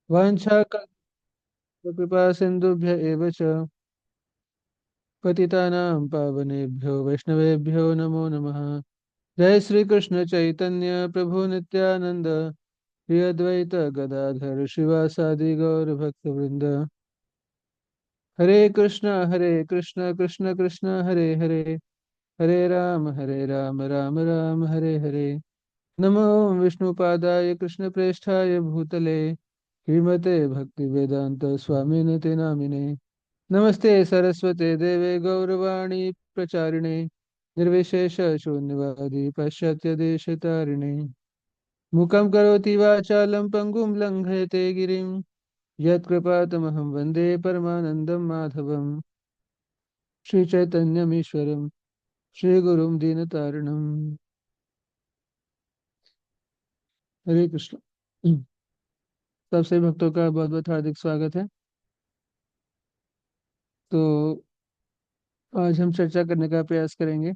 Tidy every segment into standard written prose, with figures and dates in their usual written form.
वाञ्छा कृपा सिन्धुभ्य एव च पतितानां पावनेभ्यो वैष्णवेभ्यो नमो नमः। जय श्री कृष्ण चैतन्य प्रभु नित्यानंद, श्री अद्वैत गदाधर शिवासादि गौर भक्तवृंद। हरे कृष्ण कृष्ण कृष्ण हरे हरे, हरे राम राम राम हरे हरे। नमो विष्णुपादाय कृष्णप्रेष्ठाय भूतले, श्रीमते भक्तिवेदांत स्वामिनिति नामिने। नमस्ते सरस्वते देवे गौरवाणी प्रचारिणे, निर्विशेष शून्यवादी पाश्चात्य देशतारिणे। मूकं करोति वाचालं पङ्गुं लङ्घयते गिरिं, यत्कृपातमहं वन्दे परमानन्दं माधवं। श्रीचैतन्यमीश्वरं श्रीगुरुं दीनतारिणम्। हरे कृष्ण। सब सभी भक्तों का बहुत बहुत हार्दिक स्वागत है। तो आज हम चर्चा करने का प्रयास करेंगे।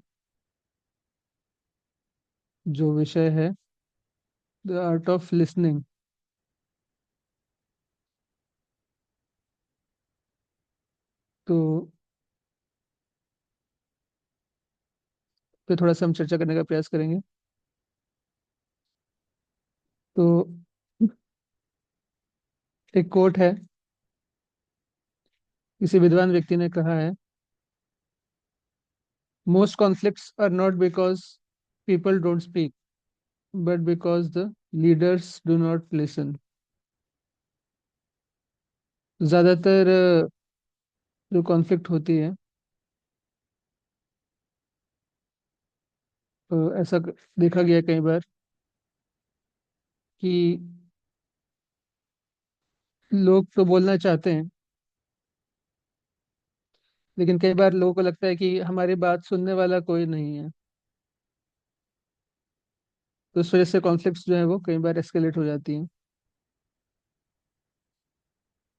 जो विषय है द आर्ट ऑफ लिसनिंग। तो पे थोड़ा सा हम चर्चा करने का प्रयास करेंगे। तो एक कोट है, किसी विद्वान व्यक्ति ने कहा है, most conflicts are not because people don't speak but because the leaders do not listen. ज्यादातर जो कॉन्फ्लिक्ट होती है, ऐसा देखा गया कई बार कि लोग तो बोलना चाहते हैं, लेकिन कई बार लोगों को लगता है कि हमारी बात सुनने वाला कोई नहीं है। तो इस वजह से कॉन्फ्लिक्ट्स जो है वो कई बार एस्केलेट हो जाती हैं।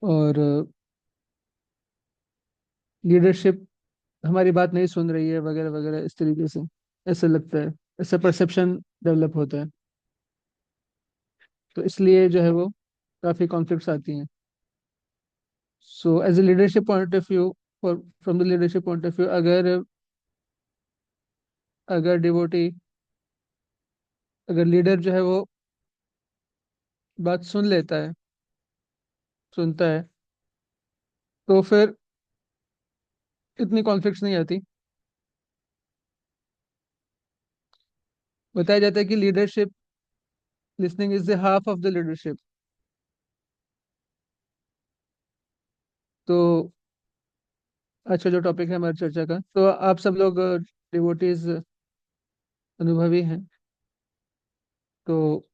और लीडरशिप हमारी बात नहीं सुन रही है वगैरह वगैरह, इस तरीके से ऐसा लगता है, ऐसा परसेप्शन डेवलप होता है। तो इसलिए जो है वो काफ़ी कॉन्फ्लिक्ट्स आती हैं। So as a leadership point of view, for from the leadership point of view, अगर अगर डिवोटी, अगर लीडर जो है वो बात सुन लेता है, सुनता है, तो फिर इतनी कॉन्फ्लिक्ट्स नहीं आती। बताया जाता है कि leadership, listening is the half of the leadership. तो अच्छा, जो टॉपिक है हमारी चर्चा का, तो आप सब लोग डिवोटीज अनुभवी हैं। तो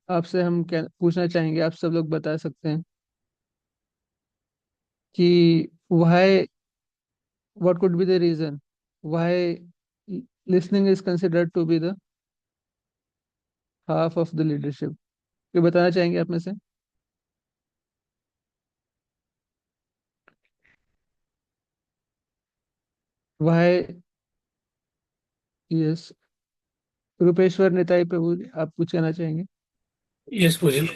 आपसे हम क्या पूछना चाहेंगे, आप सब लोग बता सकते हैं कि why, what could be the reason why listening is considered to be the half of the leadership। ये बताना चाहेंगे आप में से? why? यस, रूपेश्वर निताई प्रभु जी, आप कुछ कहना चाहेंगे? यस प्रभु जी।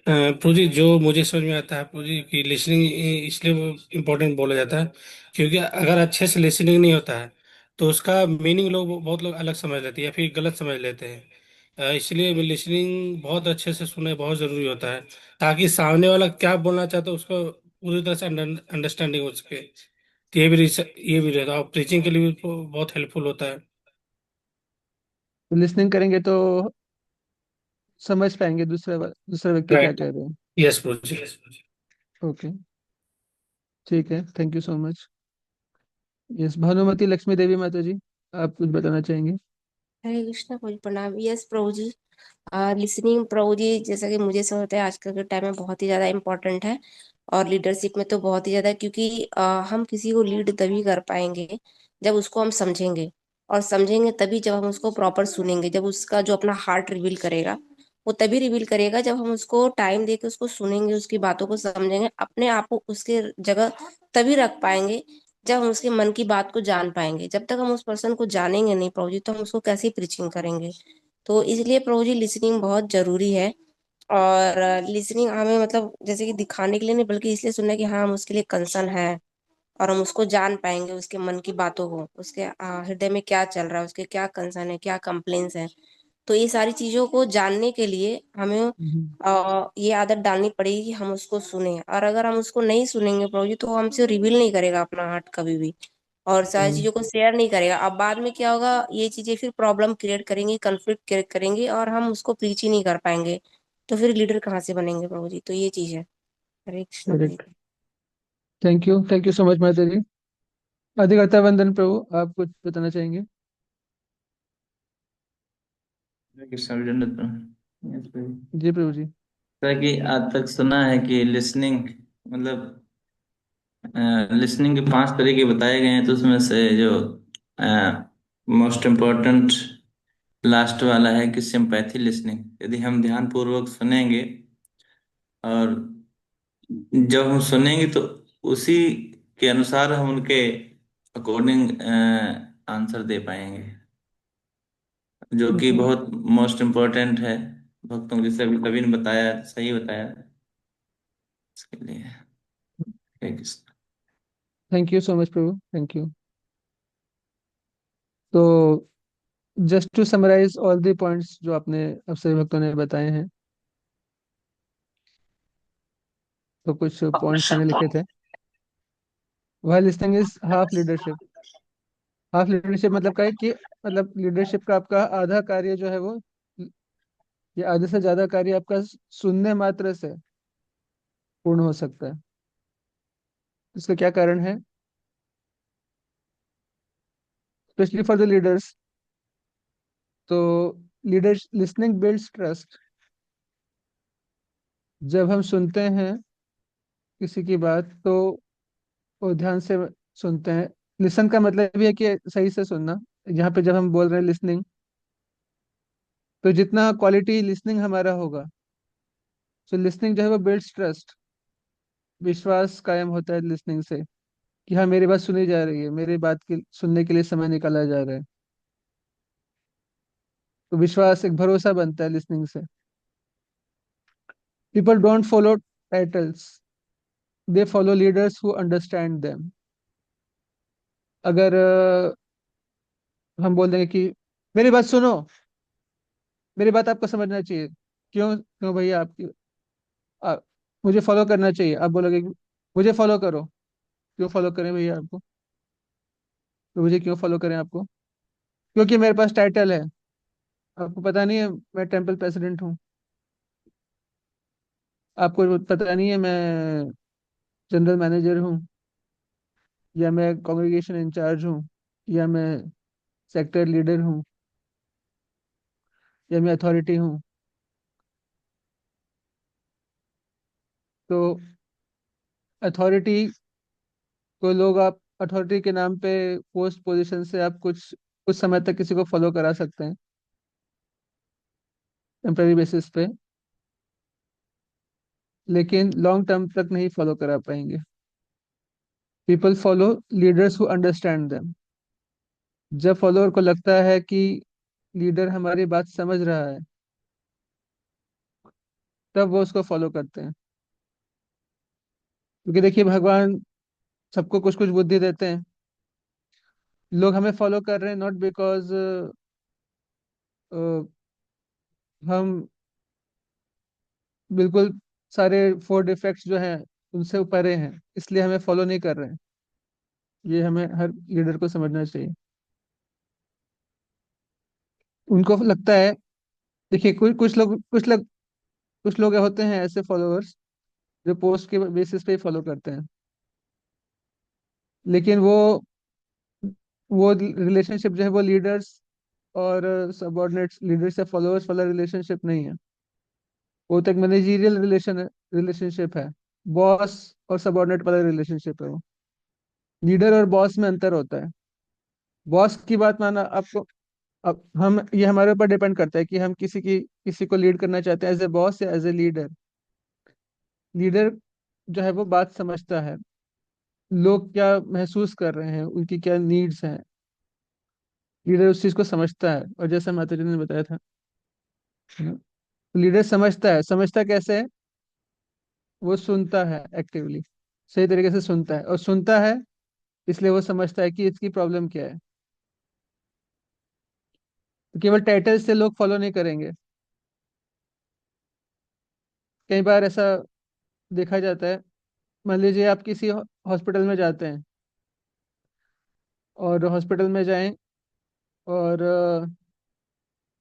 प्रभु जी, जो मुझे समझ में आता है प्रभु जी की लिसनिंग इसलिए इम्पोर्टेंट बोला जाता है क्योंकि अगर अच्छे से लिसनिंग नहीं होता है तो उसका मीनिंग बहुत लोग अलग समझ लेते हैं या फिर गलत समझ लेते हैं। इसलिए लिसनिंग बहुत अच्छे से सुनना बहुत ज़रूरी होता है ताकि सामने वाला क्या बोलना चाहता है उसको पूरी तरह से अंडरस्टैंडिंग हो सके। तो ये भी रहता है और प्रीचिंग के लिए भी बहुत हेल्पफुल होता है। तो लिसनिंग करेंगे तो समझ पाएंगे दूसरा व्यक्ति क्या राइट। कह रहे हैं। यस प्रभु जी। ओके, ठीक है, thank you so much. Yes, Bhanumati Lakshmi Devi माता जी, आप कुछ बताना चाहेंगे? हरे कृष्णा प्रभु जी, प्रणाम। यस प्रभु जी, लिसनिंग प्रभु जी, जैसा कि मुझे समझ आता है आजकल के टाइम में बहुत ही ज्यादा इम्पोर्टेंट है। और लीडरशिप में तो बहुत ही ज्यादा, क्योंकि हम किसी को लीड तभी कर पाएंगे जब उसको हम समझेंगे। और समझेंगे तभी जब हम उसको प्रॉपर सुनेंगे। जब उसका जो अपना हार्ट रिवील करेगा, वो तभी रिवील करेगा जब हम उसको टाइम देके उसको सुनेंगे, उसकी बातों को समझेंगे, अपने आप को उसके जगह तभी रख पाएंगे जब हम उसके मन की बात को जान पाएंगे। जब तक हम उस पर्सन को जानेंगे नहीं प्रभु जी, तो हम उसको कैसे प्रीचिंग करेंगे। तो इसलिए प्रभु जी लिसनिंग बहुत जरूरी है। और लिसनिंग हमें मतलब जैसे कि दिखाने के लिए नहीं बल्कि इसलिए सुनना है कि हाँ हम उसके लिए कंसर्न है, और हम उसको जान पाएंगे, उसके मन की बातों को, उसके हृदय में क्या चल रहा है, उसके क्या कंसर्न है, क्या कंप्लेन्स है। तो ये सारी चीजों को जानने के लिए हमें हम्म। ये आदत डालनी पड़ेगी कि हम उसको सुने। और अगर हम उसको नहीं सुनेंगे प्रभु जी, तो वो हमसे रिवील नहीं करेगा अपना हार्ट कभी भी, और सारी सही। चीजों को शेयर नहीं करेगा। अब बाद में क्या होगा, ये चीजें फिर प्रॉब्लम क्रिएट करेंगी, कंफ्लिक्ट क्रिएट करेंगी, और हम उसको प्रीच ही नहीं कर पाएंगे। तो फिर लीडर कहाँ से बनेंगे प्रभु जी? तो ये चीज है। हरे कृष्ण प्रभु। Correct. Thank you so much माता जी। अधिकता वंदन प्रभु, आप कुछ बताना चाहेंगे? जी प्रभु जी। कि आज तक सुना है कि लिसनिंग मतलब लिसनिंग के 5 तरीके बताए गए हैं, तो उसमें से जो मोस्ट इम्पोर्टेंट लास्ट वाला है कि सिंपैथी लिसनिंग। यदि हम ध्यान पूर्वक सुनेंगे और जब हम सुनेंगे तो उसी के अनुसार हम उनके अकॉर्डिंग आंसर दे पाएंगे, जो कि जी। बहुत मोस्ट इम्पोर्टेंट है भक्तों, जैसे अभी कवि ने बताया, सही बताया इसके लिए। Hare Krishna. Thank you so much प्रभु, थैंक यू। तो just to summarise all the points जो आपने अब सभी भक्तों ने बताए हैं, तो कुछ पॉइंट्स मैंने लिखे थे। वह listing is half leadership. Half leadership मतलब क्या है कि मतलब लीडरशिप का आपका आधा कार्य जो है वो, या आधे से ज्यादा कार्य आपका सुनने मात्र से पूर्ण हो सकता है। इसका क्या कारण है? Specially for the leaders. तो लीडर्स लिसनिंग बिल्ड्स ट्रस्ट। जब हम सुनते हैं किसी की बात, तो वो ध्यान से सुनते हैं। लिसन का मतलब ये है कि सही से सुनना। यहाँ पे जब हम बोल रहे हैं लिसनिंग, तो जितना क्वालिटी लिसनिंग हमारा होगा, सो लिसनिंग जो है वो बिल्ड्स ट्रस्ट। विश्वास कायम होता है लिसनिंग से, कि हाँ मेरी बात सुनी जा रही है, मेरी बात की सुनने के लिए समय निकाला जा रहा है। तो विश्वास, एक भरोसा बनता है लिसनिंग से। People don't follow titles, they follow leaders who understand them. अगर हम बोल देंगे कि मेरी बात सुनो, मेरी बात आपको समझना चाहिए, क्यों क्यों भैया आपकी आ, मुझे फॉलो करना चाहिए, आप बोलोगे कि मुझे फॉलो करो। क्यों फॉलो करें भैया आपको? तो मुझे क्यों फॉलो करें आपको? क्योंकि मेरे पास टाइटल है। आपको पता नहीं है मैं टेम्पल प्रेसिडेंट हूँ? आपको पता नहीं है मैं जनरल मैनेजर हूँ, या मैं कांग्रेगेशन इंचार्ज हूँ, या मैं सेक्टर लीडर हूँ, या मैं अथॉरिटी हूँ? तो अथॉरिटी को लोग, आप अथॉरिटी के नाम पे पोस्ट पोजीशन से आप कुछ कुछ समय तक किसी को फॉलो करा सकते हैं, टेम्पररी बेसिस पे, लेकिन लॉन्ग टर्म तक नहीं फॉलो करा पाएंगे। People follow leaders who understand them. जब फॉलोअर को लगता है कि लीडर हमारी बात समझ रहा है, तब वो उसको फॉलो करते हैं। क्योंकि देखिए, भगवान सबको कुछ कुछ बुद्धि देते हैं। लोग हमें फॉलो कर रहे हैं नॉट बिकॉज हम बिल्कुल सारे फोर डिफेक्ट्स जो हैं उनसे परे हैं, इसलिए हमें फॉलो नहीं कर रहे हैं। ये हमें हर लीडर को समझना चाहिए। उनको लगता है, देखिए कुछ लोग होते हैं ऐसे फॉलोअर्स जो पोस्ट के बेसिस पे ही फॉलो करते हैं, लेकिन वो रिलेशनशिप जो है वो लीडर्स और सबऑर्डिनेट्स, लीडर्स या फॉलोअर्स वाला रिलेशनशिप नहीं है। वो तो एक मैनेजरियल रिलेशनशिप है। बॉस और सबऑर्डिनेट वाला रिलेशनशिप है वो। लीडर और बॉस में अंतर होता है। बॉस की बात माना आपको, अब हम ये हमारे ऊपर डिपेंड करता है कि हम किसी को लीड करना चाहते हैं एज ए बॉस या एज ए लीडर। लीडर जो है वो बात समझता है, लोग क्या महसूस कर रहे हैं, उनकी क्या नीड्स हैं। लीडर उस चीज को समझता है, और जैसा माता जी ने बताया था, है ना? लीडर समझता कैसे है? वो सुनता है एक्टिवली, सही तरीके से सुनता है, और सुनता है इसलिए वो समझता है कि इसकी प्रॉब्लम क्या है। तो केवल टाइटल से लोग फॉलो नहीं करेंगे। कई बार ऐसा देखा जाता है, मान लीजिए आप किसी हॉस्पिटल में जाते हैं, और हॉस्पिटल में जाएं, और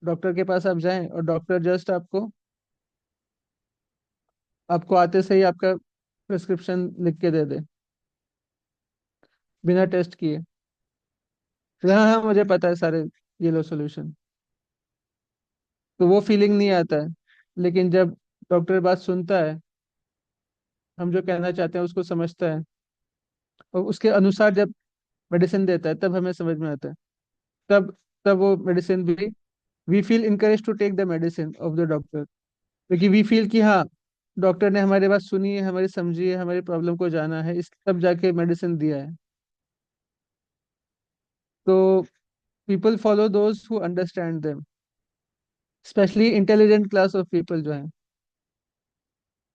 डॉक्टर के पास आप जाएं, और डॉक्टर जस्ट आपको आपको आते से ही आपका प्रिस्क्रिप्शन लिख के दे दे, बिना टेस्ट किए। तो हाँ हाँ, मुझे पता है सारे, ये लो सोल्यूशन। तो वो फीलिंग नहीं आता है। लेकिन जब डॉक्टर बात सुनता है, हम जो कहना चाहते हैं उसको समझता है, और उसके अनुसार जब मेडिसिन देता है, तब हमें समझ में आता है। तब तब वो मेडिसिन भी, we feel encourage to take the medicine of the doctor, क्योंकि वी फील कि हाँ, डॉक्टर ने हमारी बात सुनी है, हमारी समझी है, हमारी प्रॉब्लम को जाना है, इस तब जाके मेडिसिन दिया है। तो people follow those who understand them, specially intelligent class of people जो है।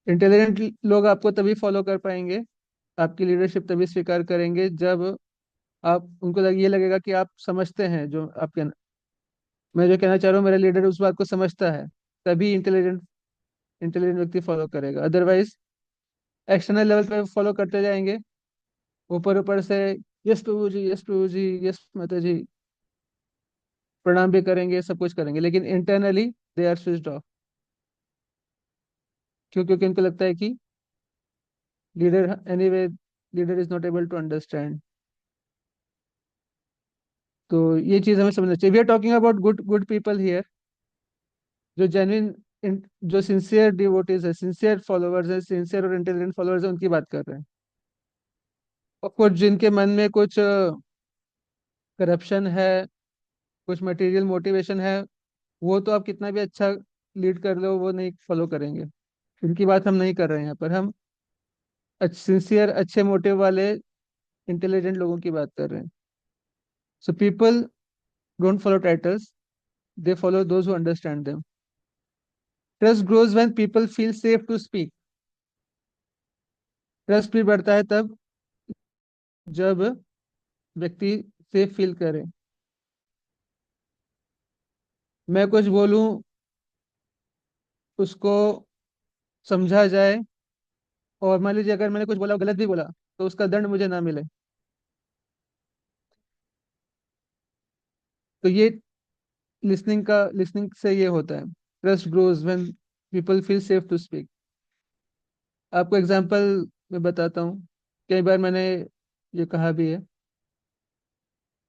इंटेलिजेंट लोग आपको तभी फॉलो कर पाएंगे, आपकी लीडरशिप तभी स्वीकार करेंगे, जब आप उनको ये लगेगा कि आप समझते हैं जो आप मैं जो कहना चाह रहा हूँ, मेरा लीडर उस बात को समझता है। तभी इंटेलिजेंट इंटेलिजेंट व्यक्ति फॉलो करेगा, अदरवाइज एक्सटर्नल लेवल पे फॉलो करते जाएंगे, ऊपर ऊपर से yes Prabhu ji, yes Prabhu ji, yes Mata ji, प्रणाम भी करेंगे, सब कुछ करेंगे, लेकिन internally they are switched off. क्यों? क्योंकि उनको लगता है कि leader anyway, leader is not able to understand. तो ये चीज हमें समझना चाहिए। We are talking about good good people here, जो जेन्युइन, जो सिंसियर डिवोटीज है, सिंसियर फॉलोअर्स है, सिंसियर और इंटेलिजेंट फॉलोअर्स है, उनकी बात कर रहे हैं। और कुछ जिनके मन में कुछ करप्शन है, कुछ मटेरियल मोटिवेशन है, वो तो आप कितना भी अच्छा लीड कर लो, वो नहीं फॉलो करेंगे। इनकी बात हम नहीं कर रहे हैं यहाँ पर, हम सिंसियर अच्छे मोटिव वाले इंटेलिजेंट लोगों की बात कर रहे हैं। So people don't follow titles, they follow those who understand them. Trust grows when people feel safe to speak. Trust भी बढ़ता है तब जब व्यक्ति सेफ फील करे। मैं कुछ बोलूं, उसको समझा जाए, और मान लीजिए अगर मैंने कुछ बोला, गलत भी बोला, तो उसका दंड मुझे ना मिले। तो ये लिसनिंग से ये होता है। Trust grows when people feel safe to speak. आपको एग्जांपल मैं बताता हूँ, कई बार मैंने ये कहा भी है।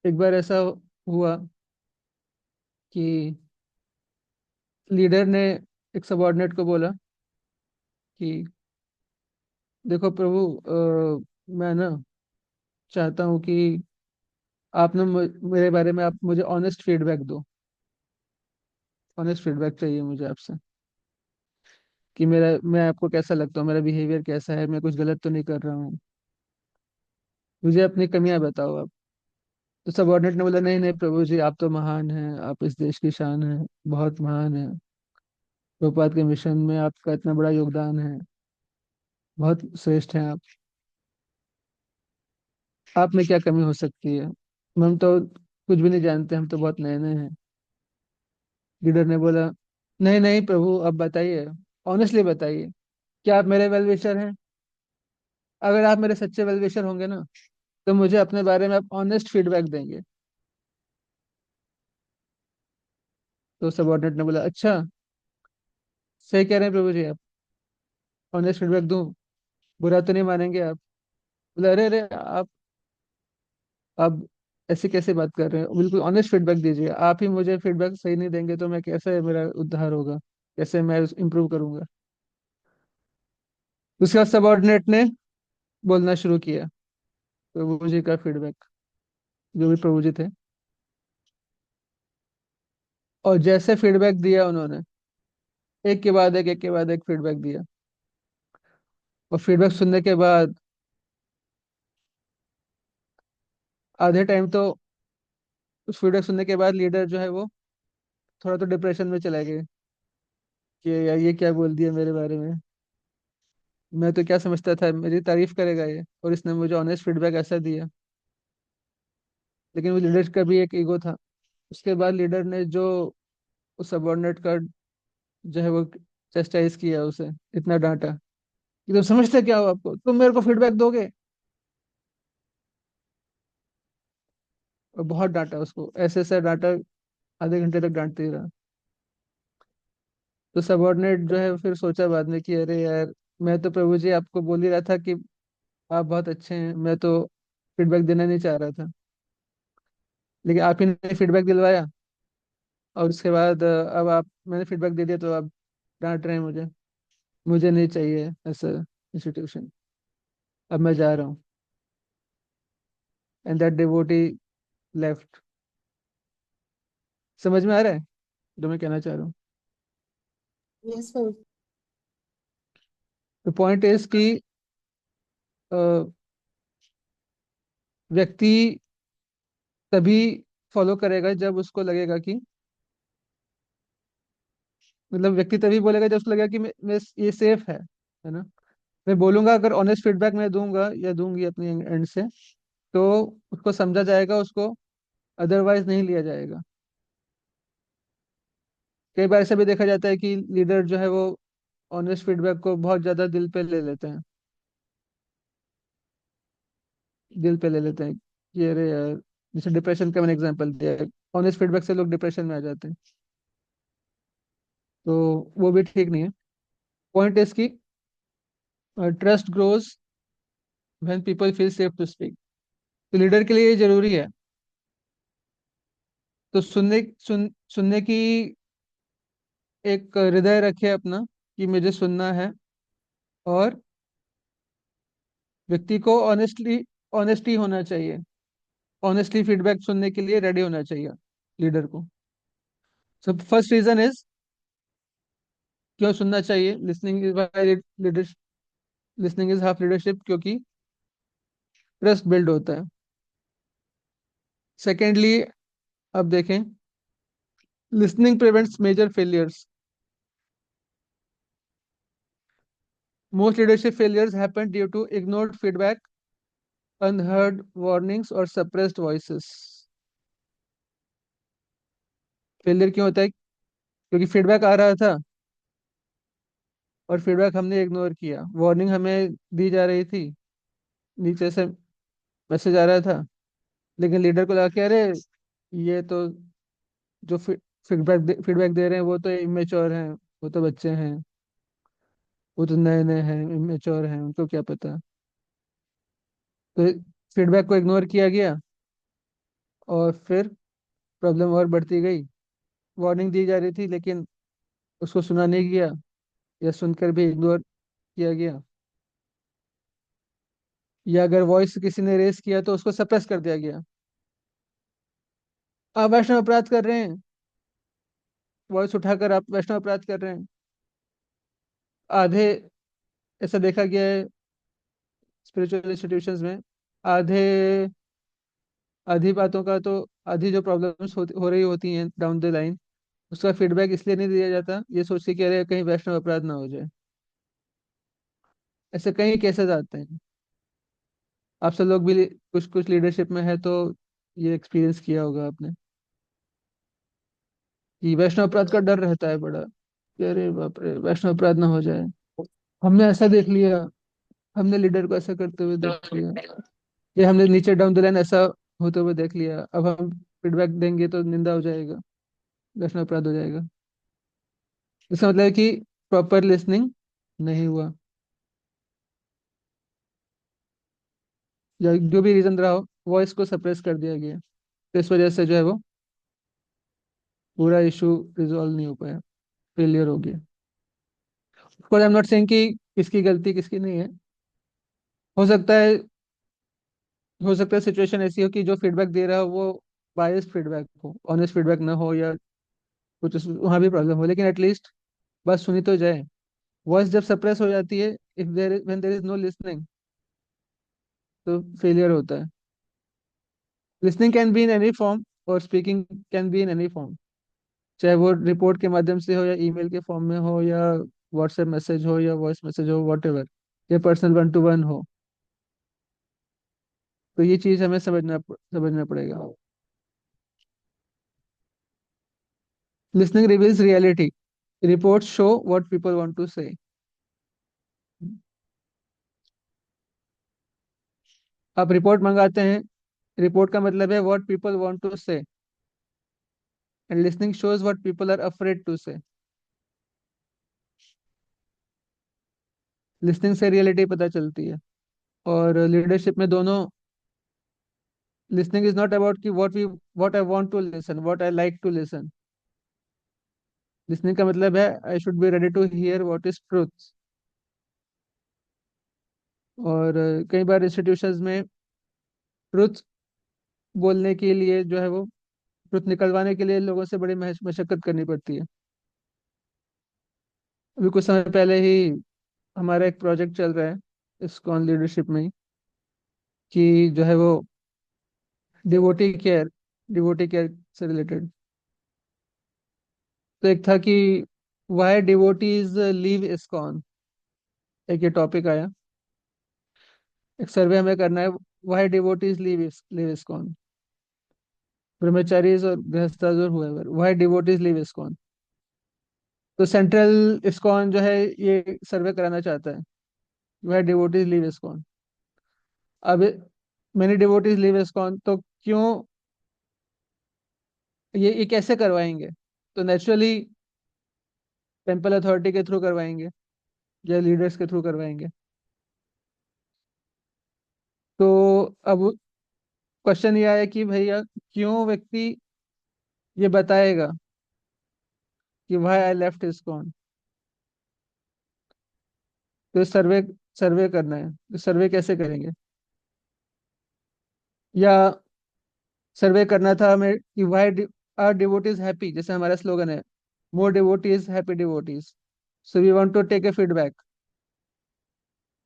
एक बार ऐसा हुआ कि लीडर ने एक सबॉर्डिनेट को बोला कि देखो प्रभु, मैं ना चाहता हूँ कि आप ना मेरे बारे में आप मुझे ऑनेस्ट फीडबैक दो। ऑनेस्ट फीडबैक चाहिए मुझे आपसे, कि मैं आपको कैसा लगता हूँ, मेरा बिहेवियर कैसा है, मैं कुछ गलत तो नहीं कर रहा हूँ, मुझे अपनी कमियां बताओ आप। तो सबॉर्डिनेट ने बोला, नहीं नहीं प्रभु जी, आप तो महान हैं, आप इस देश की शान हैं, बहुत महान है, प्रभुपाद के मिशन में आपका इतना बड़ा योगदान है, बहुत श्रेष्ठ हैं आप में क्या कमी हो सकती है? हम तो कुछ भी नहीं जानते, हम तो बहुत नए नए हैं। लीडर ने बोला, नहीं नहीं प्रभु, अब बताइए, ऑनेस्टली बताइए, क्या आप मेरे वेल विशर हैं? अगर आप मेरे सच्चे वेल विशर होंगे ना, तो मुझे अपने बारे में आप ऑनेस्ट फीडबैक देंगे। तो सबॉर्डिनेट ने बोला, अच्छा, सही कह रहे हैं प्रभु जी, आप ऑनेस्ट फीडबैक दूं, बुरा तो नहीं मानेंगे आप? बोले, अरे अरे, आप ऐसे कैसे बात कर रहे हैं, बिल्कुल ऑनेस्ट फीडबैक दीजिए। आप ही मुझे फीडबैक सही नहीं देंगे तो मैं कैसे, मेरा उद्धार होगा, कैसे मैं इम्प्रूव करूंगा? उसके बाद सबॉर्डिनेट ने बोलना शुरू किया प्रभु जी का फीडबैक, जो भी प्रभु जी थे। और जैसे फीडबैक दिया उन्होंने, एक के बाद एक फीडबैक दिया। और फीडबैक सुनने के बाद आधे टाइम तो, उस फीडबैक सुनने के बाद लीडर जो है वो थोड़ा तो डिप्रेशन में चला गए। कि यार ये क्या बोल दिया मेरे बारे में। मैं तो क्या समझता था मेरी तारीफ करेगा ये, और इसने मुझे ऑनेस्ट फीडबैक ऐसा दिया। लेकिन वो लीडर का भी एक ईगो था। उसके बाद लीडर ने जो उस सबॉर्डिनेट का जो है वो चेस्टाइज किया, उसे इतना डांटा कि तुम समझते क्या हो, आपको तुम मेरे को फीडबैक दोगे। और बहुत डांटा उसको, ऐसे ऐसा डांटा, आधे घंटे तक डांटते ही रहा। तो सबॉर्डिनेट जो है फिर सोचा बाद में कि अरे यार, मैं तो प्रभु जी आपको बोल ही रहा था कि आप बहुत अच्छे हैं, मैं तो फीडबैक देना नहीं चाह रहा था, लेकिन आप ही ने फीडबैक दिलवाया। और उसके बाद अब आप, मैंने फीडबैक दे दिया तो आप डांट रहे हैं मुझे। मुझे नहीं चाहिए ऐसा इंस्टीट्यूशन। अब मैं जा रहा हूँ। And that devotee left. समझ में आ रहा है जो मैं कहना चाह रहा हूँ? Yes Prabhu. The point is कि अ, व्यक्ति तभी फॉलो करेगा जब उसको लगेगा कि, मतलब व्यक्ति तभी बोलेगा जब उसको लगेगा कि मैं ये सेफ है ना। मैं बोलूंगा, अगर ऑनेस्ट फीडबैक मैं दूंगा या दूंगी अपनी एंड से, तो उसको समझा जाएगा, उसको अदरवाइज नहीं लिया जाएगा। कई बार ऐसा भी देखा जाता है कि लीडर जो है वो ऑनेस्ट फीडबैक को बहुत ज्यादा दिल पे ले लेते हैं। दिल पे ले लेते हैं कि अरे यार, जैसे डिप्रेशन का मैंने एग्जांपल दिया है। ऑनेस्ट फीडबैक से लोग डिप्रेशन में आ जाते हैं। तो वो भी ठीक नहीं है। पॉइंट इज की trust grows when people feel safe to speak. तो लीडर के लिए ये जरूरी है। तो सुनने की एक हृदय रखे अपना, कि मुझे सुनना है। और व्यक्ति को ऑनेस्टी होना चाहिए। ऑनेस्टली फीडबैक सुनने के लिए रेडी होना चाहिए लीडर को। सो फर्स्ट रीजन इज क्यों सुनना चाहिए। Listening is leadership. Listening is half leadership, क्योंकि ट्रस्ट बिल्ड होता है। सेकेंडली, अब देखें, listening prevents major failures. Most leadership failures happen due to ignored feedback, unheard warnings और सप्रेस्ड वॉइसेस। फेलियर क्यों होता है? क्योंकि फीडबैक आ रहा था और फीडबैक हमने इग्नोर किया। वार्निंग हमें दी जा रही थी, नीचे से मैसेज आ रहा था, लेकिन लीडर को लगा कि अरे, ये तो जो फीडबैक दे रहे हैं वो तो इमेच्योर हैं, वो तो बच्चे हैं, वो तो नए नए हैं, इमेच्योर हैं, उनको क्या पता। तो फीडबैक को इग्नोर किया गया, और फिर प्रॉब्लम और बढ़ती गई। वार्निंग दी जा रही थी लेकिन उसको सुना नहीं गया, या सुनकर भी इग्नोर किया गया। या अगर वॉइस किसी ने रेस किया तो उसको सप्रेस कर दिया गया। आप वैष्णव अपराध कर रहे हैं, वॉइस उठाकर आप वैष्णव अपराध कर रहे हैं। आधे, ऐसा देखा गया है स्पिरिचुअल इंस्टीट्यूशंस में, आधे आधी बातों का तो, आधी जो प्रॉब्लम्स हो रही होती हैं डाउन द लाइन, उसका फीडबैक इसलिए नहीं दिया जाता, ये सोच के कि अरे कहीं वैष्णव अपराध ना हो जाए। ऐसे कई केसेस आते हैं। आप सब लोग भी कुछ कुछ लीडरशिप में है तो ये एक्सपीरियंस किया होगा आपने, कि वैष्णव अपराध का डर रहता है बड़ा, कि अरे बाप रे वैष्णव अपराध ना हो जाए। हमने ऐसा देख लिया, हमने लीडर को ऐसा करते हुए देख लिया, ये हमने नीचे डाउन द लाइन ऐसा होते हुए देख लिया, अब हम फीडबैक देंगे तो निंदा हो जाएगा, वैष्णव अपराध हो जाएगा। इसका मतलब है कि प्रॉपर लिसनिंग नहीं हुआ, या जो भी रीजन रहा हो, वॉइस को सप्रेस कर दिया गया। तो इस वजह से जो है वो पूरा इशू रिजॉल्व नहीं हो पाया, फेलियर हो गया। आई एम नॉट सेइंग कि किसकी गलती किसकी नहीं है। हो सकता है हो सकता है सिचुएशन ऐसी हो कि जो फीडबैक दे रहा हो वो बायस्ड फीडबैक हो, ऑनेस्ट फीडबैक ना हो, या कुछ वहाँ भी प्रॉब्लम हो, लेकिन एटलीस्ट बस सुनी तो जाए। वॉइस जब सप्रेस हो जाती है, if there is when there is no listening, तो फेलियर होता है। Listening can be in any form और speaking can be in any form. चाहे वो रिपोर्ट के माध्यम से हो या ईमेल के फॉर्म में हो या व्हाट्सएप मैसेज हो या वॉइस मैसेज हो, वॉट एवर, या पर्सनल वन टू वन हो। तो ये चीज़ हमें समझना पड़ेगा। Listening reveals reality, reports show what people want to say. आप रिपोर्ट मंगाते हैं, रिपोर्ट का मतलब है what people want to say, and listening shows what people are afraid to say. Listening से रियलिटी पता चलती है। और लीडरशिप में दोनों, लिसनिंग इज नॉट अबाउट कि what I want to listen, what I like to listen. Listening का मतलब है I should be ready to hear what is truth. और कई बार इंस्टीट्यूशंस में ट्रुथ बोलने के लिए जो है वो, ट्रुथ निकलवाने के लिए लोगों से बड़ी मशक्कत करनी पड़ती है। अभी कुछ समय पहले ही हमारा एक प्रोजेक्ट चल रहा है इस्कॉन लीडरशिप में ही, कि जो है वो डिवोटी केयर, डिवोटी केयर से रिलेटेड। तो एक था कि वाई डिवोटीज लीव इस्कॉन, एक ये टॉपिक आया। एक सर्वे हमें करना है, why devotees leave ISKCON, brahmacharis और गृहस्थास और whoever, why devotees leave ISKCON. तो सेंट्रल इस्कॉन जो है ये सर्वे कराना चाहता है, वाई डिवोटीज लीव इस्कॉन। अब मैनी डिवोटीज लीव इस्कॉन, तो क्यों, ये कैसे करवाएंगे? तो नेचुरली टेम्पल अथॉरिटी के थ्रू करवाएंगे या लीडर्स के थ्रू करवाएंगे। तो अब क्वेश्चन ये आया कि भैया क्यों व्यक्ति ये बताएगा कि वाई आई लेफ्ट इस्कॉन? तो सर्वे सर्वे करना है, तो सर्वे कैसे करेंगे? या सर्वे करना था हमें कि वाई आर डिवोटीज हैप्पी, जैसे हमारा स्लोगन है, more devotees happy devotees. So we want to take a feedback.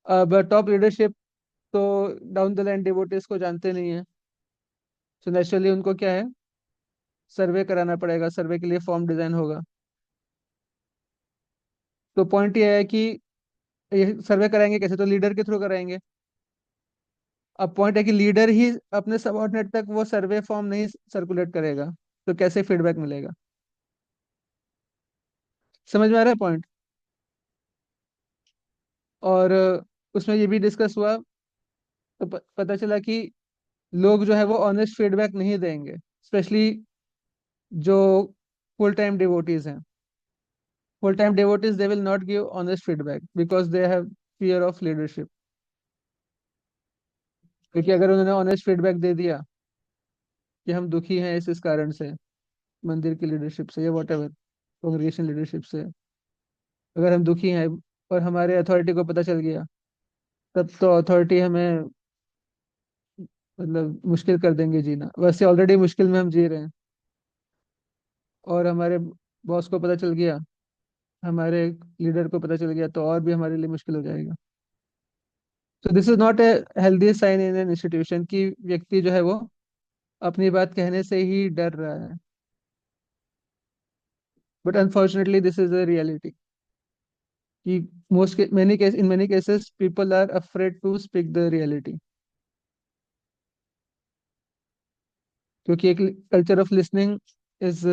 अब टॉप लीडरशिप तो डाउन द लाइन डिवोटीज को जानते नहीं है, सो नेचुरली उनको क्या है, सर्वे कराना पड़ेगा, सर्वे के लिए फॉर्म डिजाइन होगा। तो पॉइंट ये है कि ये सर्वे कराएंगे कैसे, तो लीडर के थ्रू कराएंगे। अब पॉइंट है कि लीडर ही अपने सबऑर्डिनेट तक वो सर्वे फॉर्म नहीं सर्कुलेट करेगा, तो कैसे फीडबैक मिलेगा? समझ में आ रहा है पॉइंट? और उसमें ये भी डिस्कस हुआ, तो पता चला कि लोग जो है वो ऑनेस्ट फीडबैक नहीं देंगे, स्पेशली जो फुल टाइम डिवोटीज हैं। Full time devotees they will not give honest feedback because they have fear of leadership. क्योंकि अगर उन्होंने ऑनेस्ट फीडबैक दे दिया कि हम दुखी हैं इस कारण से, मंदिर की लीडरशिप से या वॉट एवर, कांग्रेगेशन लीडरशिप से, अगर हम दुखी हैं और हमारे अथॉरिटी को पता चल गया, तब तो अथॉरिटी हमें मतलब मुश्किल कर देंगे जीना। वैसे ऑलरेडी मुश्किल में हम जी रहे हैं, और हमारे बॉस को पता चल गया, हमारे लीडर को पता चल गया, तो और भी हमारे लिए मुश्किल हो जाएगा। तो this is not a healthy sign in an institution, कि व्यक्ति जो है वो अपनी बात कहने से ही डर रहा है। But unfortunately this is a reality, कि most many case in many cases people are afraid to speak the reality, क्योंकि एक culture of listening is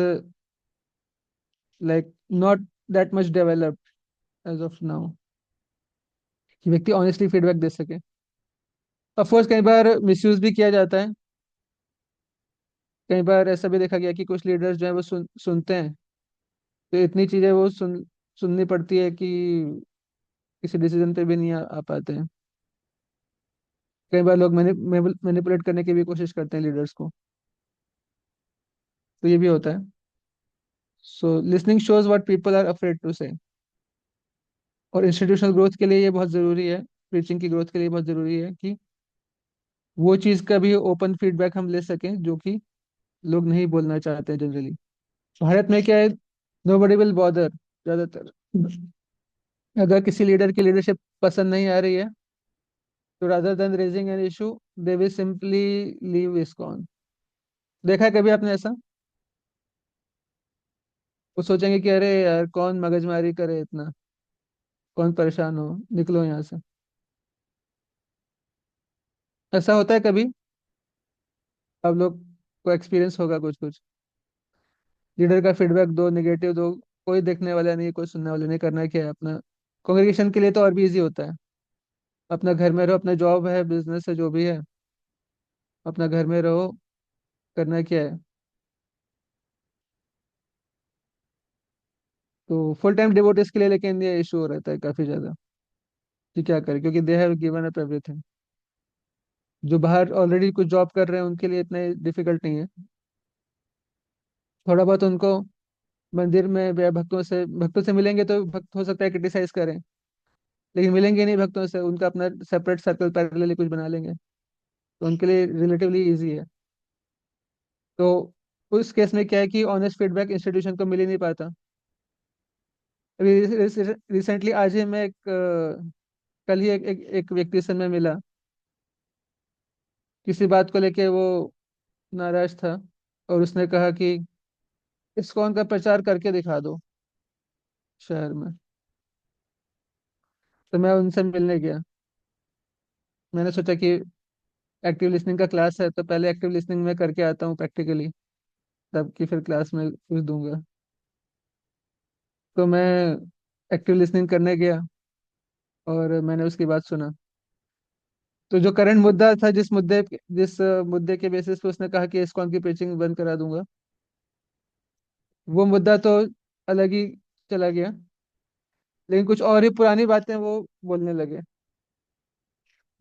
like not that much developed as of now, कि व्यक्ति honestly feedback दे सके। Of course कई बार misuse भी किया जाता है। कई बार ऐसा भी देखा गया कि कुछ लीडर्स जो है वो सुनते हैं, तो इतनी चीजें वो सुननी पड़ती है कि किसी डिसीजन पे भी नहीं आ पाते हैं। कई बार लोग मैनिपुलेट करने की भी कोशिश करते हैं लीडर्स को, तो ये भी होता है। So listening shows what people are afraid to say. और इंस्टीट्यूशनल ग्रोथ के लिए ये बहुत ज़रूरी है, प्रीचिंग की ग्रोथ के लिए बहुत ज़रूरी है कि वो चीज़ का भी ओपन फीडबैक हम ले सकें जो कि लोग नहीं बोलना चाहते हैं जनरली। भारत में क्या है, नोबडी विल बॉदर ज़्यादातर। अगर किसी लीडर की लीडरशिप पसंद नहीं आ रही है, तो rather than raising an issue, they will simply leave ISKCON. देखा है कभी आपने ऐसा? वो सोचेंगे कि अरे यार कौन मगजमारी करे इतना, कौन परेशान हो, निकलो यहाँ से। ऐसा होता है कभी? आप लोग को एक्सपीरियंस होगा कुछ कुछ। लीडर का फीडबैक दो, नेगेटिव दो, कोई देखने वाला नहीं, कोई सुनने वाला नहीं, करना क्या है अपना। कॉन्ग्रेगेशन के लिए तो और भी इजी होता है। अपना घर में रहो, अपना जॉब है, बिजनेस है, जो भी है, अपना घर में रहो, करना क्या है। तो फुल टाइम डिवोटीज के लिए लेकिन ये इशू रहता है काफी ज्यादा कि क्या करें, क्योंकि they have given up everything. जो बाहर ऑलरेडी कुछ जॉब कर रहे हैं उनके लिए इतना डिफिकल्ट नहीं है। थोड़ा बहुत उनको मंदिर में या भक्तों से मिलेंगे तो भक्त हो सकता है क्रिटिसाइज करें, लेकिन मिलेंगे नहीं भक्तों से, उनका अपना सेपरेट सर्कल पैरेलली कुछ बना लेंगे, तो उनके लिए रिलेटिवली इजी है। तो उस केस में क्या है कि ऑनेस्ट फीडबैक इंस्टीट्यूशन को मिल ही नहीं पाता। अभी रिसेंटली आज ही मैं कल ही एक व्यक्ति से मैं मिला, किसी बात को लेके वो नाराज था, और उसने कहा कि इस्कॉन का प्रचार करके दिखा दो शहर में। तो मैं उनसे मिलने गया। मैंने सोचा कि एक्टिव लिसनिंग का क्लास है तो पहले एक्टिव लिसनिंग में करके आता हूँ प्रैक्टिकली, तब की फिर क्लास में कुछ दूंगा। तो मैं एक्टिव लिसनिंग करने गया और मैंने उसकी बात सुना। तो जो करंट मुद्दा था, जिस मुद्दे के बेसिस पे उसने कहा कि इस्कॉन की प्रीचिंग बंद करा दूंगा, वो मुद्दा तो अलग ही चला गया, लेकिन कुछ और ही पुरानी बातें वो बोलने लगे,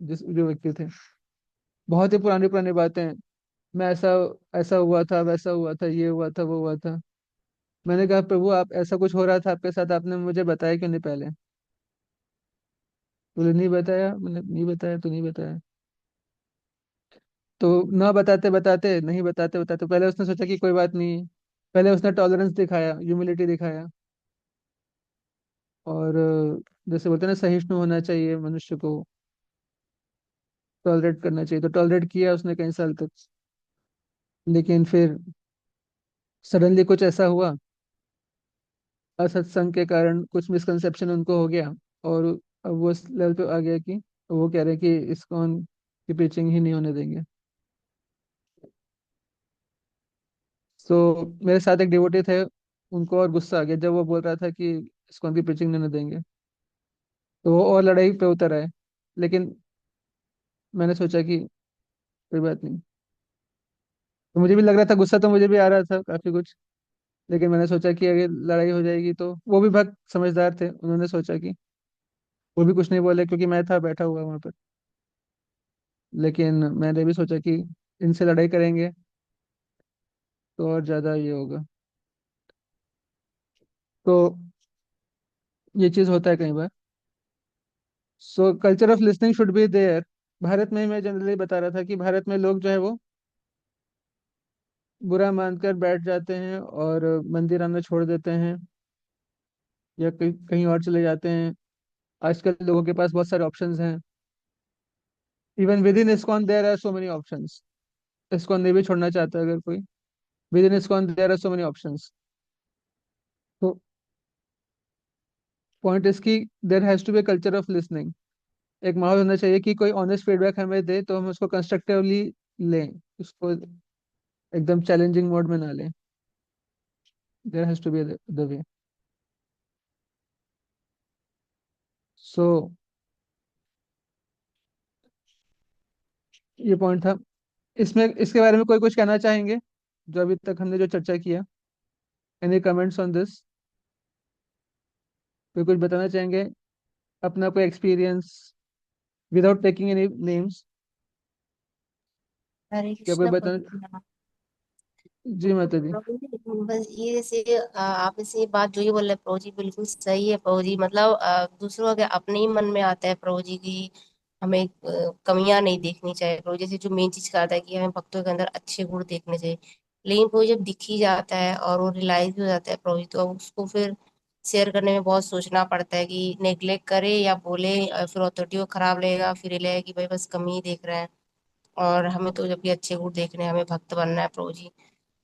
जो व्यक्ति थे। बहुत ही पुरानी पुरानी बातें। मैं ऐसा ऐसा हुआ था, वैसा हुआ था, ये हुआ था, वो हुआ था। मैंने कहा प्रभु, आप ऐसा कुछ हो रहा था आपके साथ, आपने मुझे बताया क्यों नहीं पहले? बोले नहीं बताया। मैंने नहीं बताया तो नहीं बताया। तो ना बताते बताते, नहीं बताते बताते, पहले उसने सोचा कि कोई बात नहीं। पहले उसने टॉलरेंस दिखाया, ह्यूमिलिटी दिखाया, और जैसे बोलते हैं ना, सहिष्णु होना चाहिए मनुष्य को, टॉलरेट करना चाहिए, तो टॉलरेट किया उसने कई साल तक। लेकिन फिर सडनली कुछ ऐसा हुआ, असत्संग के कारण कुछ मिसकंसेप्शन उनको हो गया, और अब वो इस लेवल पे आ गया कि वो कह रहे हैं कि इस्कॉन की पिचिंग ही नहीं होने देंगे। तो मेरे साथ एक डिवोटी थे, उनको और गुस्सा आ गया जब वो बोल रहा था कि इस्कॉन की पिचिंग नहीं होने देंगे, तो वो और लड़ाई पे उतर आए। लेकिन मैंने सोचा कि कोई बात नहीं। तो मुझे भी लग रहा था, गुस्सा तो मुझे भी आ रहा था काफी कुछ, लेकिन मैंने सोचा कि अगर लड़ाई हो जाएगी तो, वो भी बहुत समझदार थे, उन्होंने सोचा कि वो भी कुछ नहीं बोले क्योंकि मैं था बैठा हुआ वहां पर। लेकिन मैंने भी सोचा कि इनसे लड़ाई करेंगे तो और ज्यादा ये होगा। तो ये चीज होता है कई बार। So culture of listening should be there. Bharat में मैं जनरली बता रहा था कि भारत में लोग जो है वो बुरा मानकर बैठ जाते हैं और मंदिर आना छोड़ देते हैं, या कहीं कहीं और चले जाते हैं। आजकल लोगों के पास बहुत सारे ऑप्शंस हैं। Even within ISKCON there are so many options. ISKCON नहीं भी छोड़ना चाहता है अगर कोई, within ISKCON there are so many options. तो पॉइंट इज कि there has to be culture of listening. एक माहौल होना चाहिए कि कोई ऑनेस्ट फीडबैक हमें दे तो हम उसको कंस्ट्रक्टिवली लें, उसको एकदम चैलेंजिंग मोड में ना लें। There has to be the way. So ये पॉइंट था। इसमें इसके बारे में कोई कुछ कहना चाहेंगे, जो अभी तक हमने जो चर्चा किया? Any comments on this? कोई कुछ बताना चाहेंगे, अपना कोई experience, without taking any names? Hare क्या कोई कृष्णा बताना? प्रभु। जी माता दी। प्रभु जी, बस ये जैसे आप इसे बात जो ये बोल रहे हैं प्रभु जी, बिल्कुल सही है प्रभु जी। मतलब दूसरों के अपने ही मन में आता है प्रभु जी की हमें कमियां नहीं देखनी चाहिए प्रभु जी। जैसे जो मेन चीज का आता है कि हमें भक्तों के अंदर अच्छे गुण देखने चाहिए, लेकिन प्रभु जब दिख ही जाता है और वो रियलाइज भी हो जाता है प्रभु जी, तो अब उसको फिर शेयर करने में बहुत सोचना पड़ता है कि नेग्लेक्ट करे या बोले, फिर अथॉरिटी को खराब लगेगा, फिर ये लगेगा कि भाई बस कमी ही देख रहे हैं। और हमें तो जब भी अच्छे गुण देखने हैं, हमें भक्त बनना है प्रभु जी।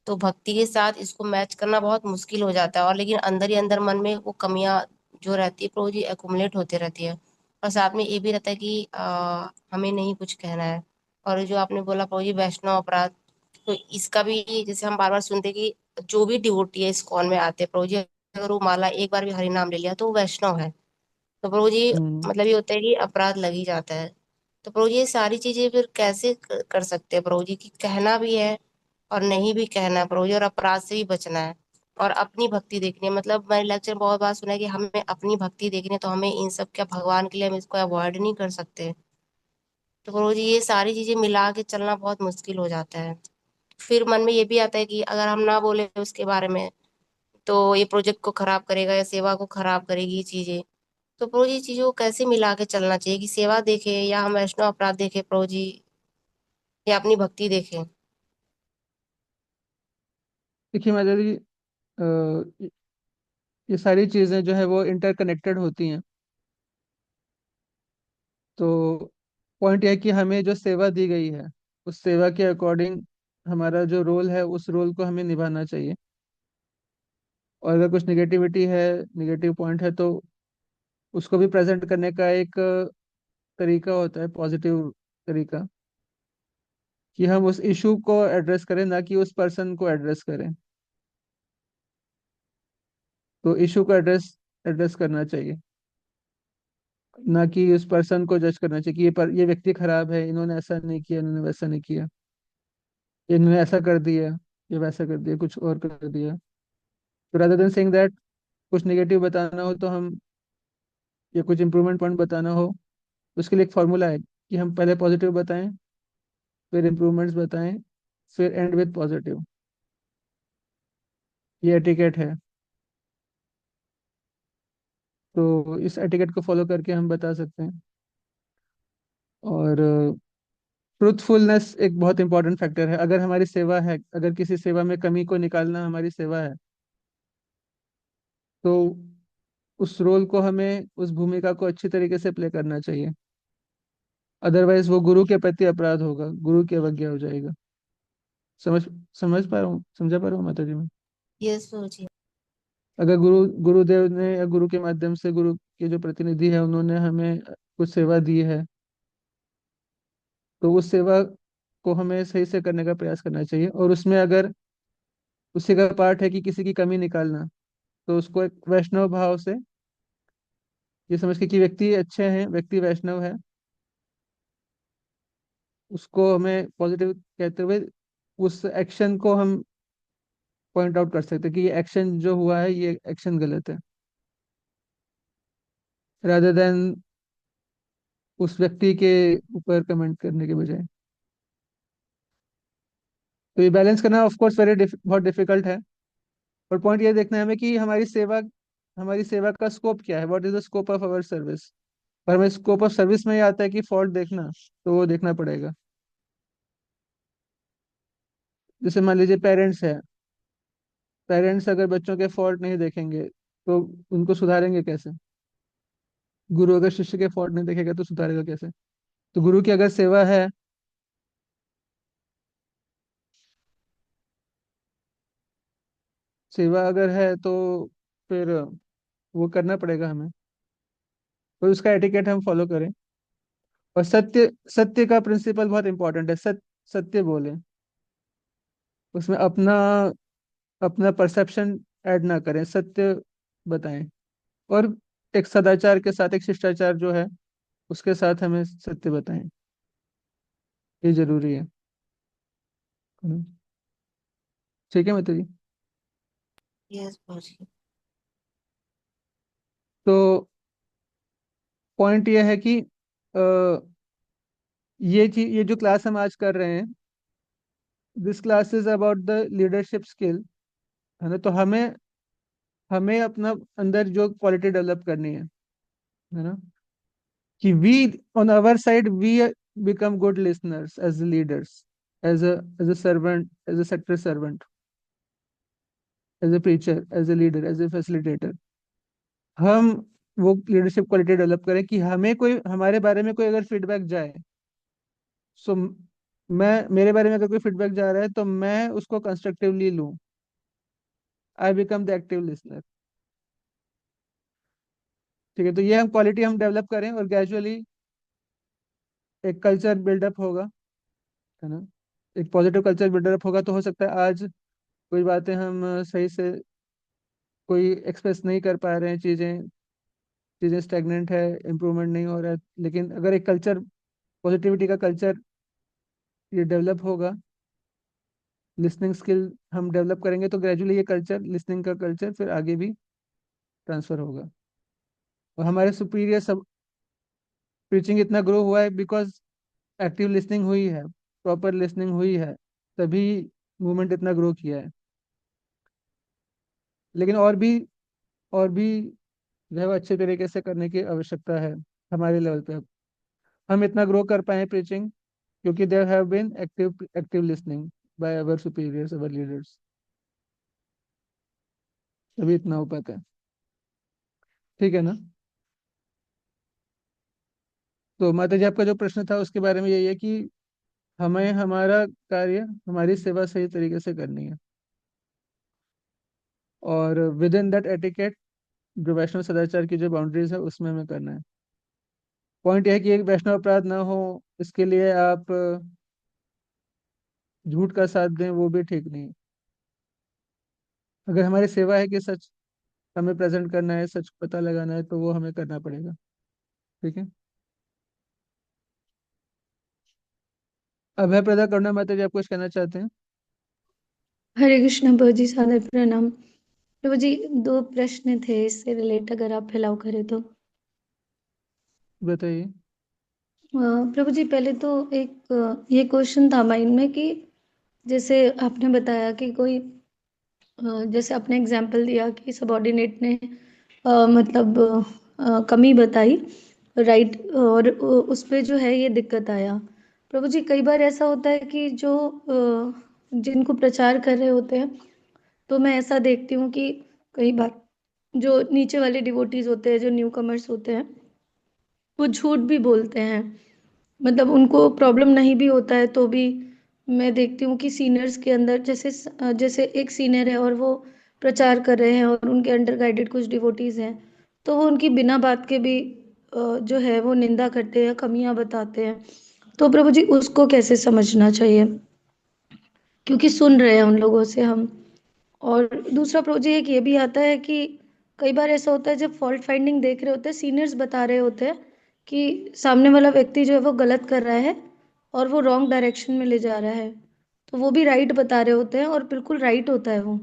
तो भक्ति के साथ इसको मैच करना बहुत मुश्किल हो जाता है, और लेकिन अंदर ही अंदर मन में वो कमियां जो रहती है प्रभु जी एकुमुलेट होते रहती है। और साथ में ये भी रहता है कि हमें नहीं कुछ कहना है। और जो आपने बोला प्रभु जी वैष्णव अपराध, तो इसका भी जैसे हम बार बार सुनते हैं कि जो भी डिवोटी है इस्कॉन में आते हैं प्रभु जी, अगर वो माला एक बार भी हरि नाम ले लिया तो वो वैष्णव है। तो प्रभु जी हम्म। मतलब ये होता है कि अपराध लग ही जाता है। तो प्रभु जी ये सारी चीजें फिर कैसे कर सकते हैं प्रभु जी की, कहना भी है और नहीं भी कहना है प्रभु जी, और अपराध से भी बचना है और अपनी भक्ति देखनी है। मतलब मैंने लेक्चर में बहुत बार सुना है कि हमें अपनी भक्ति देखनी है, तो हमें इन सब क्या भगवान के लिए हम इसको अवॉइड नहीं कर सकते। तो प्रभु जी ये सारी चीजें मिला के चलना बहुत मुश्किल हो जाता है। फिर मन में ये भी आता है कि अगर हम ना बोले उसके बारे में तो ये प्रोजेक्ट को खराब करेगा या सेवा को खराब करेगी ये चीजें। तो प्रभु जी चीजों को कैसे मिला के चलना चाहिए कि सेवा देखे या हम वैष्णव अपराध देखे प्रभु जी, या अपनी भक्ति देखे। देखिए माता जी, ये सारी चीजें जो है वो इंटरकनेक्टेड होती हैं। तो पॉइंट यह है कि हमें जो सेवा दी गई है उस सेवा के अकॉर्डिंग हमारा जो रोल है उस रोल को हमें निभाना चाहिए। और अगर कुछ निगेटिविटी है, निगेटिव पॉइंट है, तो उसको भी प्रेजेंट करने का एक तरीका होता है, पॉजिटिव तरीका, कि हम उस इशू को एड्रेस करें, ना कि उस पर्सन को एड्रेस करें। तो इशू को एड्रेस एड्रेस करना चाहिए, ना कि उस पर्सन को जज करना चाहिए कि ये व्यक्ति खराब है, इन्होंने ऐसा नहीं किया, इन्होंने वैसा नहीं किया, इन्होंने ऐसा कर दिया, ये वैसा कर दिया, कुछ और कर दिया। तो रादर देन सेइंग दैट, कुछ नेगेटिव बताना हो तो हम, या कुछ इंप्रूवमेंट पॉइंट बताना हो, उसके लिए एक फॉर्मूला है कि हम पहले पॉजिटिव बताएं, फिर इम्प्रूवमेंट्स बताएं, फिर एंड विद पॉजिटिव। ये एटिकेट है। तो इस एटिकेट को फॉलो करके हम बता सकते हैं। और ट्रूथफुलनेस एक बहुत इंपॉर्टेंट फैक्टर है। अगर हमारी सेवा है, अगर किसी सेवा में कमी को निकालना हमारी सेवा है, तो उस रोल को हमें, उस भूमिका को अच्छी तरीके से प्ले करना चाहिए। अदरवाइज वो गुरु के प्रति अपराध होगा, गुरु की अवज्ञा हो जाएगा। समझ समझ पा रहा हूँ, समझा पा रहा हूँ माता जी मैं? यस प्रभु जी। अगर गुरुदेव ने या गुरु के माध्यम से, गुरु के जो प्रतिनिधि है उन्होंने हमें कुछ सेवा दी है, तो उस सेवा को हमें सही से करने का प्रयास करना चाहिए। और उसमें अगर उसी का पार्ट है कि किसी की कमी निकालना, तो उसको एक वैष्णव भाव से, ये समझ के कि व्यक्ति अच्छे हैं, व्यक्ति वैष्णव है, उसको हमें पॉजिटिव कहते हुए उस एक्शन को हम पॉइंट आउट कर सकते हैं कि ये एक्शन जो हुआ है, ये एक्शन गलत है, रादर देन उस व्यक्ति के ऊपर कमेंट करने के बजाय। तो ये बैलेंस करना ऑफ कोर्स बहुत डिफिकल्ट है। और पॉइंट ये देखना है हमें कि हमारी सेवा का स्कोप क्या है, what is the scope of our service. और हमें स्कोप ऑफ सर्विस में ही आता है कि फॉल्ट देखना, तो वो देखना पड़ेगा। जैसे मान लीजिए पेरेंट्स है, पेरेंट्स अगर बच्चों के फॉल्ट नहीं देखेंगे तो उनको सुधारेंगे कैसे? गुरु अगर शिष्य के फॉल्ट नहीं देखेगा तो सुधारेगा कैसे? तो गुरु की अगर सेवा है, सेवा अगर है, तो फिर वो करना पड़ेगा हमें, और उसका एटिकेट हम फॉलो करें। और सत्य सत्य का प्रिंसिपल बहुत इंपॉर्टेंट है। सत्य बोले, उसमें अपना अपना परसेप्शन ऐड ना करें, सत्य बताएं। और एक सदाचार के साथ, एक शिष्टाचार जो है उसके साथ हमें सत्य बताएं, ये जरूरी है। हम्म। ठीक है मित्र जी। यस प्रभु जी। तो पॉइंट ये है कि ये जो क्लास हम आज कर रहे हैं, this class is about the leadership skill, है ना? तो हमें हमें अपना अंदर जो क्वालिटी डेवलप करनी है ना, कि we on our side we become good listeners as leaders, as a servant, as a sector servant, as a preacher, as a leader, as a facilitator. हम वो लीडरशिप क्वालिटी डेवलप करें कि हमें कोई, हमारे बारे में कोई अगर फीडबैक जाए, सो मैं, मेरे बारे में अगर कोई फीडबैक जा रहा है तो मैं उसको कंस्ट्रक्टिवली लूँ। I become the active listener. ठीक है, तो ये हम क्वालिटी हम डेवलप करें और ग्रेजुअली एक कल्चर बिल्डअप होगा, है ना। एक पॉजिटिव कल्चर बिल्डअप होगा तो हो सकता है आज कोई बातें हम सही से कोई एक्सप्रेस नहीं कर पा रहे हैं, चीज़ें चीज़ें स्टेगनेंट है, इम्प्रूवमेंट नहीं हो रहा है, लेकिन अगर एक कल्चर, पॉजिटिविटी का कल्चर ये डेवलप होगा, लिसनिंग स्किल हम डेवलप करेंगे तो ग्रेजुअली ये कल्चर, लिसनिंग का कल्चर फिर आगे भी ट्रांसफर होगा। और हमारे सुपीरियर सब टीचिंग इतना ग्रो हुआ है बिकॉज एक्टिव लिसनिंग हुई है, प्रॉपर लिसनिंग हुई है, तभी मूवमेंट इतना ग्रो किया है। लेकिन और भी जो है वो अच्छे तरीके से करने की आवश्यकता है हमारे लेवल पे। अब हम इतना ग्रो कर पाए प्रीचिंग क्योंकि there have been active active listening by our superiors, our leaders, तभी इतना हो पाता है। ठीक है ना। तो माता जी, आपका जो प्रश्न था उसके बारे में यही है कि हमें हमारा कार्य, हमारी सेवा सही तरीके से करनी है और विद इन दैट एटिकेट, जो वैष्णव सदाचार की जो बाउंड्रीज है उसमें हमें करना है। पॉइंट यह है कि एक वैष्णव अपराध ना हो, इसके लिए आप झूठ का साथ दें, वो भी ठीक नहीं है। अगर हमारी सेवा है कि सच हमें प्रेजेंट करना है, सच पता लगाना है, तो वो हमें करना पड़ेगा। ठीक है। अभय प्रदा करुणा माता जी, आप कुछ कहना चाहते हैं? हरे कृष्ण प्रभु जी, सादर प्रणाम। प्रभु जी, दो प्रश्न थे इससे रिलेट, अगर आप फिलहाल करें तो। बताइए। प्रभु जी, पहले तो एक ये क्वेश्चन था माइंड में कि जैसे आपने बताया कि कोई जैसे आपने एग्जांपल दिया कि सबॉर्डिनेट ने मतलब कमी बताई, राइट, और उस पे जो है ये दिक्कत आया। प्रभु जी, कई बार ऐसा होता है कि जो जिनको प्रचार कर रहे होते हैं, तो मैं ऐसा देखती हूँ कि कई बार जो नीचे वाले डिवोटीज होते हैं, जो न्यू कमर्स होते हैं, वो झूठ भी बोलते हैं। मतलब उनको प्रॉब्लम नहीं भी होता है तो भी मैं देखती हूँ कि सीनियर्स के अंदर जैसे जैसे एक सीनियर है और वो प्रचार कर रहे हैं और उनके अंडर गाइडेड कुछ डिवोटीज हैं, तो वो उनकी बिना बात के भी जो है वो निंदा करते हैं, कमियां बताते हैं। तो प्रभु जी, उसको कैसे समझना चाहिए, क्योंकि सुन रहे हैं उन लोगों से हम। और दूसरा प्रोजेक्ट ये भी आता है कि कई बार ऐसा होता है जब फॉल्ट फाइंडिंग देख रहे होते हैं, सीनियर्स बता रहे होते हैं कि सामने वाला व्यक्ति जो है वो गलत कर रहा है और वो रॉन्ग डायरेक्शन में ले जा रहा है, तो वो भी राइट बता रहे होते हैं और बिल्कुल राइट होता है वो।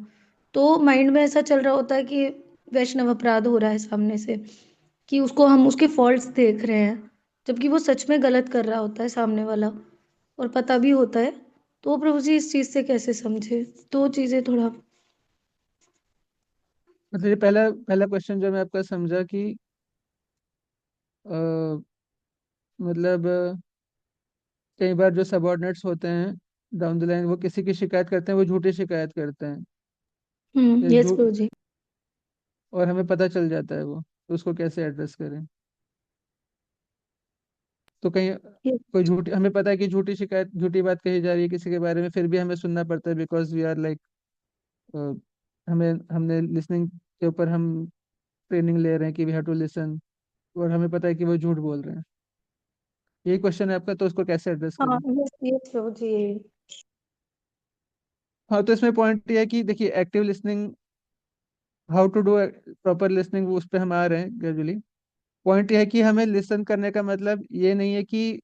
तो माइंड में ऐसा चल रहा होता है कि वैष्णव अपराध हो रहा है सामने से, कि उसको हम उसके फॉल्ट्स देख रहे हैं, जबकि वो सच में गलत कर रहा होता है सामने वाला, और पता भी होता है। तो प्रभु जी, इस चीज़ से कैसे समझे? दो चीज़ें थोड़ा। मतलब ये पहला पहला क्वेश्चन जो मैं आपका समझा कि अ, मतलब कई बार जो सबॉर्डिनेट्स होते हैं डाउन द लाइन, वो किसी की शिकायत करते हैं, वो झूठी शिकायत करते हैं, या यस झूठ, प्रभु जी। और हमें पता चल जाता है वो, तो उसको कैसे एड्रेस करें? तो कहीं Yes. कोई झूठी, हमें पता है कि झूठी शिकायत, झूठी बात कही जा रही है किसी के बारे में, फिर भी हमें सुनना पड़ता है बिकॉज वी आर लाइक, हमें हमने लिसनिंग के ऊपर हम ट्रेनिंग ले रहे हैं कि वी हैव टू लिसन, और हमें पता है कि वो झूठ बोल रहे हैं। यही क्वेश्चन है आपका, तो उसको कैसे एड्रेस हाँ, करें? Yes yes Prabhu ji. हाँ, तो इसमें पॉइंट ये है कि देखिए, active listening, how to do proper listening, उस पर हम आ रहे हैं ग्रेजुअली। पॉइंट ये है कि हमें लिसन करने का मतलब ये नहीं है कि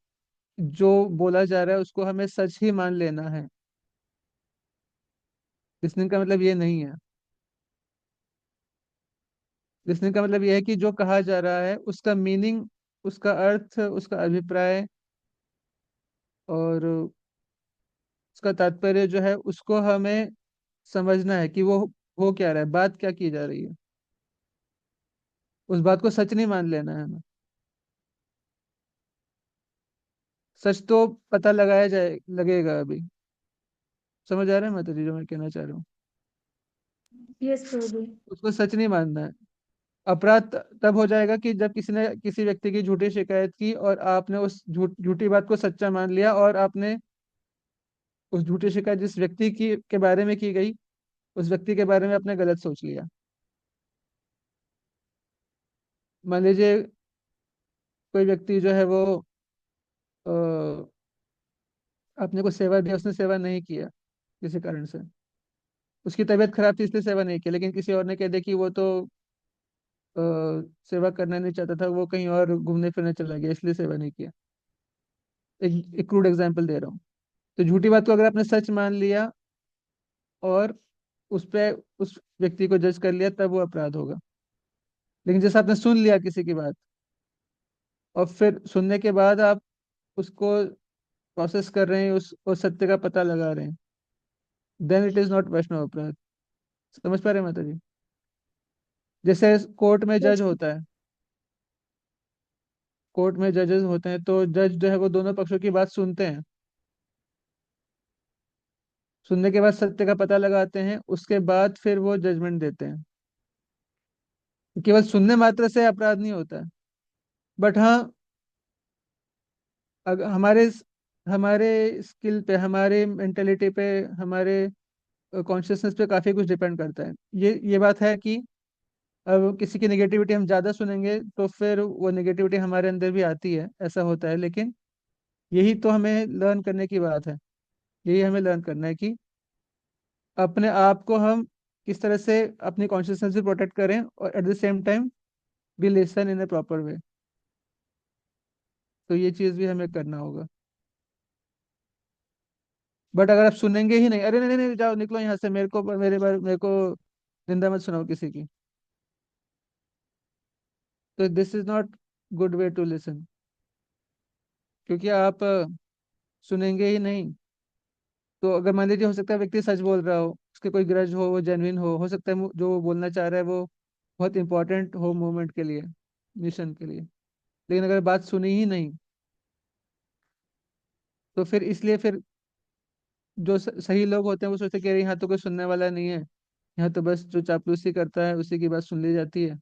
जो बोला जा रहा है उसको हमें सच ही मान लेना है। लिसनिंग का मतलब ये नहीं है। लिसनिंग का मतलब ये है कि जो कहा जा रहा है उसका मीनिंग, उसका अर्थ, उसका अभिप्राय और उसका तात्पर्य जो है उसको हमें समझना है कि वो हो क्या रहा है, बात क्या की जा रही है। उस बात को सच नहीं मान लेना है हमें। सच तो पता लगाया जाए, लगेगा अभी। समझ आ रहा है माता जी जो मैं कहना चाह रहा हूँ? यस प्रभु जी। उसको सच नहीं मानना है। अपराध तब हो जाएगा कि जब किसी ने किसी व्यक्ति की झूठी शिकायत की और आपने उस झूठी बात को सच्चा मान लिया और आपने उस झूठी शिकायत जिस व्यक्ति की के बारे में की गई, उस व्यक्ति के बारे में आपने गलत सोच लिया। मान लीजिए कोई व्यक्ति जो है वो अ, आपने को सेवा दिया, उसने सेवा नहीं किया किसी कारण से, उसकी तबीयत खराब थी इसलिए सेवा नहीं की, लेकिन किसी और ने कह दिया कि वो तो अ, सेवा करना नहीं चाहता था, वो कहीं और घूमने फिरने चला गया इसलिए सेवा नहीं किया। एक क्रूड एग्जाम्पल दे रहा हूँ। तो झूठी बात को अगर आपने सच मान लिया और उस पे उस व्यक्ति को जज कर लिया, तब वो अपराध होगा। लेकिन जैसे आपने सुन लिया किसी की बात और फिर सुनने के बाद आप उसको प्रोसेस कर रहे हैं, उस सत्य का पता लगा रहे हैं, देन इट इज नॉट वैष्णव अपराध। समझ पा रहे हैं माता जी? जैसे कोर्ट में जज यस। होता है, कोर्ट में जजेस होते हैं, तो जज जो है वो दोनों पक्षों की बात सुनते हैं, सुनने के बाद सत्य का पता लगाते हैं, उसके बाद फिर वो जजमेंट देते हैं। केवल सुनने मात्र से अपराध नहीं होता है। बट हाँ, अगर हमारे स्किल पे, हमारे मेंटेलिटी पे, हमारे कॉन्शियसनेस पे काफी कुछ डिपेंड करता है। ये बात है कि अब किसी की नेगेटिविटी हम ज्यादा सुनेंगे तो फिर वो नेगेटिविटी हमारे अंदर भी आती है, ऐसा होता है। लेकिन यही तो हमें लर्न करने की बात है, यही हमें लर्न करना है कि अपने आप को हम किस तरह से अपनी कॉन्शियसनेस भी प्रोटेक्ट करें और एट द सेम टाइम भी listen in A proper way. तो ये चीज भी हमें करना होगा। बट अगर आप सुनेंगे ही नहीं, अरे नहीं नहीं नहीं, जाओ निकलो यहाँ से, मेरे को निंदा मत सुनाओ किसी की, तो this is not good way to listen. क्योंकि आप सुनेंगे ही नहीं, तो अगर मान लीजिए हो सकता है व्यक्ति सच बोल रहा हो, उसके कोई ग्रज हो जेन्युइन हो सकता है जो वो बोलना चाह रहा है वो बहुत इंपॉर्टेंट हो मूवमेंट के लिए, मिशन के लिए, लेकिन अगर बात सुनी ही नहीं, तो फिर इसलिए फिर जो सही लोग होते हैं वो सोचते हैं कि अरे यहाँ तो कोई सुनने वाला नहीं है, यहाँ तो बस जो चापलूसी करता है उसी की बात सुन ली जाती है।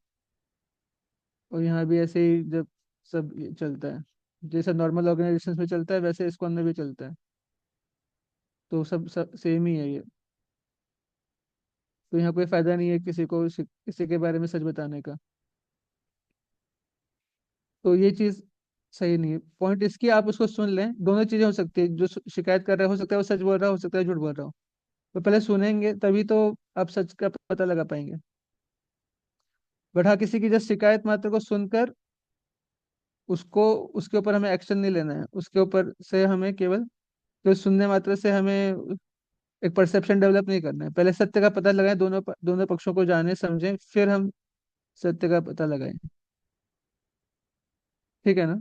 और यहाँ भी ऐसे ही जब सब ये चलता है, जैसा नॉर्मल ऑर्गेनाइजेशन में चलता है वैसे इसको अंदर भी चलता है। तो सब सेम ही है ये। तो यहाँ कोई फायदा नहीं है किसी को किसी के बारे में सच बताने का। तो ये चीज सही नहीं है। पॉइंट इसकी आप उसको सुन लें, दोनों चीजें हो सकती है, जो शिकायत कर रहा है हो सकता है वो सच बोल रहा है, हो सकता है झूठ बोल रहा हो। तो पहले सुनेंगे तभी तो आप सच का पता लगा पाएंगे। बट हाँ, किसी की जस्ट शिकायत मात्र को सुनकर उसको उसके ऊपर हमें एक्शन नहीं लेना है, उसके ऊपर से हमें केवल जो सुनने मात्र से हमें एक परसेप्शन डेवलप नहीं करना है। पहले सत्य का पता लगाएं, दोनों पक्षों को जाने समझें, फिर हम सत्य का पता लगाएं। ठीक है ना?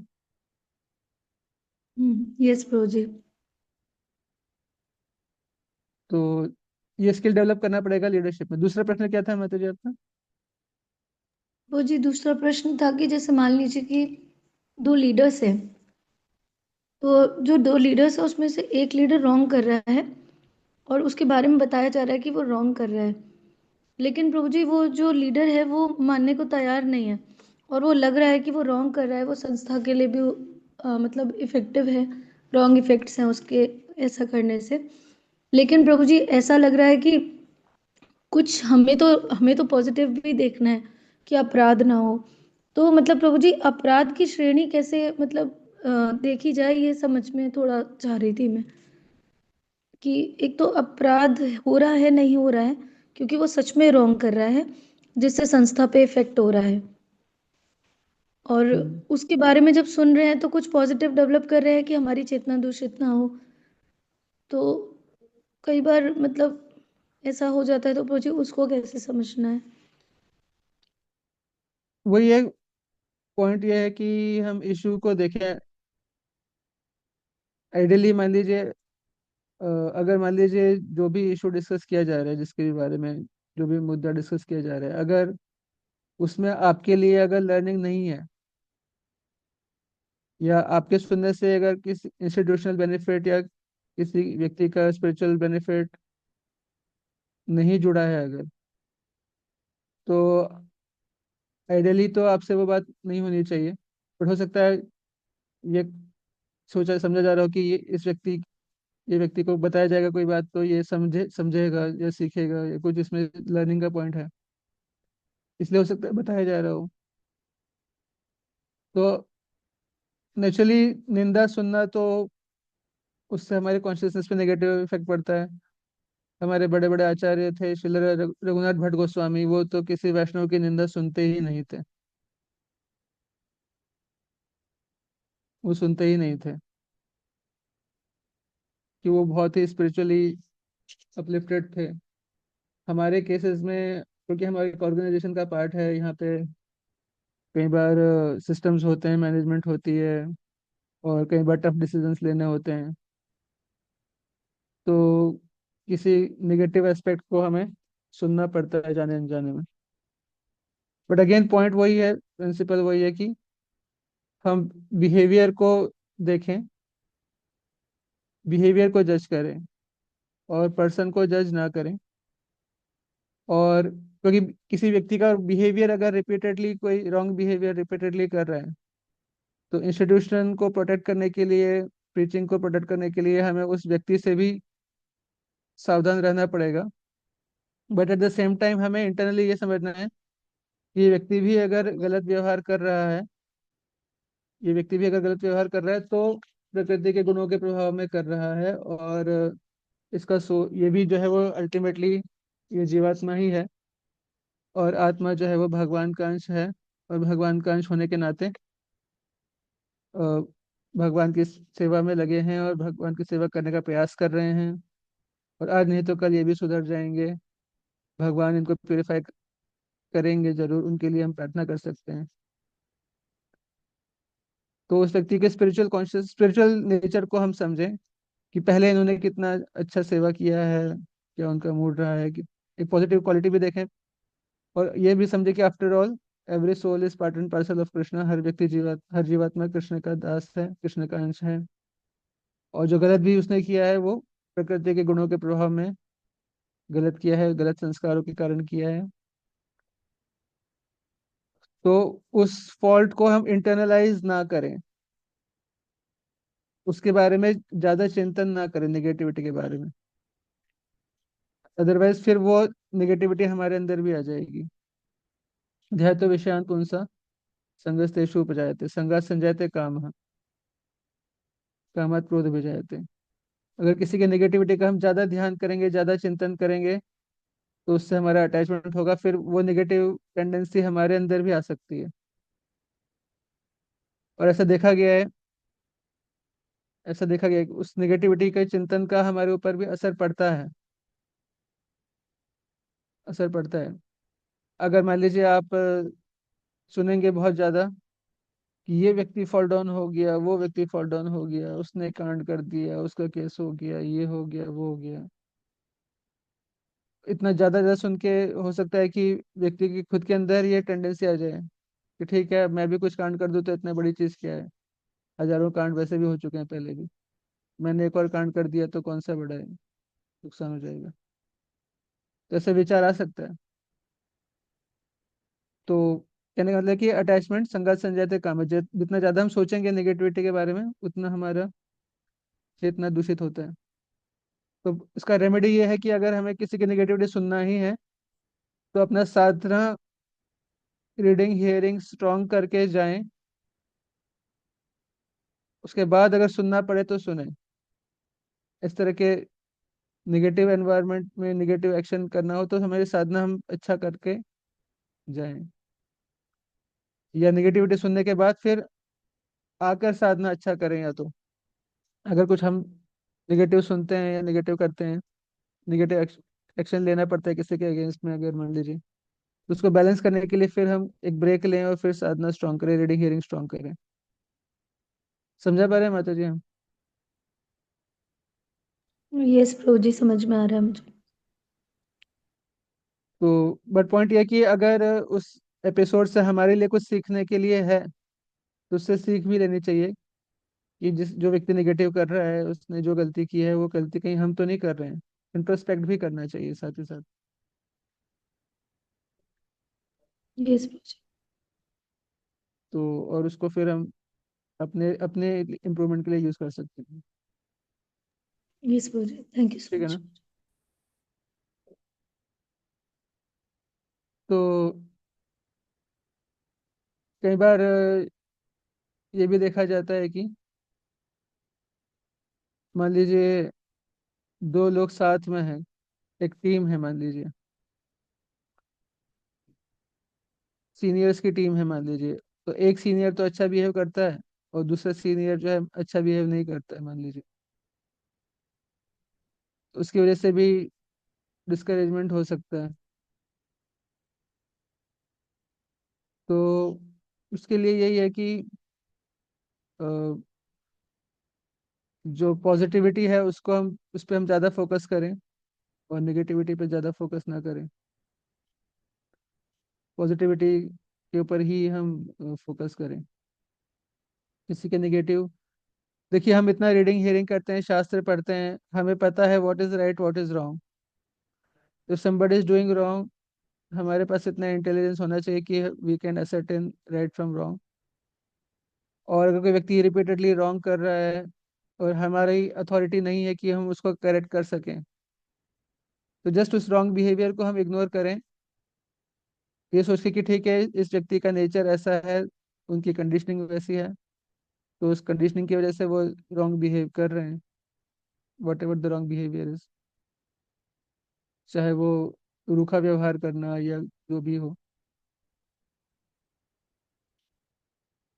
यस प्रभु जी। तो ये स्किल डेवलप करना पड़ेगा लीडरशिप में। दूसरा प्रश्न क्या था मैं जी आपका? प्रभु जी दूसरा प्रश्न था कि जैसे मान लीजिए कि दो लीडर्स हैं, तो जो दो लीडर्स है उसमें से एक लीडर रॉन्ग कर रहा है और उसके बारे में बताया जा रहा है कि वो रॉन्ग कर रहा है, लेकिन प्रभु जी वो जो लीडर है वो मानने को तैयार नहीं है और वो लग रहा है कि वो रॉन्ग कर रहा है, वो संस्था के लिए भी मतलब इफेक्टिव है, रॉन्ग इफेक्ट्स हैं उसके ऐसा करने से। लेकिन प्रभु जी ऐसा लग रहा है कि कुछ हमें तो पॉजिटिव भी देखना है कि अपराध ना हो। तो मतलब प्रभु जी अपराध की श्रेणी कैसे मतलब देखी जाए, ये समझ में थोड़ा चाह रही थी मैं कि एक तो अपराध हो रहा है नहीं हो रहा है, क्योंकि वो सच में रॉन्ग कर रहा है जिससे संस्था पे इफेक्ट हो रहा है, और हम्म। उसके बारे में जब सुन रहे हैं तो कुछ पॉजिटिव डेवलप कर रहे हैं कि हमारी चेतना दूषित ना हो। तो कई बार मतलब ऐसा हो जाता है, तो मुझे उसको कैसे समझना है। वही एक पॉइंट ये है कि हम इशू को देखें। आइडियली मान लीजिए अगर मान लीजिए जो भी इशू डिस्कस किया जा रहा है, जिसके भी बारे में जो भी मुद्दा डिस्कस किया जा रहा है, अगर उसमें आपके लिए अगर लर्निंग नहीं है, या आपके सुनने से अगर किसी इंस्टीट्यूशनल बेनिफिट या किसी व्यक्ति का स्पिरिचुअल बेनिफिट नहीं जुड़ा है अगर, तो आइडियली तो आपसे वो बात नहीं होनी चाहिए। बट हो सकता है ये सोचा समझा जा रहा हो कि ये इस व्यक्ति ये व्यक्ति को बताया जाएगा कोई बात तो ये समझेगा या सीखेगा, या कुछ इसमें लर्निंग का पॉइंट है, इसलिए हो सकता है बताया जा रहा हो। तो नेचुरली निंदा सुनना तो उससे हमारे कॉन्शियसनेस पे नेगेटिव इफेक्ट पड़ता है। हमारे बड़े बड़े आचार्य थे, श्रील रघुनाथ भट्ट गोस्वामी, वो तो किसी वैष्णव की निंदा सुनते ही नहीं थे। वो सुनते ही नहीं थे, कि वो बहुत ही स्पिरिचुअली अपलिफ्टेड थे। हमारे केसेस में, क्योंकि हमारे ऑर्गेनाइजेशन का पार्ट है यहाँ पे, कई बार सिस्टम्स होते हैं, मैनेजमेंट होती है, और कई बार टफ डिसीजंस लेने होते हैं। तो किसी नेगेटिव एस्पेक्ट को हमें सुनना पड़ता है जाने अनजाने में। बट अगेन पॉइंट वही है, प्रिंसिपल वही है कि हम बिहेवियर को देखें, बिहेवियर को जज करें, और पर्सन को जज ना करें। और क्योंकि किसी व्यक्ति का बिहेवियर अगर रिपीटेडली, कोई रॉन्ग बिहेवियर रिपीटेडली कर रहा है, तो इंस्टीट्यूशन को प्रोटेक्ट करने के लिए, प्रीचिंग को प्रोटेक्ट करने के लिए हमें उस व्यक्ति से भी सावधान रहना पड़ेगा। But at the same time हमें इंटरनली ये समझना है कि ये व्यक्ति भी अगर गलत व्यवहार कर रहा है तो प्रकृति के गुणों के प्रभाव में कर रहा है, और ये भी जो है वो अल्टीमेटली ये जीवात्मा ही है, और आत्मा जो है वो भगवान का अंश है। और भगवान का अंश होने के नाते अ, भगवान की सेवा में लगे हैं, और भगवान की सेवा करने का प्रयास कर रहे हैं। और आज नहीं तो कल ये भी सुधर जाएंगे, भगवान इनको प्योरीफाई करेंगे जरूर, उनके लिए हम प्रार्थना कर सकते हैं। तो उस व्यक्ति के स्पिरिचुअल नेचर को हम समझें, कि पहले इन्होंने कितना अच्छा सेवा किया है, क्या उनका मूड रहा है, कि एक पॉजिटिव क्वालिटी भी देखें। और ये भी समझे कि after all every soul is part and parcel of Krishna, हर जीवात्मा कृष्ण का दास है, कृष्ण का अंश है। और जो गलत भी उसने किया है वो प्रकृति के गुणों के प्रभाव में गलत किया है, गलत संस्कारों के कारण किया है। तो उस फॉल्ट को हम इंटरनलाइज ना करें, उसके बारे में ज्यादा चिंतन ना करें, नेगेटिविटी के बारे में। अदरवाइज फिर वो नेगेटिविटी हमारे अंदर भी आ जाएगी। ध्यातो विषयान पुंसा संगस्तेषु उपजायते, संगात संजायते कामः, कामात् क्रोध विजायते। अगर किसी की नेगेटिविटी का हम ज्यादा ध्यान करेंगे, ज्यादा चिंतन करेंगे, तो उससे हमारा अटैचमेंट होगा, फिर वो नेगेटिव टेंडेंसी हमारे अंदर भी आ सकती है। और ऐसा देखा गया है कि उस नेगेटिविटी के चिंतन का हमारे ऊपर भी असर पड़ता है। अगर मान लीजिए आप सुनेंगे बहुत ज्यादा कि ये व्यक्ति फॉल डाउन हो गया, वो व्यक्ति फॉल डाउन हो गया, उसने कांड कर दिया, उसका केस हो गया, ये हो गया, वो हो गया, इतना ज्यादा ज्यादा सुन के हो सकता है कि व्यक्ति की खुद के अंदर ये टेंडेंसी आ जाए कि ठीक है, मैं भी कुछ कांड कर दूं तो इतना बड़ी चीज क्या है, हजारों कांड वैसे भी हो चुके हैं पहले भी, मैंने एक और कांड कर दिया तो कौन सा बड़ा है, नुकसान हो जाएगा। तो ऐसे विचार आ सकता है। तो कहने का मतलब कि अटैचमेंट संगत संजयते काम है, जितना ज्यादा हम सोचेंगे नेगेटिविटी के बारे में, उतना हमारा चेतना दूषित होता है। तो इसका रेमेडी ये है कि अगर हमें किसी की नेगेटिविटी सुनना ही है, तो अपना साधना, रीडिंग हियरिंग स्ट्रॉन्ग करके जाएं। उसके बाद अगर सुनना पड़े तो सुने। इस तरह के निगेटिव एनवायरनमेंट में निगेटिव एक्शन करना हो तो हमारी साधना हम अच्छा करके जाएं, या नेगेटिविटी सुनने के बाद फिर आकर साधना अच्छा करें। या तो अगर कुछ हम निगेटिव सुनते हैं या निगेटिव करते हैं, निगेटिव एक्शन लेना पड़ता है किसी के अगेंस्ट में, अगर मान लीजिए, तो उसको बैलेंस करने के लिए फिर हम एक ब्रेक लें और फिर साधना स्ट्रॉन्ग करें, रीडिंग हियरिंग स्ट्रॉन्ग करें। समझा पा रहे हैं माता जी हम? यस प्रभु जी, समझ में आ रहा है मुझे। तो बट पॉइंट ये है कि अगर उस एपिसोड से हमारे लिए कुछ सीखने के लिए है, तो उससे सीख भी लेनी चाहिए, कि जो व्यक्ति नेगेटिव कर रहा है उसने जो गलती की है वो गलती कहीं हम तो नहीं कर रहे हैं। इंट्रोस्पेक्ट भी करना चाहिए साथ ही साथ। यस प्रभु जी। तो और उसको फिर हम अपने अपने इम्प्रूवमेंट के लिए यूज कर सकते हैं। Yes Prabhu ji, thank you so ठीक है मच। ना। तो कई बार ये भी देखा जाता है कि मान लीजिए दो लोग साथ में हैं, एक टीम है मान लीजिए, सीनियर्स की टीम है मान लीजिए। तो एक सीनियर तो अच्छा बिहेव करता है और दूसरा सीनियर जो है अच्छा बिहेव नहीं करता है मान लीजिए। तो उसकी वजह से भी डिस्करेजमेंट हो सकता है। तो उसके लिए यही है कि अ, जो पॉजिटिविटी है उसको हम उस पर हम ज़्यादा फोकस करें और नेगेटिविटी पे ज़्यादा फोकस ना करें। पॉजिटिविटी के ऊपर ही हम फोकस करें। किसी के नेगेटिव, देखिए हम इतना रीडिंग हियरिंग करते हैं, शास्त्र पढ़ते हैं, हमें पता है what is right what is wrong. If somebody is doing wrong, हमारे पास इतना इंटेलिजेंस होना चाहिए कि we can ascertain right from wrong. और अगर कोई व्यक्ति रिपीटेडली रॉन्ग कर रहा है और हमारी अथॉरिटी नहीं है कि हम उसको करेक्ट कर सकें, तो जस्ट उस रॉन्ग बिहेवियर को हम इग्नोर करें, ये सोच के कि ठीक है इस व्यक्ति का नेचर ऐसा है, उनकी कंडीशनिंग वैसी है, तो उस कंडीशनिंग की वजह से वो रॉन्ग बिहेव कर रहे हैं, what ever the wrong behaviour is, चाहे वो रूखा व्यवहार करना या जो भी हो।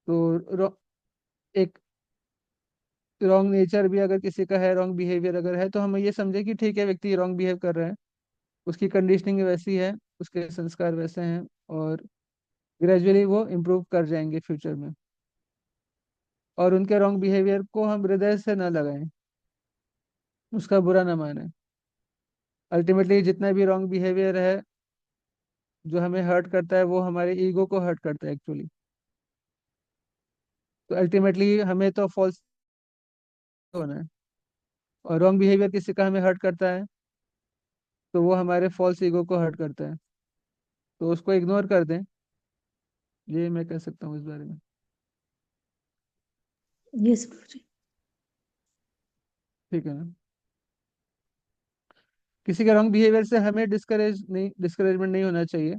तो एक रॉन्ग नेचर भी अगर किसी का है, रॉन्ग बिहेवियर अगर है, तो हम ये समझे कि ठीक है व्यक्ति रॉन्ग बिहेव कर रहा है, उसकी कंडीशनिंग वैसी है, उसके संस्कार वैसे हैं, और ग्रेजुअली वो इम्प्रूव कर जाएंगे फ्यूचर में। और उनके रॉन्ग बिहेवियर को हम हृदय से ना लगाएं, उसका बुरा ना माने। अल्टीमेटली जितना भी रॉन्ग बिहेवियर है जो हमें हर्ट करता है वो हमारे ईगो को हर्ट करता है एक्चुअली। तो अल्टीमेटली हमें तो फॉल्स होना है, और रॉन्ग बिहेवियर किसी का हमें हर्ट करता है तो वो हमारे फॉल्स ईगो को हर्ट करता है, तो उसको इग्नोर कर दें, ये मैं कह सकता हूँ इस बारे में। यस प्रभु जी। ठीक है ना। किसी के रॉन्ग बिहेवियर से हमें डिस्करेजमेंट नहीं होना चाहिए।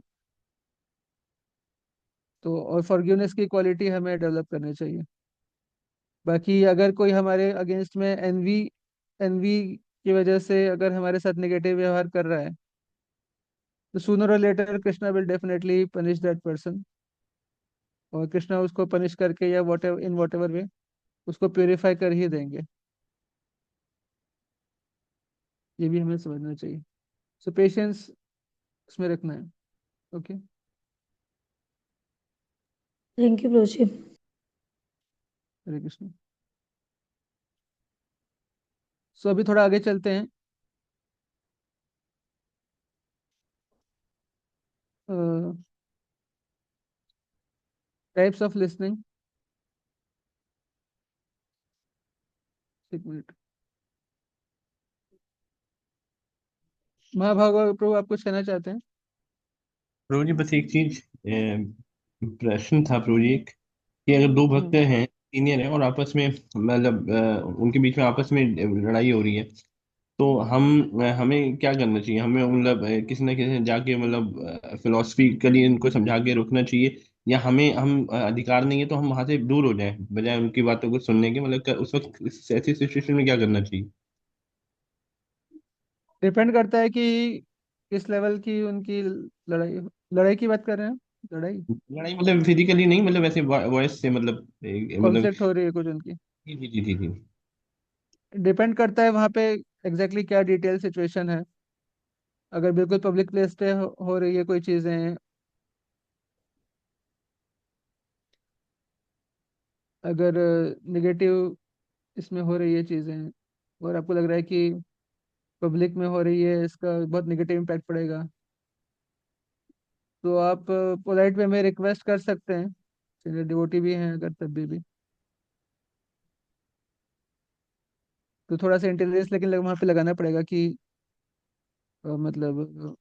तो और फॉरगिवनेस की क्वालिटी हमें डेवलप करनी चाहिए। बाकी अगर कोई हमारे अगेंस्ट में एनवी एनवी की वजह से अगर हमारे साथ नेगेटिव व्यवहार कर रहा है, तो सूनर और later Krishna will definitely punish that person, और कृष्णा उसको पनिश करके या वॉट एवर वे उसको प्योरीफाई कर ही देंगे। ये भी हमें समझना चाहिए। सो पेशेंस इसमें रखना है। ओके। थैंक यू प्रभु जी। हरे कृष्ण। सो अभी थोड़ा आगे चलते हैं। Types of listening. एक मिनट। महाभागवत प्रभु आप कुछ कहना चाहते हैं? प्रभु जी बस एक चीज प्रश्न था प्रभु जी, कि अगर दो भक्त हम्म। हैं, सीनियर है, और आपस में मतलब उनके बीच में आपस में लड़ाई हो रही है, तो हमें क्या करना चाहिए? हमें मतलब किसी न किसी से जाके मतलब फिलोसफिकली इनको समझा के रोकना चाहिए, या हमें हम अधिकार नहीं है तो हम वहां से दूर हो जाएं बजाय उनकी बातों को सुनने के? मतलब उस वक्त ऐसी सिचुएशन में क्या करना चाहिए? डिपेंड करता है कि किस लेवल की उनकी लड़ाई लड़ाई की बात कर रहे हैं। लड़ाई लड़ाई मतलब फिजिकली नहीं, मतलब ऐसे वॉइस से, मतलब मतलब। कॉन्फ्लिक्ट हो रही है कुछ उनकी। जी जी जी जी जी। डिपेंड करता है वहाँ पे एग्जैक्टली क्या डिटेल सिचुएशन है। अगर बिल्कुल पब्लिक प्लेस पे हो रही है कोई चीज़ें, अगर निगेटिव इसमें हो रही है चीज़ें और आपको लग रहा है कि पब्लिक में हो रही है, इसका बहुत निगेटिव इम्पैक्ट पड़ेगा, तो आप पोलाइट वे में रिक्वेस्ट कर सकते हैं। चलिए डिवोटी भी हैं अगर तब भी तो थोड़ा सा इंटेलिजेंस लेकिन वहाँ पे लगाना पड़ेगा कि मतलब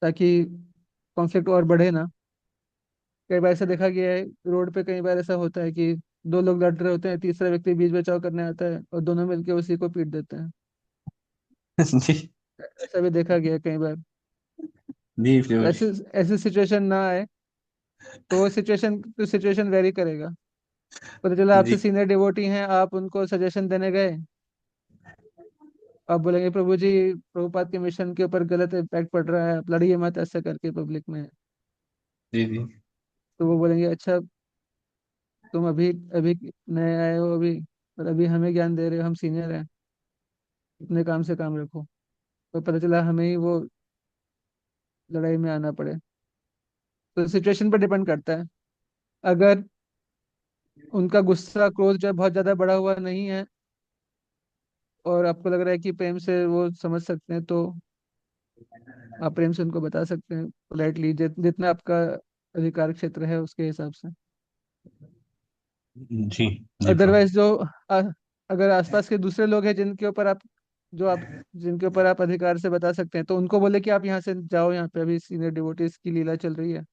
ताकि कॉन्फ्लिक्ट और बढ़े ना। कई बार ऐसा देखा गया है रोड पे, कई बार ऐसा होता है कि दो लोग लड़ रहे होते हैं, तीसरा व्यक्ति बीच बचाव करने आता है और दोनों मिलके उसी को पीट देते हैं। जी ऐसा भी देखा गया है कई बार। जी तो प्रभु ऐसी ऐसी सिचुएशन ना आए, तो वो सिचुएशन टू सिचुएशन वेरी करेगा। पता चला जी आपसे सीनियर डिवोटी हैं, आप उनको सजेशन देने गए, आप बोलेंगे प्रभु जी प्रभुपाद के मिशन के ऊपर गलत इम्पैक्ट पड़ रहा है, आप लड़िए मत ऐसा करके पब्लिक में। जी जी तो वो बोलेंगे अच्छा तुम अभी अभी नए आए हो अभी, और अभी हमें ज्ञान दे रहे हो, हम सीनियर हैं, अपने काम से काम रखो। तो पता चला हमें ही वो लड़ाई में आना पड़े। तो सिचुएशन पर डिपेंड करता है। अगर उनका गुस्सा क्रोध जो है बहुत ज्यादा बढ़ा हुआ नहीं है, और आपको लग रहा है कि प्रेम से वो समझ सकते हैं, तो आप प्रेम से उनको बता सकते हैं पोलाइटली, जितना आपका अधिकार क्षेत्र है उसके हिसाब से। जी जी प्रभु। अदरवाइज आ, अगर आसपास के दूसरे लोग हैं जिनके ऊपर आप जो आप जिनके ऊपर आप अधिकार से बता सकते हैं, तो उनको बोले कि आप यहाँ से जाओ, यहाँ पे अभी सीनियर डिवोटीज की लीला चल रही है,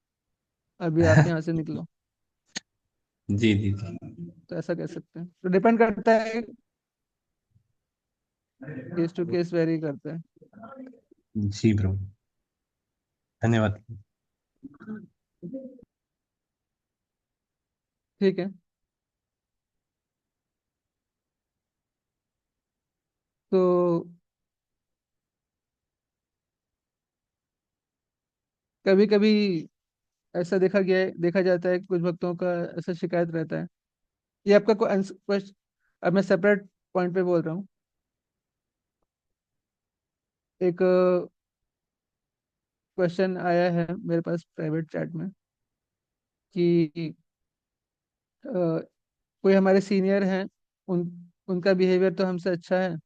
अभी आप यहाँ से निकलो। जी जी जी तो ऐसा कह सकते हैं। तो डिपेंड करता है, केस टू केस वेरी करता है। जी प्रभु, धन्यवाद। ठीक है। तो कभी कभी ऐसा देखा जाता है कि कुछ भक्तों का ऐसा शिकायत रहता है। ये आपका कोई अब मैं सेपरेट पॉइंट पे बोल रहा हूँ। एक क्वेश्चन आया है मेरे पास प्राइवेट चैट में कि कोई हमारे सीनियर हैं, उन उनका बिहेवियर तो हमसे अच्छा है,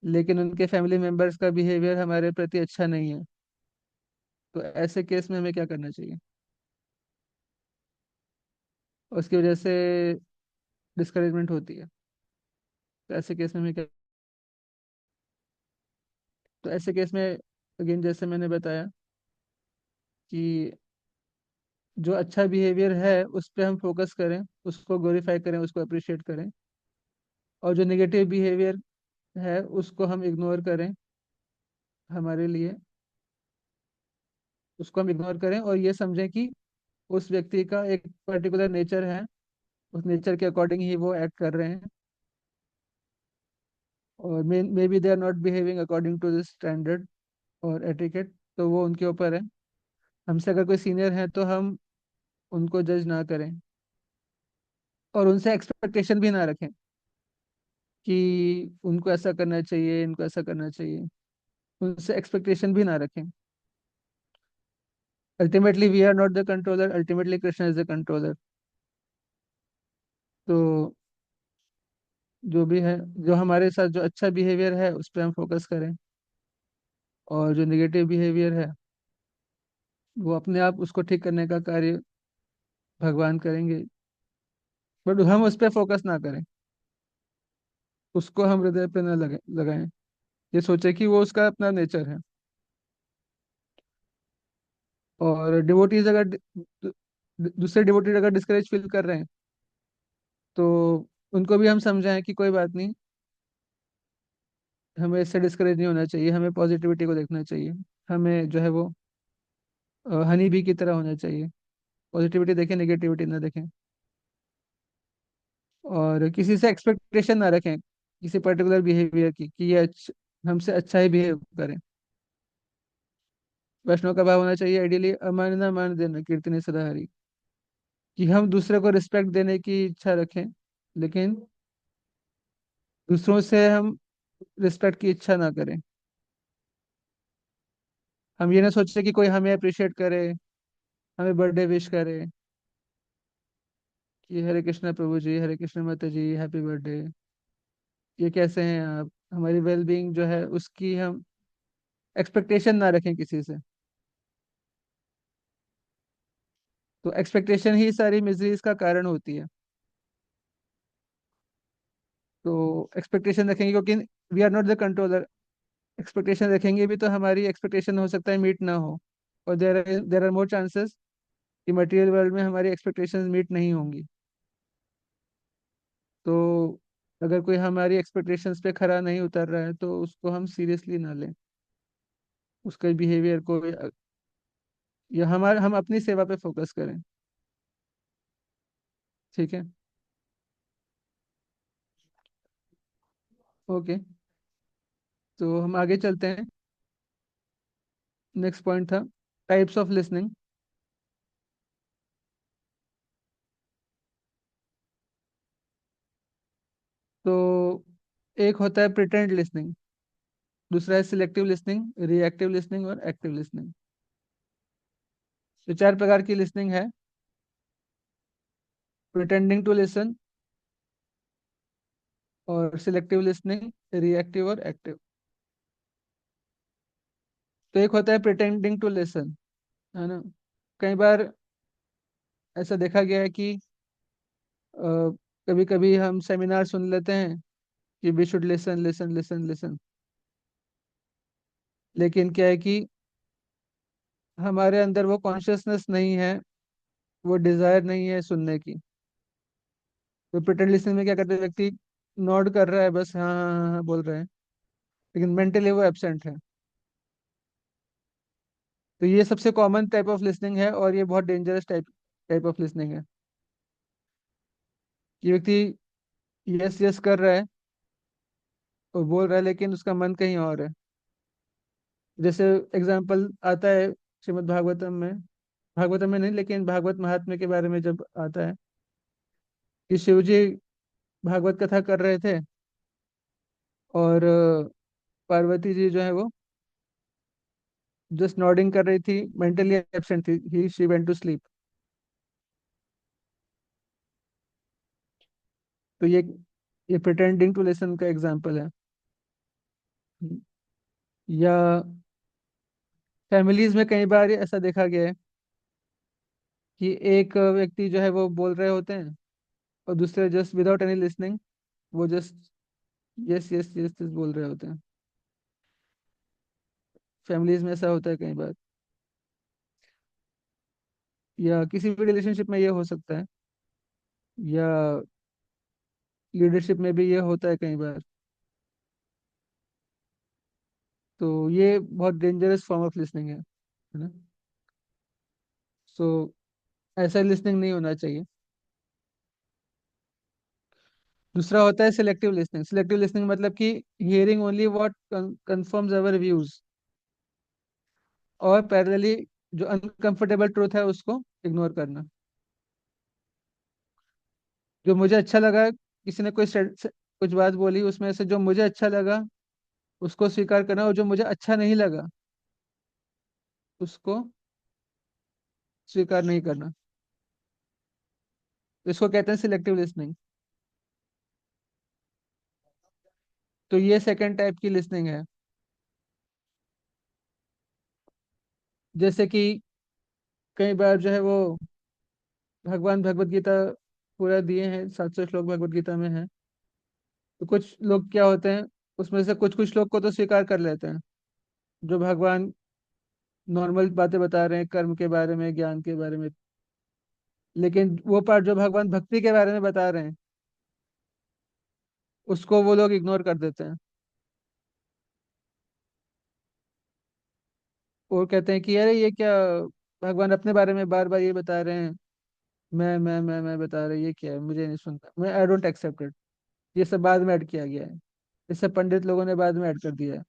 लेकिन उनके फैमिली मेम्बर्स का बिहेवियर हमारे प्रति अच्छा नहीं है। तो ऐसे केस में हमें क्या करना चाहिए? उसकी वजह से डिस्करेजमेंट होती है। तो ऐसे केस में हमें क्या? तो ऐसे केस में अगेन जैसे मैंने बताया कि जो अच्छा बिहेवियर है उस पर हम फोकस करें, उसको ग्लोरीफाई करें, उसको अप्रिशिएट करें। और जो नेगेटिव बिहेवियर है उसको हम इग्नोर करें, हमारे लिए उसको हम इग्नोर करें, और ये समझें कि उस व्यक्ति का एक पर्टिकुलर नेचर है, उस नेचर के अकॉर्डिंग ही वो एक्ट कर रहे हैं। और maybe they are not behaving according to this standard और एटिकेट, तो वो उनके ऊपर है। हमसे अगर कोई सीनियर है तो हम उनको जज ना करें, और उनसे एक्सपेक्टेशन भी ना रखें कि उनको ऐसा करना चाहिए, इनको ऐसा करना चाहिए। उनसे एक्सपेक्टेशन भी ना रखें। Ultimately we are not the controller, ultimately Krishna is the controller. तो जो भी है, जो हमारे साथ जो अच्छा बिहेवियर है उस पर हम फोकस करें, और जो नेगेटिव बिहेवियर है वो अपने आप उसको ठीक करने का कार्य भगवान करेंगे। बट हम उस पर फोकस ना करें, उसको हम हृदय पे ना लगाएं। ये सोचे कि वो उसका अपना नेचर है। और डिवोटीज अगर दूसरे डिवोटीज अगर डिस्करेज फील कर रहे हैं, तो उनको भी हम समझाएं कि कोई बात नहीं, हमें इससे डिस्करेज नहीं होना चाहिए, हमें पॉजिटिविटी को देखना चाहिए। हमें जो है वो हनी बी की तरह होना चाहिए, पॉजिटिविटी देखें, नेगेटिविटी ना देखें। और किसी से एक्सपेक्टेशन ना रखें किसी पर्टिकुलर बिहेवियर की, कि ये हमसे अच्छा ही बिहेव करें। वैष्णव का भाव होना चाहिए आइडियली, अमान ना मान देना कीर्तने सदा हरि, कि हम दूसरे को रिस्पेक्ट देने की इच्छा रखें, लेकिन दूसरों से हम रिस्पेक्ट की इच्छा ना करें। हम ये ना सोचें कि कोई हमें अप्रिशिएट करे, हमें बर्थडे विश करे, कि हरे कृष्णा प्रभु जी, हरे कृष्णा माता जी, हैप्पी बर्थडे, ये कैसे हैं आप, हमारी वेलबींग जो है उसकी हम एक्सपेक्टेशन ना रखें किसी से। तो एक्सपेक्टेशन ही सारी मिजरीज का कारण होती है। तो एक्सपेक्टेशन रखेंगे क्योंकि we are not the controller. Expectation रखेंगे भी तो हमारी एक्सपेक्टेशन हो सकता है मीट ना हो, और देर आर मोर चांसेस कि मटेरियल वर्ल्ड में हमारी एक्सपेक्टेशंस मीट नहीं होंगी। तो अगर कोई हमारी एक्सपेक्टेशंस पे खरा नहीं उतर रहा है तो उसको हम सीरियसली ना लें, उसके बिहेवियर को, या हम अपनी सेवा पे फोकस करें। ठीक है। ओके, तो हम आगे चलते हैं। नेक्स्ट पॉइंट था टाइप्स ऑफ लिसनिंग। तो एक होता है प्रिटेंड लिसनिंग, दूसरा है सिलेक्टिव लिसनिंग, रिएक्टिव लिसनिंग और एक्टिव लिसनिंग। तो चार प्रकार की लिसनिंग है: प्रिटेंडिंग टू लिसन, और सिलेक्टिव लिसनिंग, रिएक्टिव और एक्टिव। तो एक होता है प्रिटेंडिंग टू लिसन, है ना। कई बार ऐसा देखा गया है कि कभी कभी हम सेमिनार सुन लेते हैं कि we should listen listen listen listen, लेकिन क्या है कि हमारे अंदर वो कॉन्शियसनेस नहीं है, वो डिजायर नहीं है सुनने की। तो प्रिटेंड लिसनिंग में क्या करते हैं, व्यक्ति नॉड कर रहा है, बस हाँ हाँ हाँ हाँ बोल रहे हैं, लेकिन मेंटली वो एब्सेंट है। तो ये सबसे कॉमन टाइप ऑफ लिसनिंग है, और ये बहुत dangerous type type of listening है। ये व्यक्ति यस यस कर रहा है और बोल रहा है, लेकिन उसका मन कहीं और है। जैसे एग्जाम्पल आता है श्रीमद् भागवतम में, भागवतम में नहीं लेकिन भागवत महात्म्य के बारे में जब आता है कि शिव जी भागवत कथा कर रहे थे, और पार्वती जी जो है वो जस्ट नॉडिंग कर रही थी, मेंटली एब्सेंट थी, ही शी वेंट टू स्लीप। तो ये प्रिटेंडिंग टू लिसन का एग्जाम्पल है। या फैमिलीज में कई बार ऐसा देखा गया है कि एक व्यक्ति जो है वो बोल रहे होते हैं, और दूसरे जस्ट विदाउट एनी लिसनिंग वो just yes yes yes yes बोल रहे होते हैं। फैमिलीज में ऐसा होता है कई बार, या किसी भी रिलेशनशिप में ये हो सकता है, या लीडरशिप में भी ये होता है कई बार। तो ये बहुत डेंजरस फॉर्म ऑफ लिसनिंग है ना। सो ऐसा लिसनिंग नहीं होना चाहिए। दूसरा होता है सिलेक्टिव लिसनिंग। सिलेक्टिव लिसनिंग मतलब कि hearing only what confirms our views, और पैरेलली जो अनकंफर्टेबल ट्रूथ है उसको इग्नोर करना। जो मुझे अच्छा लगा, किसी ने कुछ बात बोली, उसमें से जो मुझे अच्छा लगा उसको स्वीकार करना, और जो मुझे अच्छा नहीं लगा उसको स्वीकार नहीं करना। इसको कहते हैं सिलेक्टिव लिसनिंग। तो ये सेकंड टाइप की लिसनिंग है। जैसे कि कई बार जो है वो भगवान भगवत गीता पूरा दिए हैं, 700 श्लोक भगवत गीता में है। तो कुछ लोग क्या होते हैं, उसमें से कुछ कुछ लोग को तो स्वीकार कर लेते हैं, जो भगवान नॉर्मल बातें बता रहे हैं कर्म के बारे में, ज्ञान के बारे में, लेकिन वो पार्ट जो भगवान भक्ति के बारे में बता रहे हैं उसको वो लोग इग्नोर कर देते हैं, और कहते हैं कि अरे ये क्या, भगवान अपने बारे में बार बार ये बता रहे हैं, मैं बता रहे, ये क्या है, मुझे नहीं सुनता, मैं आई डोंट एक्सेप्ट इट। ये सब बाद में ऐड किया गया है, ये सब पंडित लोगों ने बाद में ऐड कर दिया है।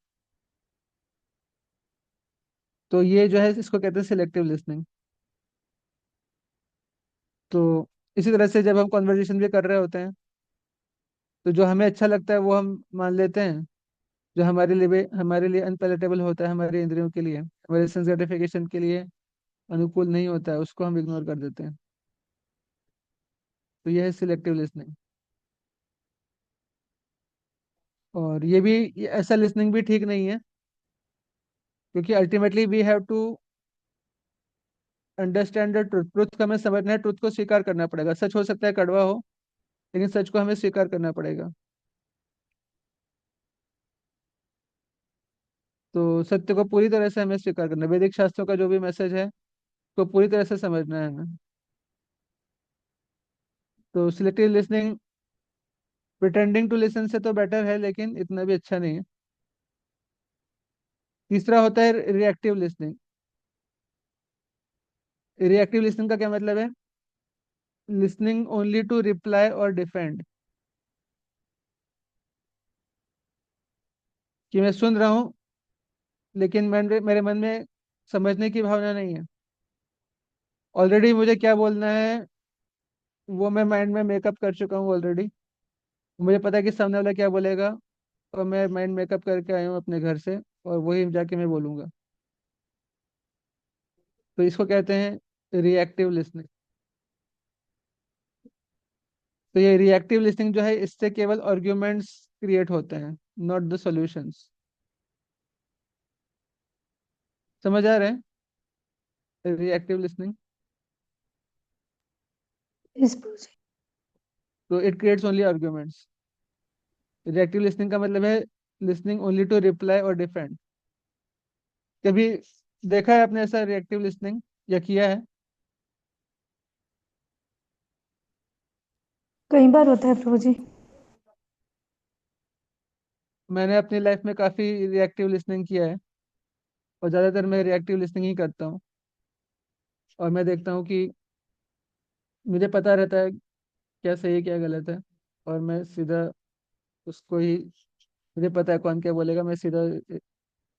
तो ये जो है इसको कहते हैं सिलेक्टिव लिसनिंग। तो इसी तरह से जब हम कॉन्वर्जेशन भी कर रहे होते हैं, तो जो हमें अच्छा लगता है वो हम मान लेते हैं, जो हमारे लिए अनपैलेटेबल होता है, हमारे इंद्रियों के लिए, हमारे सेंस ग्रेटिफिकेशन के लिए अनुकूल नहीं होता है, उसको हम इग्नोर कर देते हैं। तो यह है सिलेक्टिव लिसनिंग। और ऐसा लिसनिंग भी ठीक नहीं है, क्योंकि ultimately we have to understand the truth. Truth को हमें समझना है, ट्रुथ को स्वीकार करना पड़ेगा। सच हो सकता है कड़वा हो, लेकिन सच को हमें स्वीकार करना पड़ेगा। तो सत्य को पूरी तरह से हमें स्वीकार करना है। वैदिक शास्त्रों का जो भी मैसेज है तो पूरी तरह से समझना है हमें। तो selective listening pretending to listen से तो बेटर है, लेकिन इतना भी अच्छा नहीं है। तीसरा होता है रिएक्टिव लिसनिंग। रिएक्टिव लिसनिंग का क्या मतलब है? लिसनिंग ओनली टू रिप्लाई और डिफेंड, कि मैं सुन रहा हूँ लेकिन मेरे मन में समझने की भावना नहीं है। ऑलरेडी मुझे क्या बोलना है वो मैं माइंड में मेकअप कर चुका हूँ ऑलरेडी। मुझे पता है कि सामने वाला क्या बोलेगा, और मैं माइंड मेकअप करके आया हूँ अपने घर से, और वही जाके मैं बोलूँगा। तो इसको कहते हैं रिएक्टिव लिसनिंग। तो ये रिएक्टिव लिसनिंग जो है, इससे केवल आर्ग्यूमेंट्स क्रिएट होते हैं, नॉट द सॉल्यूशंस। समझ आ रहे हैं? रिएक्टिव लिसनिंग, यस प्रभु तो it creates only arguments. Reactive listening का मतलब है लिसनिंग ओनली टू रिप्लाई और डिफेंड। कभी देखा है आपने ऐसा रिएक्टिव लिसनिंग, या किया है? कई बार होता है प्रभु जी। मैंने अपनी लाइफ में काफ़ी रिएक्टिव लिसनिंग किया है, और ज़्यादातर मैं रिएक्टिव लिसनिंग ही करता हूँ। और मैं देखता हूँ कि मुझे पता रहता है क्या सही है क्या गलत है, और मैं सीधा उसको ही, मुझे पता है कौन क्या बोलेगा, मैं सीधा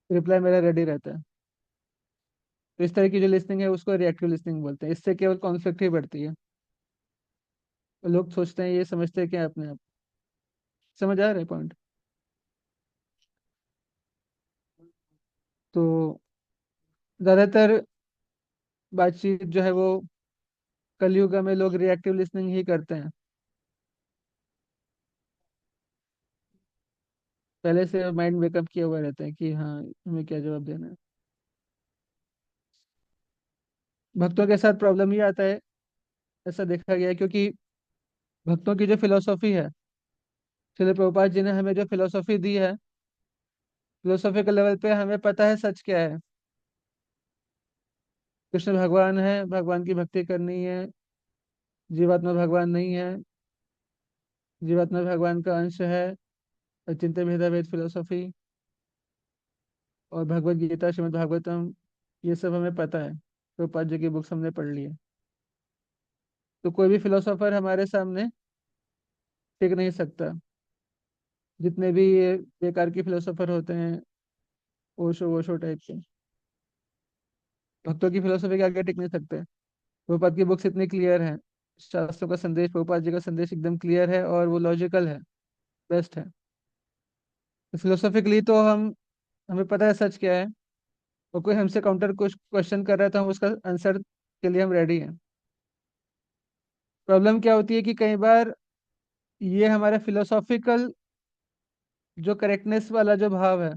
रिप्लाई मेरा रेडी रहता है। तो इस तरह की जो लिसनिंग है उसको रिएक्टिव लिसनिंग बोलते हैं। इससे केवल कॉन्फ्लिक्ट ही बढ़ती है। लोग सोचते हैं, ये समझते हैं क्या अपने आप। समझ आ रहा है पॉइंट? तो ज़्यादातर बातचीत जो है वो कलयुग में लोग रिएक्टिव लिसनिंग ही करते हैं। पहले से माइंड मेकअप किया हुआ रहता है कि हाँ, हमें क्या जवाब देना है। भक्तों के साथ प्रॉब्लम ये आता है, ऐसा देखा गया है, क्योंकि भक्तों की जो फिलोसॉफी है, श्रील प्रभुपाद जी ने हमें जो फिलोसॉफी दी है, फिलोसॉफिकल लेवल पे हमें पता है सच क्या है। कृष्ण भगवान है, भगवान की भक्ति करनी है। जीवात्मा भगवान नहीं है, जीवात्मा भगवान का अंश है। अचिंत्य भेदाभेद फिलोसॉफी और भगवत गीता, श्रीमद् भागवतम, ये सब हमें पता है। प्रभुपाद जी की बुक्स हमने पढ़ ली है। तो कोई भी फिलोसोफर हमारे सामने टिक नहीं सकता। जितने भी ये बेकार की फिलोसोफर होते हैं, ओशो वोशो टाइप के, भक्तों की फिलोसफी के आगे टिक नहीं सकते। प्रभुपाद की बुक्स इतनी क्लियर है, शास्त्रों का संदेश, प्रभुपाद जी का संदेश एकदम क्लियर है, और वो लॉजिकल है, बेस्ट है। तो फिलोसॉफिकली तो हमें पता है सच क्या है, और कोई हमसे काउंटर कुछ क्वेश्चन कर रहा है तो हम उसका आंसर के लिए हम रेडी हैं। प्रॉब्लम क्या होती है कि कई बार ये हमारा फिलोसॉफिकल जो करेक्टनेस वाला जो भाव है,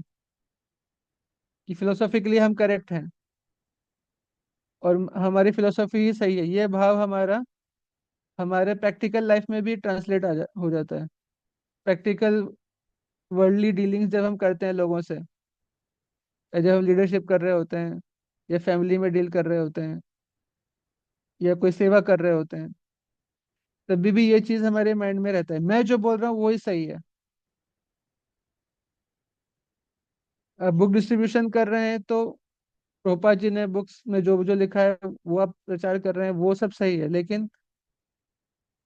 कि फिलोसॉफिकली हम करेक्ट हैं और हमारी फिलोसॉफी ही सही है, ये भाव हमारा हमारे प्रैक्टिकल लाइफ में भी ट्रांसलेट हो जाता है। प्रैक्टिकल वर्ल्डली डीलिंग्स जब हम करते हैं लोगों से, या जब हम लीडरशिप कर रहे होते हैं, या फैमिली में डील कर रहे होते हैं, या कोई सेवा कर रहे होते हैं, तभी भी ये चीज़ हमारे माइंड में रहता है, मैं जो बोल रहा हूँ वही सही है। अब बुक डिस्ट्रीब्यूशन कर रहे हैं तो प्रभुपाद जी ने बुक्स में जो जो लिखा है वो आप प्रचार कर रहे हैं, वो सब सही है। लेकिन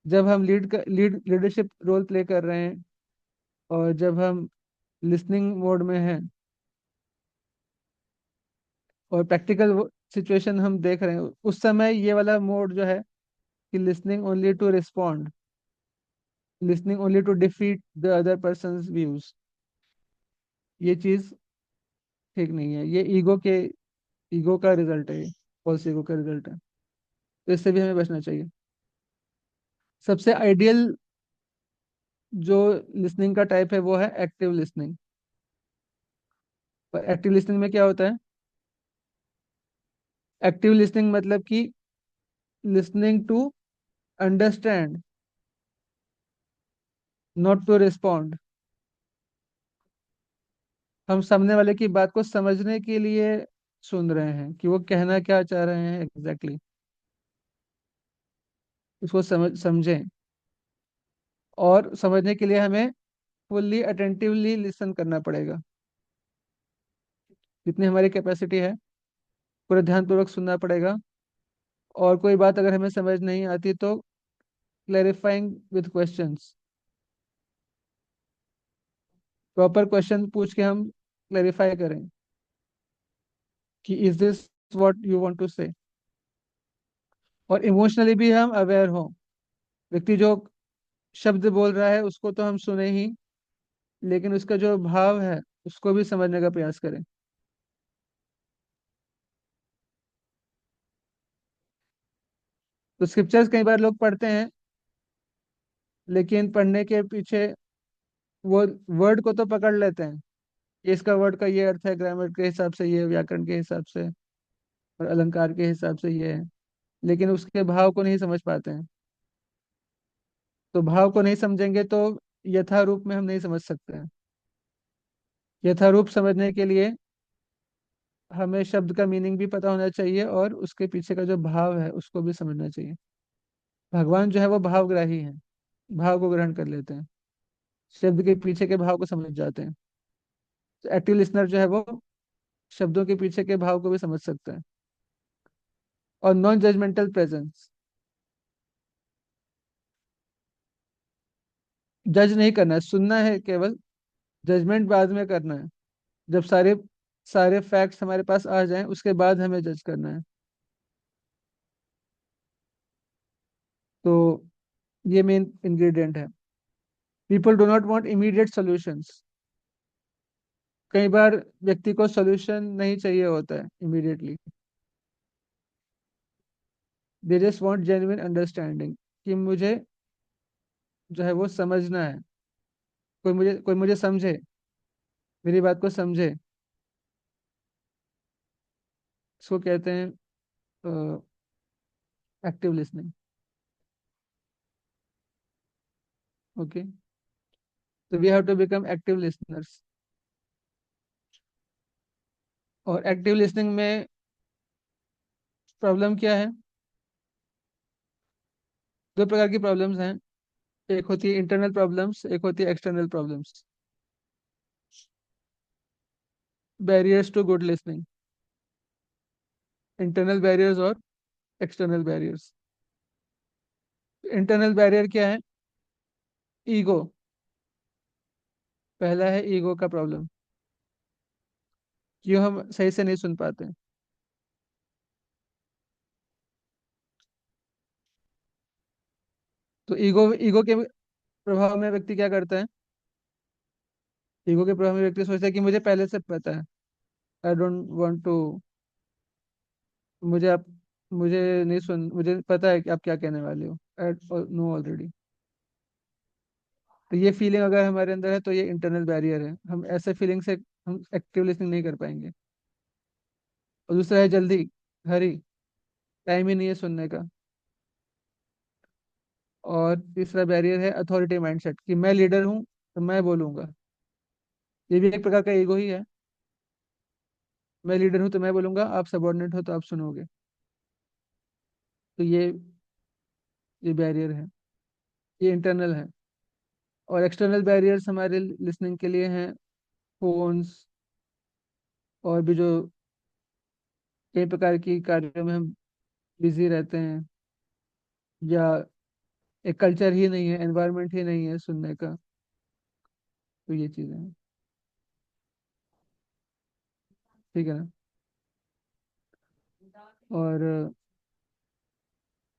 जब हम लीडरशिप रोल प्ले कर रहे हैं, और जब हम लिसनिंग मोड में हैं, और प्रैक्टिकल सिचुएशन हम देख रहे हैं, उस समय ये वाला मोड जो है, कि listening only to respond, listening only to defeat the other person's views, ये चीज ठीक नहीं है। ये ईगो का रिजल्ट है, ये फॉल्स ईगो का रिजल्ट है। तो इससे भी हमें बचना चाहिए। सबसे आइडियल जो लिसनिंग का टाइप है वो है एक्टिव लिसनिंग। और एक्टिव लिसनिंग में क्या होता है? एक्टिव लिसनिंग मतलब कि listening to understand, not to respond. हम सामने वाले की बात को समझने के लिए सुन रहे हैं, कि वो कहना क्या चाह रहे हैं एग्जैक्टली, उसको समझें। और समझने के लिए हमें फुल्ली अटेंटिवली लिसन करना पड़ेगा। जितनी हमारी कैपेसिटी है पूरा ध्यानपूर्वक सुनना पड़ेगा। और कोई बात अगर हमें समझ नहीं आती तो clarifying with questions, proper question पूछ के हम क्लैरिफाई करें कि is this what you want to say. और इमोशनली भी हम अवेयर हों। व्यक्ति जो शब्द बोल रहा है उसको तो हम सुने ही, लेकिन उसका जो भाव है उसको भी समझने का प्रयास करें। तो स्क्रिप्चर्स कई बार लोग पढ़ते हैं, लेकिन पढ़ने के पीछे वो वर्ड को तो पकड़ लेते हैं कि इसका वर्ड का ये अर्थ है, ग्रामर के हिसाब से ये, व्याकरण के हिसाब से और अलंकार के हिसाब से ये है, लेकिन उसके भाव को नहीं समझ पाते हैं। तो भाव को नहीं समझेंगे तो यथारूप में हम नहीं समझ सकते हैं। यथारूप समझने के लिए हमें शब्द का मीनिंग भी पता होना चाहिए और उसके पीछे का जो भाव है उसको भी समझना चाहिए। भगवान जो है वो भावग्राही है, भाव को ग्रहण कर लेते हैं, शब्द के पीछे के भाव को समझ जाते हैं। तो एक्टिव लिसनर जो है वो शब्दों के पीछे के भाव को भी समझ सकता है। और नॉन जजमेंटल प्रेजेंस, जज नहीं करना है, सुनना है केवल, जजमेंट बाद में करना है। जब सारे सारे फैक्ट्स हमारे पास आ जाएं उसके बाद हमें जज करना है। तो ये मेन इंग्रेडिएंट है। People do not want immediate solutions. कई बार व्यक्ति को सॉल्यूशन नहीं चाहिए होता है immediately, they just want genuine understanding, कि मुझे जो है वो समझना है, कोई मुझे समझे, मेरी बात को समझे। इसको कहते हैं एक्टिव लिसनिंग। ओके, तो we have to become active listeners. और एक्टिव लिसनिंग में प्रॉब्लम क्या है? दो प्रकार की प्रॉब्लम्स हैं। एक होती है इंटरनल प्रॉब्लम्स, एक होती है external problems. Barriers to good listening, internal barriers और एक्सटर्नल बैरियर्स। इंटरनल बैरियर क्या है? ईगो। पहला है ईगो का प्रॉब्लम, क्यों हम सही से नहीं सुन पाते हैं। तो ईगो ईगो के प्रभाव में व्यक्ति क्या करता है? ईगो के प्रभाव में व्यक्ति सोचता है कि मुझे पहले से पता है, आई डोंट वांट टू, मुझे आप मुझे नहीं सुन, मुझे पता है कि आप क्या कहने वाले हो, आई नो ऑलरेडी। तो ये फीलिंग अगर हमारे अंदर है तो ये इंटरनल बैरियर है, हम ऐसे फीलिंग से हम एक्टिव लिसनिंग नहीं कर पाएंगे। और दूसरा है जल्दी, हरी, टाइम ही नहीं है सुनने का। और तीसरा बैरियर है अथॉरिटी माइंडसेट, कि मैं लीडर हूँ तो मैं बोलूंगा। ये भी एक प्रकार का ईगो ही है। मैं लीडर हूँ तो मैं बोलूंगा, आप सबॉर्डिनेट हो तो आप सुनोगे। तो ये बैरियर है, ये इंटरनल है। और एक्सटर्नल बैरियर्स हमारे लिसनिंग के लिए हैं फोन्स, और भी जो कई प्रकार की कार्यों में हम बिजी रहते हैं, या एक कल्चर ही नहीं है, एनवायरनमेंट ही नहीं है सुनने का। तो ये चीज़ें हैं। ठीक है ना? और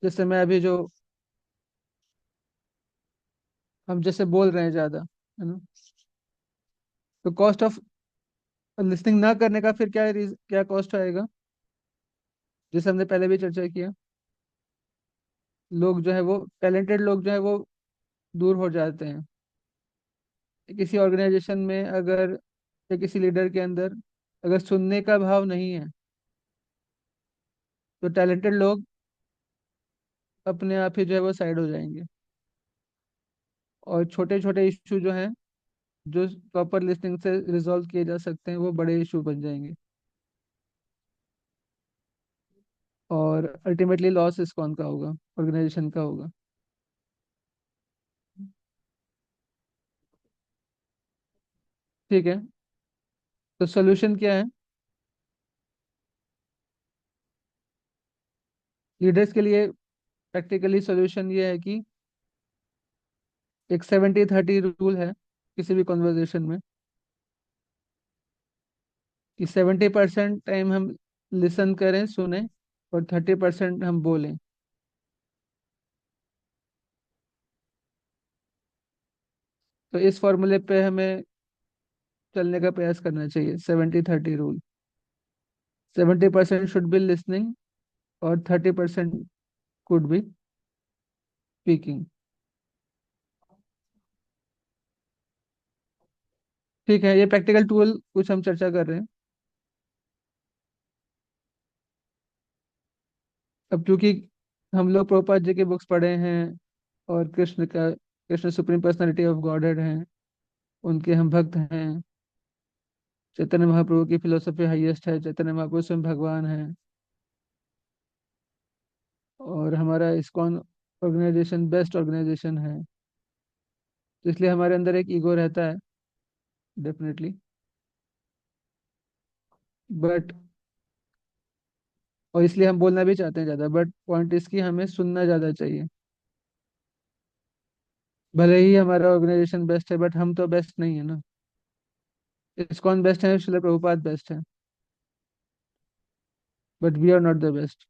जैसे मैं अभी जो हम जैसे बोल रहे हैं ज़्यादा, है ना, तो कॉस्ट ऑफ लिसनिंग ना करने का फिर क्या कॉस्ट आएगा? जैसे हमने पहले भी चर्चा किया, लोग जो है वो टैलेंटेड लोग जो है वो दूर हो जाते हैं। किसी ऑर्गेनाइजेशन में अगर, या किसी लीडर के अंदर अगर सुनने का भाव नहीं है तो टैलेंटेड लोग अपने आप ही जो है वो साइड हो जाएंगे। और छोटे छोटे इशू जो हैं, जो प्रॉपर लिसनिंग से रिजॉल्व किए जा सकते हैं, वो बड़े इशू बन जाएंगे। और अल्टीमेटली लॉस इस कौन का होगा? ऑर्गेनाइजेशन का होगा। ठीक है, तो सोल्यूशन क्या है? लीडर्स के लिए प्रैक्टिकली सोल्यूशन ये है कि एक 70-30 रूल है किसी भी कॉन्वर्जेशन में, कि 70% टाइम हम लिसन करें, सुने, और 30% हम बोलें। तो इस फॉर्मूले पे हमें चलने का प्रयास करना चाहिए, 70-30 रूल। 70% शुड बी लिसनिंग और 30% कुड बी स्पीकिंग। ठीक है, ये प्रैक्टिकल टूल कुछ हम चर्चा कर रहे हैं। अब क्योंकि हम लोग प्रभुपाद जी की बुक्स पढ़े हैं, और Krishna supreme personality of godhead हैं, उनके हम भक्त हैं। चैतन्य महाप्रभु की फिलोसफी हाईएस्ट है, चैतन्य महाप्रभु स्वयं भगवान है। और हमारा इस्कॉन ऑर्गेनाइजेशन बेस्ट ऑर्गेनाइजेशन है, तो इसलिए हमारे अंदर एक ईगो रहता है, डेफिनेटली। बट और इसलिए हम बोलना भी चाहते हैं ज़्यादा, बट पॉइंट इसकी हमें सुनना ज़्यादा चाहिए। भले ही हमारा ऑर्गेनाइजेशन बेस्ट है, बट हम तो बेस्ट नहीं है ना। इस्कॉन बेस्ट है, श्रील प्रभुपाद बेस्ट है, but we are not the best.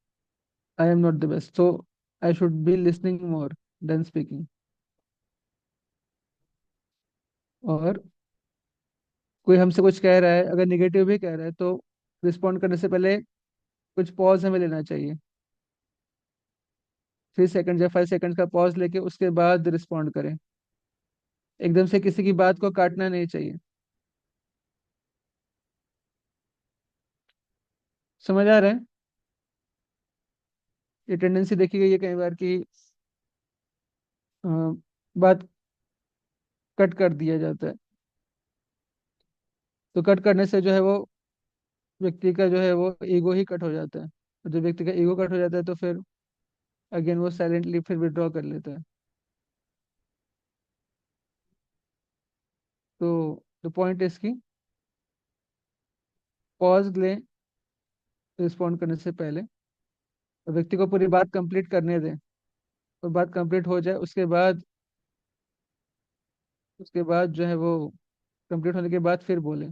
I am not the best, so I should be listening more than speaking. और कोई हमसे कुछ कह रहा है, अगर निगेटिव भी कह रहा है, तो रिस्पॉन्ड करने से पहले कुछ पॉज हमें लेना चाहिए। 3 सेकंड या 5 सेकंड का पॉज लेके उसके बाद रिस्पॉन्ड करें। एकदम से किसी की बात को काटना नहीं चाहिए। समझ आ रहा है? ये टेंडेंसी देखी गई है कई बार कि अ, बात कट कर दिया जाता है। तो कट करने से जो है वो व्यक्ति का जो है वो ईगो ही कट हो जाता है, और जब व्यक्ति का ईगो कट हो जाता है तो फिर अगेन वो साइलेंटली फिर विड्रॉ कर लेता है। तो द पॉइंट इज की पॉज लें रिस्पॉन्ड करने से पहले, और व्यक्ति को पूरी बात कंप्लीट करने दें, और बात कंप्लीट हो जाए उसके बाद जो है वो कंप्लीट होने के बाद फिर बोलें,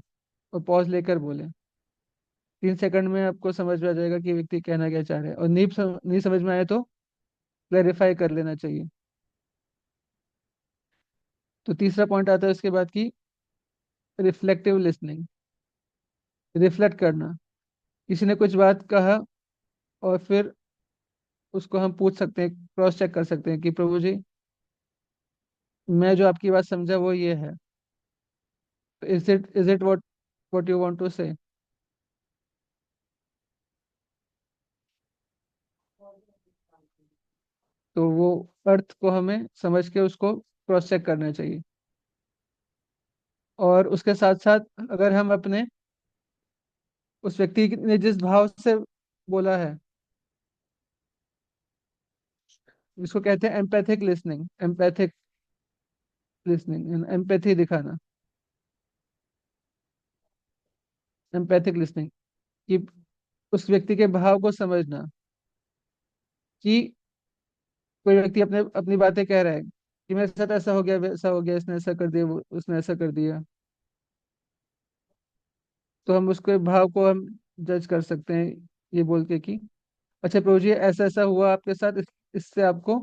और पॉज लेकर बोलें। 3 सेकंड में आपको समझ में आ जाएगा कि व्यक्ति कहना क्या चाह रहा है, और नहीं समझ में आए तो क्लैरिफाई कर लेना चाहिए। तो तीसरा पॉइंट आता है उसके बाद की रिफ्लेक्टिव लिसनिंग। रिफ्लेक्ट करना, किसी ने कुछ बात कहा, और फिर उसको हम पूछ सकते हैं, क्रॉस चेक कर सकते हैं कि प्रभु जी, मैं जो आपकी बात समझा वो ये है, is it what you want to say. तो वो अर्थ को हमें समझ के उसको क्रॉस चेक करना चाहिए। और उसके साथ साथ अगर हम अपने उस व्यक्ति ने जिस भाव से बोला है, जिसको कहते हैं एम्पैथिक लिसनिंग एम्पैथी दिखाना, एम्पैथिक लिसनिंग, कि उस व्यक्ति के भाव को समझना, कि कोई व्यक्ति अपने अपनी बातें कह रहा है कि मेरे साथ ऐसा हो गया, वैसा हो गया, इसने ऐसा कर दिया, उसने ऐसा कर दिया। तो हम उसके भाव को हम जज कर सकते हैं, ये बोल के कि अच्छा प्रभु जी, ऐसा ऐसा हुआ आपके साथ, इससे आपको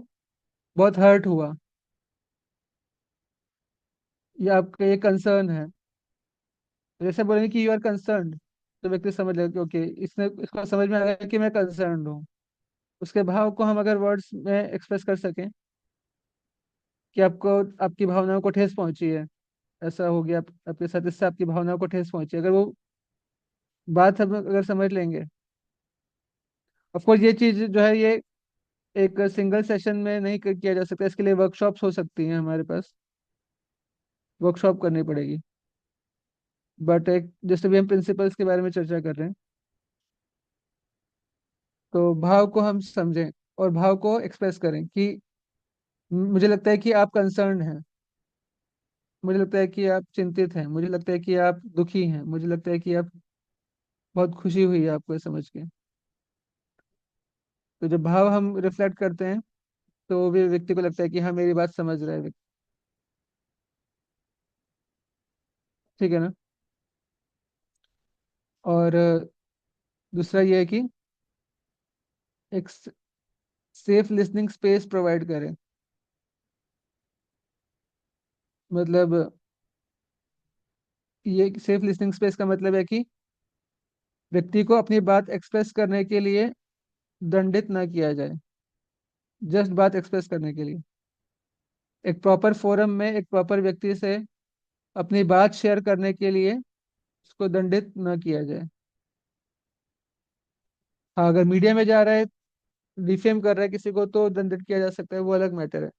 बहुत हर्ट हुआ, या आपका ये कंसर्न है। जैसे बोलेंगे कि यू आर कंसर्न्ड, तो व्यक्ति समझ लेगा कि ओके, इसने इसको समझ में आ गया कि मैं कंसर्न्ड हूँ। उसके भाव को हम अगर वर्ड्स में एक्सप्रेस कर सकें कि आपको आपकी भावनाओं को ठेस पहुंची है, ऐसा हो गया आपके साथ, इससे आपकी भावनाओं को ठेस पहुंची है, अगर वो बात हम अगर समझ लेंगे। ऑफ कोर्स ये चीज जो है ये एक सिंगल सेशन में नहीं किया जा सकता, इसके लिए वर्कशॉप्स हो सकती हैं हमारे पास, वर्कशॉप करनी पड़ेगी। बट एक जैसे भी हम प्रिंसिपल्स के बारे में चर्चा कर रहे हैं, तो भाव को हम समझें और भाव को एक्सप्रेस करें कि मुझे लगता है कि आप कंसर्न हैं, मुझे लगता है कि आप चिंतित हैं, मुझे लगता है कि आप दुखी हैं, मुझे लगता है कि आप बहुत खुशी हुई है आपको ये समझ के। तो जब भाव हम रिफ्लेक्ट करते हैं तो वो भी व्यक्ति को लगता है कि हाँ मेरी बात समझ रहा है व्यक्ति। ठीक है ना। और दूसरा ये है कि एक सेफ लिसनिंग स्पेस प्रोवाइड करें। मतलब ये सेफ लिसनिंग स्पेस का मतलब है कि व्यक्ति को अपनी बात एक्सप्रेस करने के लिए दंडित ना किया जाए, जस्ट बात एक्सप्रेस करने के लिए। एक प्रॉपर फोरम में एक प्रॉपर व्यक्ति से अपनी बात शेयर करने के लिए उसको दंडित ना किया जाए। हाँ, अगर मीडिया में जा रहा है, डिफेम कर रहा है किसी को, तो दंडित किया जा सकता है, वो अलग मैटर है।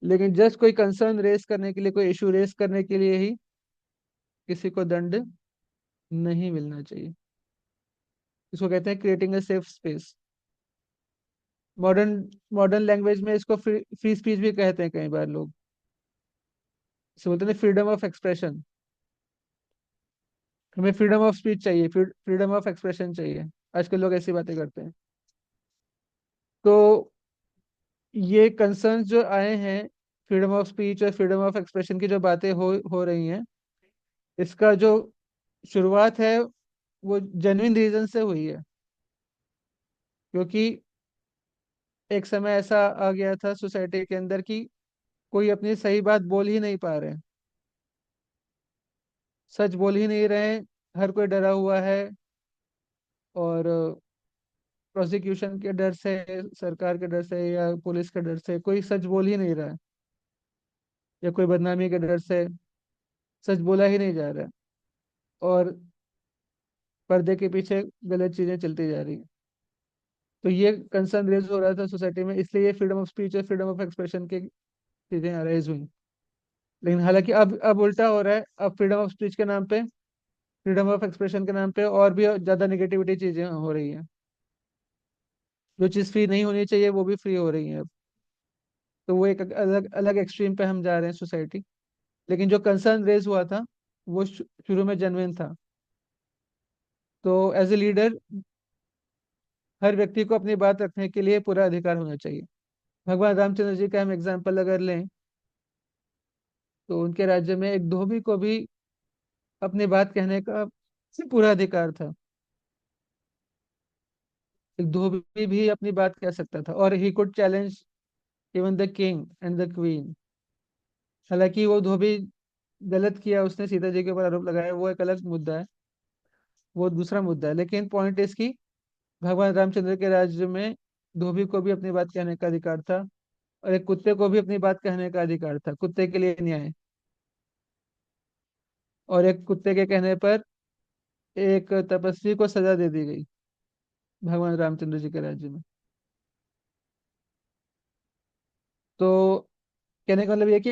लेकिन जस्ट कोई कंसर्न रेस करने के लिए, कोई इशू रेस करने के लिए ही किसी को दंड नहीं मिलना चाहिए। इसको कहते हैं creating a safe space. Modern modern language में इसको फ्री फ्री स्पीच भी कहते हैं कई बार लोग। इसे बोलते हैं फ्रीडम ऑफ एक्सप्रेशन। हमें फ्रीडम ऑफ स्पीच चाहिए, फ्रीडम ऑफ एक्सप्रेशन चाहिए। आजकल लोग ऐसी बातें करते हैं। तो ये कंसर्न्स जो आए हैं, फ्रीडम ऑफ स्पीच और फ्रीडम ऑफ एक्सप्रेशन की जो बातें हो रही हैं, इसका जो शुरुआत है वो जेन्युइन रीजन से हुई है। क्योंकि एक समय ऐसा आ गया था सोसाइटी के अंदर कि कोई अपनी सही बात बोल ही नहीं पा रहे, सच बोल ही नहीं रहे। हर कोई डरा हुआ है, और प्रोसिक्यूशन के डर से, सरकार के डर से या पुलिस के डर से कोई सच बोल ही नहीं रहा है, या कोई बदनामी के डर से सच बोला ही नहीं जा रहा है। और पर्दे के पीछे गलत चीजें चलती जा रही हैं। तो ये कंसर्न रेज हो रहा था सोसाइटी में, इसलिए ये फ्रीडम ऑफ स्पीच और फ्रीडम ऑफ एक्सप्रेशन की चीजें अराइज हुई। लेकिन हालांकि अब उल्टा हो रहा है। अब फ्रीडम ऑफ स्पीच के नाम पे, फ्रीडम ऑफ एक्सप्रेशन के नाम पे और भी ज्यादा निगेटिविटी चीजें हो रही हैं। जो चीज फ्री नहीं होनी चाहिए वो भी फ्री हो रही है अब। तो वो एक अलग अलग एक्सट्रीम पे हम जा रहे हैं सोसाइटी। लेकिन जो कंसर्न रेज हुआ था वो शुरू में जेन्युइन था। तो एज ए लीडर हर व्यक्ति को अपनी बात रखने के लिए पूरा अधिकार होना चाहिए। भगवान रामचंद्र जी का हम एग्जाम्पल अगर लें, तो उनके राज्य में एक धोबी को भी अपनी बात कहने का पूरा अधिकार था। एक धोबी भी अपनी बात कह सकता था, और he could challenge even the king and the queen. हालांकि वो धोबी गलत किया, उसने सीता जी के ऊपर आरोप लगाया, वो एक अलग मुद्दा है, वो दूसरा मुद्दा है। लेकिन पॉइंट इसकी, भगवान रामचंद्र के राज्य में धोबी को भी अपनी बात कहने का अधिकार था, और एक कुत्ते को भी अपनी बात कहने का अधिकार था। कुत्ते के लिए न्याय। और एक कुत्ते के कहने पर एक तपस्वी को सजा दे दी गई भगवान रामचंद्र जी के राज्य में। तो कहने का मतलब ये कि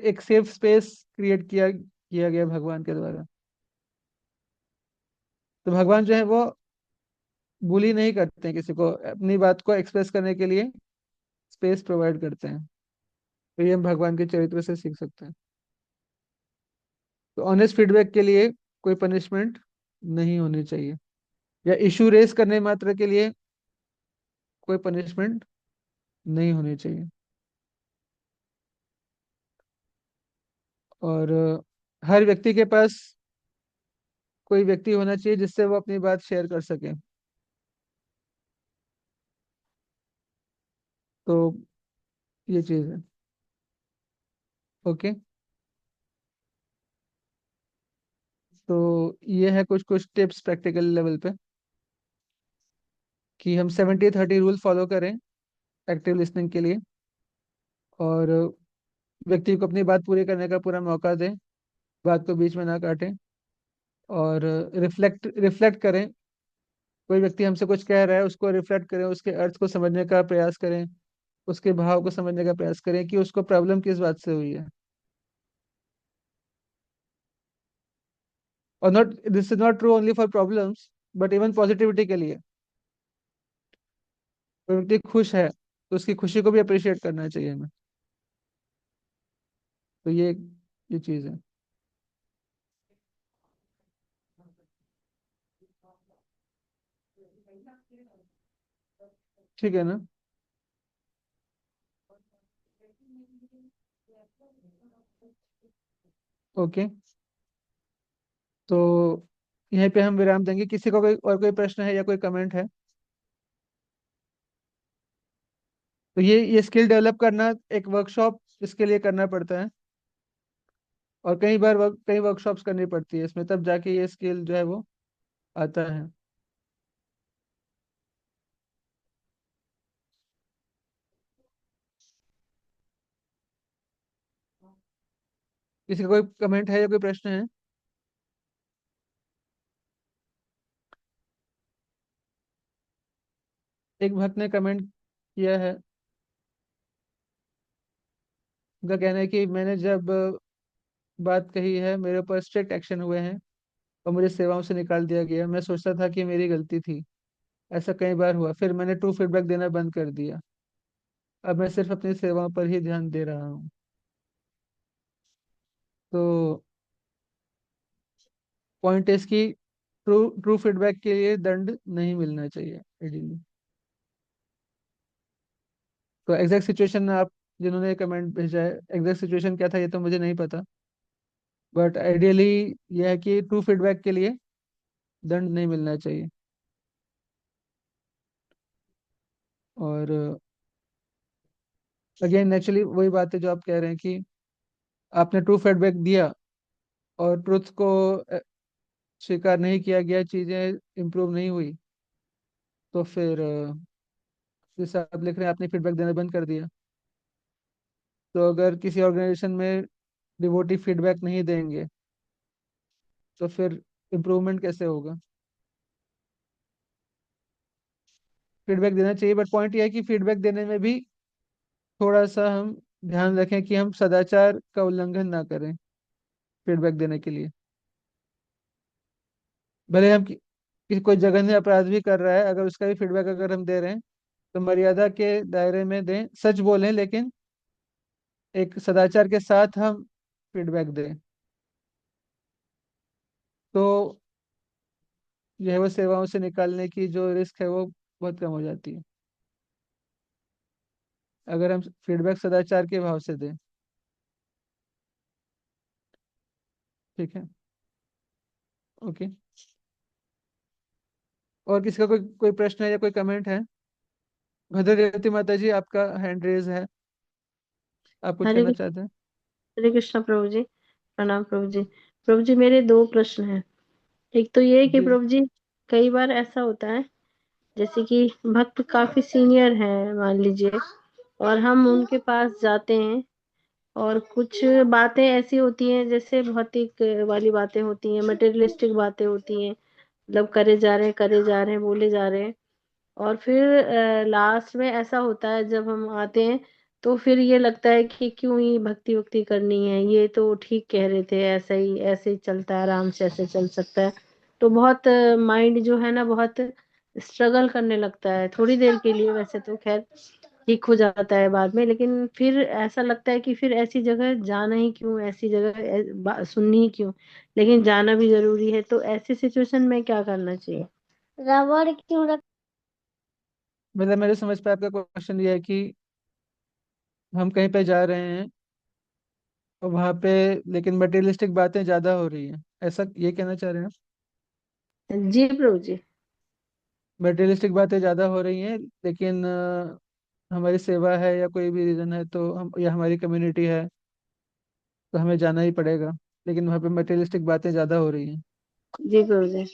एक सेफ स्पेस क्रिएट किया किया गया भगवान के द्वारा। तो भगवान जो है वो बुली नहीं करते हैं किसी को, अपनी बात को एक्सप्रेस करने के लिए स्पेस प्रोवाइड करते हैं। तो ये हम भगवान के चरित्र से सीख सकते हैं। तो ऑनेस्ट फीडबैक के लिए कोई पनिशमेंट नहीं होनी चाहिए, या इशू रेस करने मात्र के लिए कोई पनिशमेंट नहीं होनी चाहिए। और हर व्यक्ति के पास कोई व्यक्ति होना चाहिए जिससे वो अपनी बात शेयर कर सके। तो ये चीज़ है। ओके। तो ये है कुछ कुछ टिप्स प्रैक्टिकल लेवल पे, कि हम 70-30 रूल फॉलो करें एक्टिव लिसनिंग के लिए। और व्यक्ति को अपनी बात पूरी करने का पूरा मौका दें, बात को बीच में ना काटें। और रिफ्लेक्ट रिफ्लेक्ट करें। कोई व्यक्ति हमसे कुछ कह रहा है, उसको रिफ्लेक्ट करें, उसके अर्थ को समझने का प्रयास करें, उसके भाव को समझने का प्रयास करें कि उसको प्रॉब्लम किस बात से हुई है। और not, this is not true only for problems, but even positivity के लिए। कोई व्यक्ति खुश है तो उसकी खुशी को भी अप्रिशिएट करना चाहिए हमें। तो ये ये चीज़ है। ठीक है ना? ओके, तो यहीं पे हम विराम देंगे। किसी को कोई और कोई प्रश्न है या कोई कमेंट है? तो ये स्किल डेवलप करना एक वर्कशॉप इसके लिए करना पड़ता है, और कई वर्कशॉप्स करनी पड़ती है इसमें, तब जाके ये स्किल जो है वो आता है। किसी का कोई कमेंट है या कोई प्रश्न है? एक भक्त ने कमेंट किया है, उनका कहना है कि मैंने जब बात कही है मेरे ऊपर स्ट्रिक्ट एक्शन हुए हैं और मुझे सेवाओं से निकाल दिया गया। मैं सोचता था कि मेरी गलती थी, ऐसा कई बार हुआ, फिर मैंने ट्रू फीडबैक देना बंद कर दिया। अब मैं सिर्फ अपनी सेवाओं पर ही ध्यान दे रहा हूँ। तो पॉइंट है इसकी, ट्रू ट्रू फीडबैक के लिए दंड नहीं मिलना चाहिए आइडियली। तो एग्जैक्ट सिचुएशन आप जिन्होंने कमेंट भेजा है, एग्जैक्ट सिचुएशन क्या था ये तो मुझे नहीं पता, बट आइडियली यह है कि ट्रू फीडबैक के लिए दंड नहीं मिलना चाहिए। और अगेन नेचुरली वही बात है जो आप कह रहे हैं कि आपने ट्रू फीडबैक दिया और ट्रुथ को स्वीकार नहीं किया गया, चीजें इम्प्रूव नहीं हुई, तो फिर जैसे आप लिख रहे हैं आपने फीडबैक देना बंद कर दिया। तो अगर किसी ऑर्गेनाइजेशन में डिवोटी फीडबैक नहीं देंगे तो फिर इम्प्रूवमेंट कैसे होगा? फीडबैक देना चाहिए, बट पॉइंट यह है कि फीडबैक देने में भी थोड़ा सा हम ध्यान रखें कि हम सदाचार का उल्लंघन ना करें फीडबैक देने के लिए। भले हम कोई जघन्य अपराध भी कर रहा है, अगर उसका भी फीडबैक अगर हम दे रहे हैं तो मर्यादा के दायरे में दें, सच बोलें, लेकिन एक सदाचार के साथ हम फीडबैक दें, तो यह वो सेवाओं से निकालने की जो रिस्क है वो बहुत कम हो जाती है, अगर हम फीडबैक सदाचार के भाव से दें। ठीक है, ओके। और किसी का कोई कोई प्रश्न है या कोई कमेंट है? भद्र देवती माता जी, आपका हैंड रेज है, आप कुछ हरे कहना चाहते हैं? हरे कृष्णा प्रभु जी। प्रणाम प्रभु जी। प्रभु जी मेरे दो प्रश्न हैं। एक तो ये है कि जी प्रभु जी कई बार ऐसा होता है जैसे कि भक्त काफी सीनियर हैं मान लीजिए, और हम उनके पास जाते हैं और कुछ बातें ऐसी होती हैं जैसे भौतिक वाली बातें होती हैं, मटेरियलिस्टिक बातें होती हैं, मतलब करे जा रहे हैं, बोले जा रहे हैं। और फिर लास्ट में ऐसा होता है जब हम आते हैं तो फिर ये लगता है कि क्यों ही भक्ति वक्ति करनी है, ये तो ठीक कह रहे थे, ऐसे ही चलता है, आराम से ऐसे चल सकता है। तो बहुत माइंड जो है ना बहुत स्ट्रगल करने लगता है थोड़ी देर के लिए, वैसे तो खैर ठीक हो जाता है बाद में, लेकिन फिर ऐसा लगता है कि फिर ऐसी जगह जाना ही क्यों, ऐसी जगह सुननी ही क्यों, लेकिन जाना भी जरूरी है। तो ऐसी सिचुएशन में क्या करना चाहिए? रबड़ क्यों रख मतलब मेरे समझ पे आपका क्वेश्चन ये है कि हम कहीं पे जा रहे हैं और वहां पे लेकिन मटेरियलिस्टिक बातें ज्यादा हो रही हैं, ऐसा ये कहना चाह रहे हैं? जी प्रभु जी। मटेरियलिस्टिक बातें ज्यादा हो रही हैं, लेकिन हमारी सेवा है या कोई भी रीजन है तो हम, या हमारी कम्युनिटी है तो हमें जाना ही पड़ेगा, लेकिन वहाँ पे मटेरियलिस्टिक बातें ज्यादा हो रही हैं, जी प्रभु जी।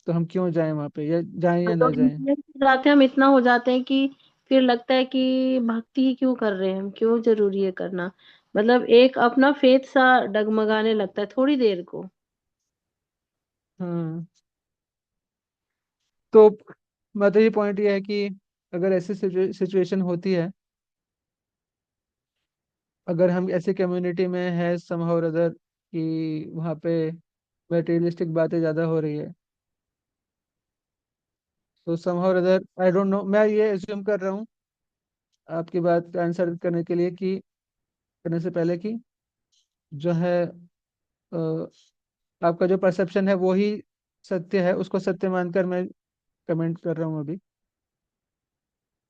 तो हम क्यों जाएं वहाँ पे, या जाएं या ना तो जाएं? जाते हम इतना हो जाते हैं कि फिर लगता है कि भक्ति ही क्यों कर रहे हैं हम, क्यों जरूरी है करना, मतलब एक अपना फेथ सा डगमगाने लगता है थोड़ी देर को। हाँ, तो मतलब ये पॉइंट ये है कि अगर ऐसी सिचुएशन होती है, अगर हम ऐसी कम्युनिटी में है समहाउ अदर कि वहाँ पे मटेरियलिस्टिक बातें ज़्यादा हो रही है, तो somehow other I don't know, मैं ये एज्यूम कर रहा हूँ आपकी बात का आंसर करने के लिए कि करने से पहले कि जो है आपका जो परसेप्शन है वो ही सत्य है, उसको सत्य मानकर मैं कमेंट कर रहा हूँ अभी।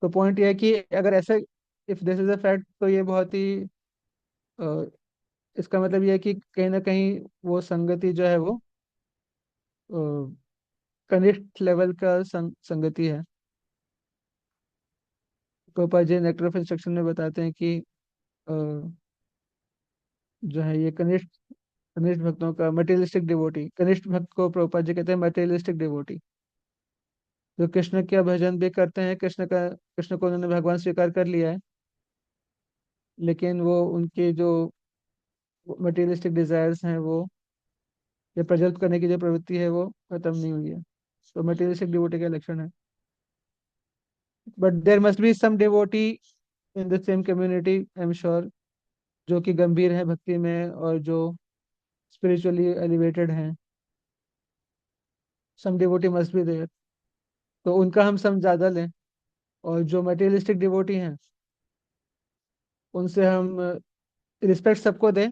तो पॉइंट ये है कि अगर ऐसे, if this is a fact, तो ये बहुत ही अ, इसका मतलब ये है कि कहीं ना कहीं वो संगति जो है वो अ, कनिष्ठ लेवल का संगति है। Gopal ji nectar of instruction में बताते हैं कि अ, जो है ये कनिष्ठ कनिष्ठ भक्तों का मटेरियलिस्टिक डिवोटी, कनिष्ठ भक्त को प्रभुपाद जी कहते हैं मटेरियलिस्टिक डिवोटी, जो कृष्ण का भजन भी करते हैं, कृष्ण को उन्होंने भगवान स्वीकार कर लिया है, लेकिन वो उनके जो मटेरियलिस्टिक डिजायर्स हैं वो, या प्रज्वलित करने की जो प्रवृत्ति है वो खत्म नहीं हुई है। तो मटेरियलिस्टिक डिवोटी का लक्षण है। But there must be some devotee in the same community, I am sure, जो कि गंभीर है भक्ति में और जो स्पिरिचुअली एलिवेटेड हैं। सम डिवोटी मस्ट बी देयर, तो उनका हम सम ज्यादा लें। और जो मटेरियलिस्टिक डिवोटी हैं उनसे हम रिस्पेक्ट सबको दें,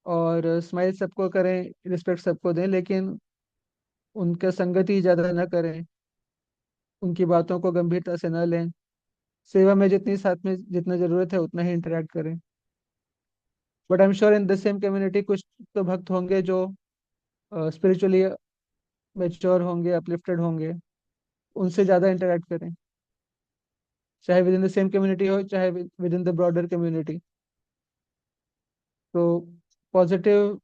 और स्माइल सबको करें, रिस्पेक्ट सबको दें, लेकिन उनका संगति ज़्यादा ना करें, उनकी बातों को गंभीरता से ना लें। सेवा में जितनी साथ में जितना ज़रूरत है उतना ही इंटरेक्ट करें। But I am sure in the same community कुछ तो भक्त होंगे जो स्पिरिचुअली मेच्योर होंगे, अपलिफ्टेड होंगे, उनसे ज़्यादा इंटरेक्ट करें, चाहे with in the same community हो, चाहे with in the broader community. तो पॉजिटिव,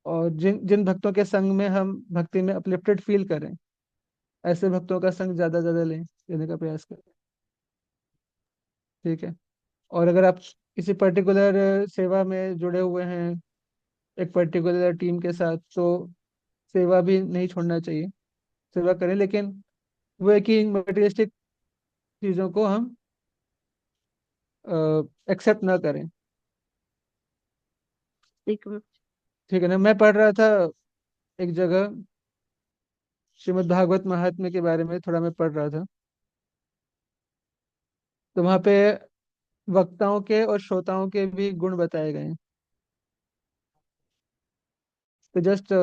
और जिन जिन भक्तों के संग में हम भक्ति में अपलिफ्टेड फील करें, ऐसे भक्तों का संग ज़्यादा ज़्यादा लेने का प्रयास करें। ठीक है। और अगर आप किसी पर्टिकुलर सेवा में जुड़े हुए हैं एक पर्टिकुलर टीम के साथ, तो सेवा भी नहीं छोड़ना चाहिए, सेवा करें, लेकिन वो है कि मटेरियलिस्टिक चीज़ों को हम एक्सेप्ट ना करें। ठीक है। ठीक है ना। मैं पढ़ रहा था एक जगह, श्रीमद् भागवत महात्म्य के बारे में थोड़ा मैं पढ़ रहा था, तो वहाँ पे वक्ताओं के और श्रोताओं के भी गुण बताए गए हैं। तो जस्ट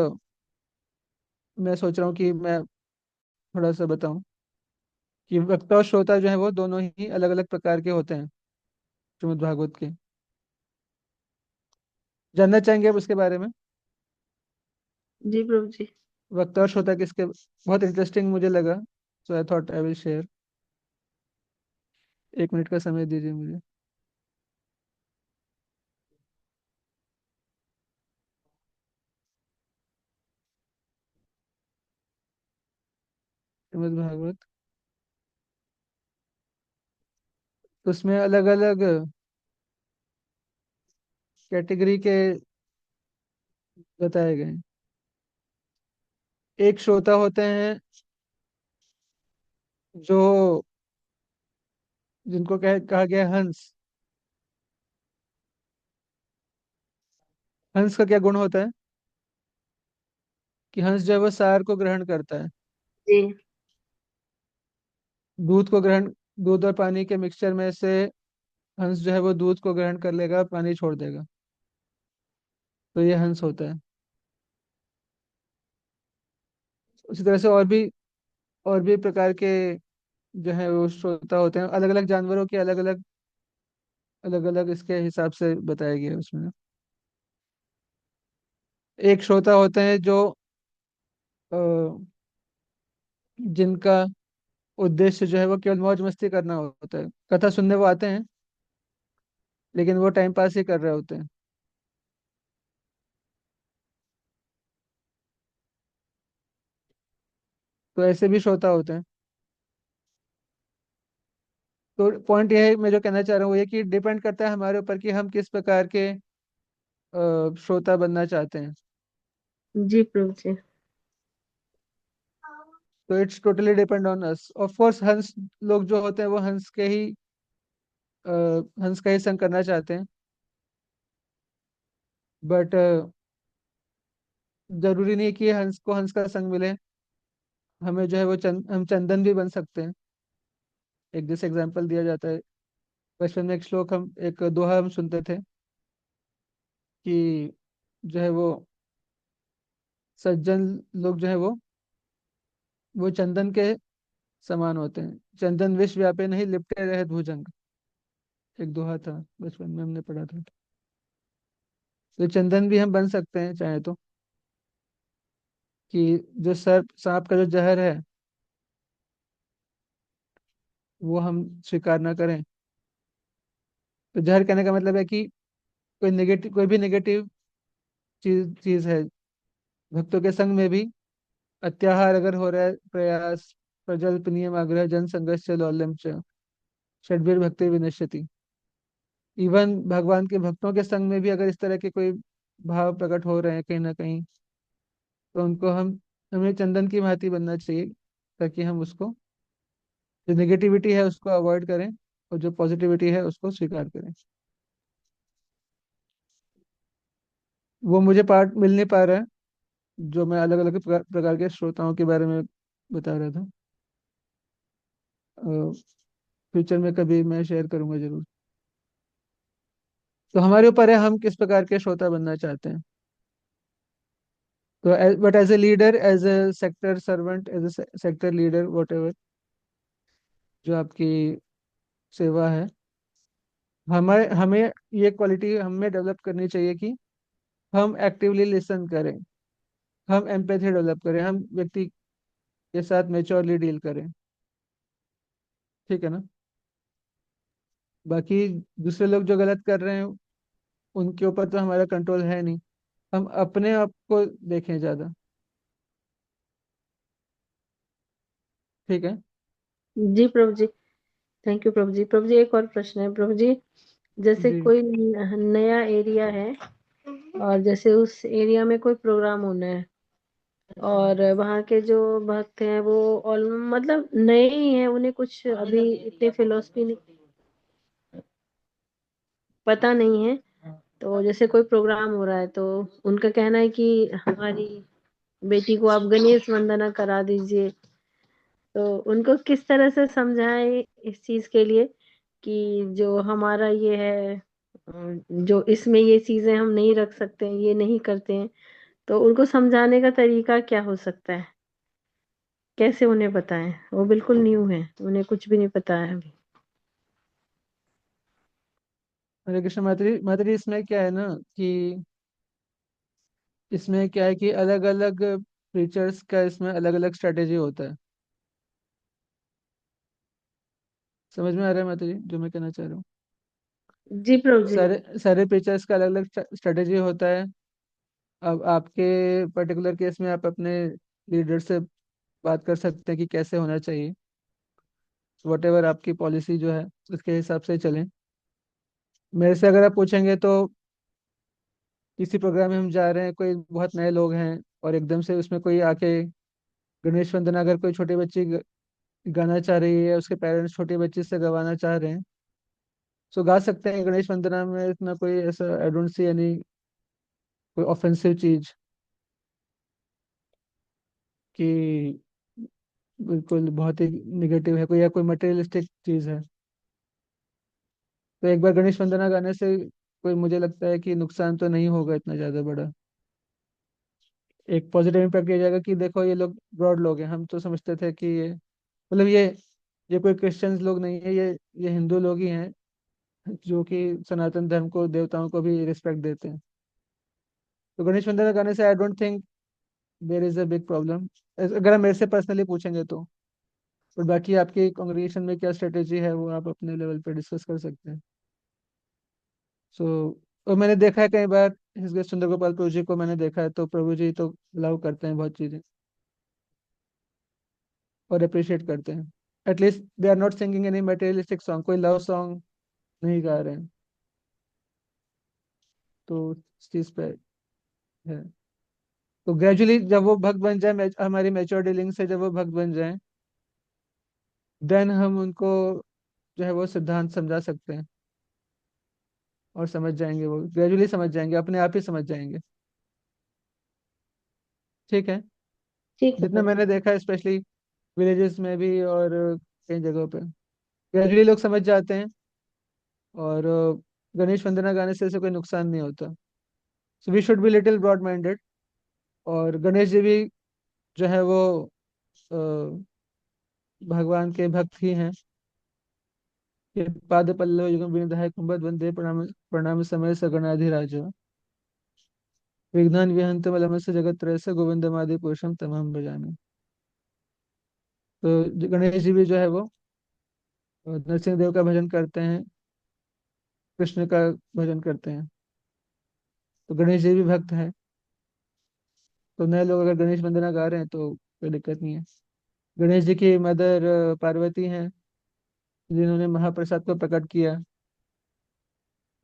मैं सोच रहा हूँ कि मैं थोड़ा सा बताऊं कि वक्ता और श्रोता जो है वो दोनों ही अलग अलग प्रकार के होते हैं श्रीमद् भागवत के। जानना चाहेंगे आप उसके बारे में? जी प्रभु जी। वक्ता और श्रोता किसके, बहुत इंटरेस्टिंग मुझे लगा, so I thought I will share. 1 minute का समय दीजिए मुझे। श्रीमद् भागवत, तो उसमें अलग अलग कैटेगरी के बताए गए हैं। एक श्रोता होते हैं जो, जिनको कहा गया है हंस। हंस का क्या गुण होता है कि हंस जो है वो सार को ग्रहण करता है। जी। दूध को ग्रहण दूध और पानी के मिक्सचर में से हंस जो है वो दूध को ग्रहण कर लेगा, पानी छोड़ देगा, तो ये हंस होता है। उसी तरह से और भी प्रकार के जो है वो श्रोता होते हैं, अलग अलग जानवरों के अलग अलग इसके हिसाब से बताया गया है उसमें। एक श्रोता होते हैं जो अ, जिनका उद्देश्य जो है वो केवल मौज मस्ती करना होता है, कथा सुनने वो आते हैं, लेकिन वो टाइम पास ही कर रहे होते हैं। तो ऐसे भी श्रोता होते हैं। तो पॉइंट ये है, मैं जो कहना चाह रहा हूँ वो ये कि डिपेंड करता है हमारे ऊपर कि हम किस प्रकार के श्रोता बनना चाहते हैं। जी प्रभु जी। तो it's totally depend on us. Of course हंस लोग जो होते हैं वो अ, हंस का ही संग करना चाहते हैं, बट जरूरी नहीं कि हंस को हंस का संग मिले। हमें जो है वो हम चंदन भी बन सकते हैं। एक जैसे एग्जांपल दिया जाता है, बचपन में एक दोहा हम सुनते थे कि जो है वो सज्जन लोग जो है वो चंदन के समान होते हैं। चंदन विष व्यापे नहीं लिपटे रहे भुजंग, एक दोहा था, बचपन में हमने पढ़ा था। तो चंदन भी हम बन सकते हैं चाहे तो, कि जो सर्प सांप का जो जहर है वो हम स्वीकार ना करें। तो जहर कहने का मतलब है कि कोई भी नेगेटिव चीज चीज है, भक्तों के संग में भी अत्याहार अगर हो रहा है, प्रयास प्रजल्प नियम आग्रह जन संघर्ष लौल्यम च षड्वीर भक्ति विनश्यति। इवन भगवान के भक्तों के संग में भी अगर इस तरह के कोई भाव प्रकट हो रहे हैं कहीं ना कहीं, तो उनको हमें चंदन की भांति बनना चाहिए, ताकि हम उसको, जो नेगेटिविटी है उसको अवॉइड करें और जो पॉजिटिविटी है उसको स्वीकार करें। वो मुझे पार्ट मिल नहीं पा रहा है जो मैं अलग अलग प्रकार के श्रोताओं के बारे में बता रहा था। फ्यूचर में कभी मैं शेयर करूंगा जरूर। तो हमारे ऊपर है हम किस प्रकार के श्रोता बनना चाहते हैं। तो but as a leader, as a sector servant, as a sector leader, whatever जो आपकी सेवा है, हमें हमें ये क्वालिटी हमें डेवलप करनी चाहिए कि हम एक्टिवली लिसन करें, हम एम्पैथी डेवलप करें, हम व्यक्ति के साथ मेच्योरली डील करें। ठीक है ना। बाकी दूसरे लोग जो गलत कर रहे हैं उनके ऊपर तो हमारा कंट्रोल है नहीं, हम अपने आप को देखें ज्यादा। ठीक है। जी प्रभु जी, थैंक यू प्रभु जी। प्रभु जी एक और प्रश्न है प्रभु जी, जैसे जी कोई नया एरिया है और जैसे उस एरिया में कोई प्रोग्राम होना है और वहाँ के जो भक्त हैं वो ऑल मतलब नए ही हैं, उन्हें कुछ अभी इतने फिलोसफी नहीं पता नहीं है। तो जैसे कोई प्रोग्राम हो रहा है तो उनका कहना है कि हमारी बेटी को आप गणेश वंदना करा दीजिए। तो उनको किस तरह से समझाएं इस चीज के लिए कि जो हमारा ये है जो इसमें ये चीजें हम नहीं रख सकते हैं, ये नहीं करते हैं। तो उनको समझाने का तरीका क्या हो सकता है, कैसे उन्हें बताएं? वो बिल्कुल न्यू है, उन्हें कुछ भी नहीं पता है अभी। हरे कृष्ण माताजी। माताजी इसमें क्या है ना कि इसमें क्या है कि अलग अलग प्रीचर्स का इसमें अलग अलग स्ट्रेटेजी होता है। समझ में आ रहा है माताजी जो मैं कहना चाह रहा हूँ। जी प्रभु जी। सारे सारे प्रीचर्स का अलग अलग स्ट्रेटेजी होता है। अब आपके पर्टिकुलर केस में आप अपने लीडर से बात कर सकते हैं कि कैसे होना चाहिए, वट एवर आपकी पॉलिसी जो है उसके हिसाब से चलें। मेरे से अगर आप पूछेंगे तो किसी प्रोग्राम में हम जा रहे हैं, कोई बहुत नए लोग हैं और एकदम से उसमें कोई आके गणेश वंदना, अगर कोई छोटी बच्ची गाना चाह रही है, उसके पेरेंट्स छोटी बच्ची से गवाना चाह रहे हैं, तो गा सकते हैं। गणेश वंदना में इतना कोई ऐसा आई डोंट सी एनी कोई ऑफेंसिव चीज कि बिल्कुल बहुत ही निगेटिव है कोई, या कोई मटेरियलिस्टिक चीज है। तो एक बार गणेश वंदना गाने से कोई, मुझे लगता है कि नुकसान तो नहीं होगा इतना ज्यादा बड़ा। एक पॉजिटिव इम्पैक्ट ये जाएगा कि देखो ये लोग ब्रॉड लोग हैं, हम तो समझते थे कि ये मतलब ये कोई क्रिश्चियंस लोग नहीं है, ये हिंदू लोग ही हैं जो कि सनातन धर्म को, देवताओं को भी रिस्पेक्ट देते हैं। तो गणेश वंदना गाने से I don't think there is a big problem, अगर आप मेरे से पर्सनली पूछेंगे तो। और बाकी आपकी कांग्रेगेशन में क्या स्ट्रेटेजी है वो आप अपने लेवल पे डिस्कस कर सकते हैं। सो और मैंने देखा है कई बार हिजगेश सुंदर गोपाल प्रभु जी को मैंने देखा है, तो प्रभु जी तो लव करते हैं बहुत चीजें और अप्रिशिएट करते हैं। At least they are not singing any materialistic song, कोई लव सॉन्ग नहीं गा रहे हैं। तो इस चीज पे है। तो ग्रेजुअली जब वो भक्त बन जाए, हमारी मैच्योर डीलिंग से जब वो भक्त बन जाए, देन हम उनको जो है वो सिद्धांत समझा सकते हैं और समझ जाएंगे, वो ग्रेजुअली समझ जाएंगे, अपने आप ही समझ जाएंगे। ठीक है। ठीक है जितना प्रभु। मैंने देखा है स्पेशली विलेजेस में भी और कई जगहों पे ग्रेजुअली लोग समझ जाते हैं। और गणेश वंदना गाने से ऐसे कोई नुकसान नहीं होता। So we should be little broad minded. और गणेश जी भी जो है वो अ, भगवान के भक्त ही हैं। ये पाद पल्लव युगम विनिधाय कुंभद वंदे प्रणाम प्रणाम समय सगणाधिराज। विघ्नान विहंत मलमस्य जगत त्रयस्य गोविंदमादि पुरुषम तमहम भजामि। तो गणेश जी भी जो है वो नरसिंह देव का भजन करते हैं, कृष्ण का भजन करते हैं। तो गणेश जी भी भक्त हैं। तो नए लोग अगर गणेश वंदना गा रहे हैं तो कोई दिक्कत नहीं है। गणेश जी की मदर पार्वती हैं, जिन्होंने महाप्रसाद को प्रकट किया,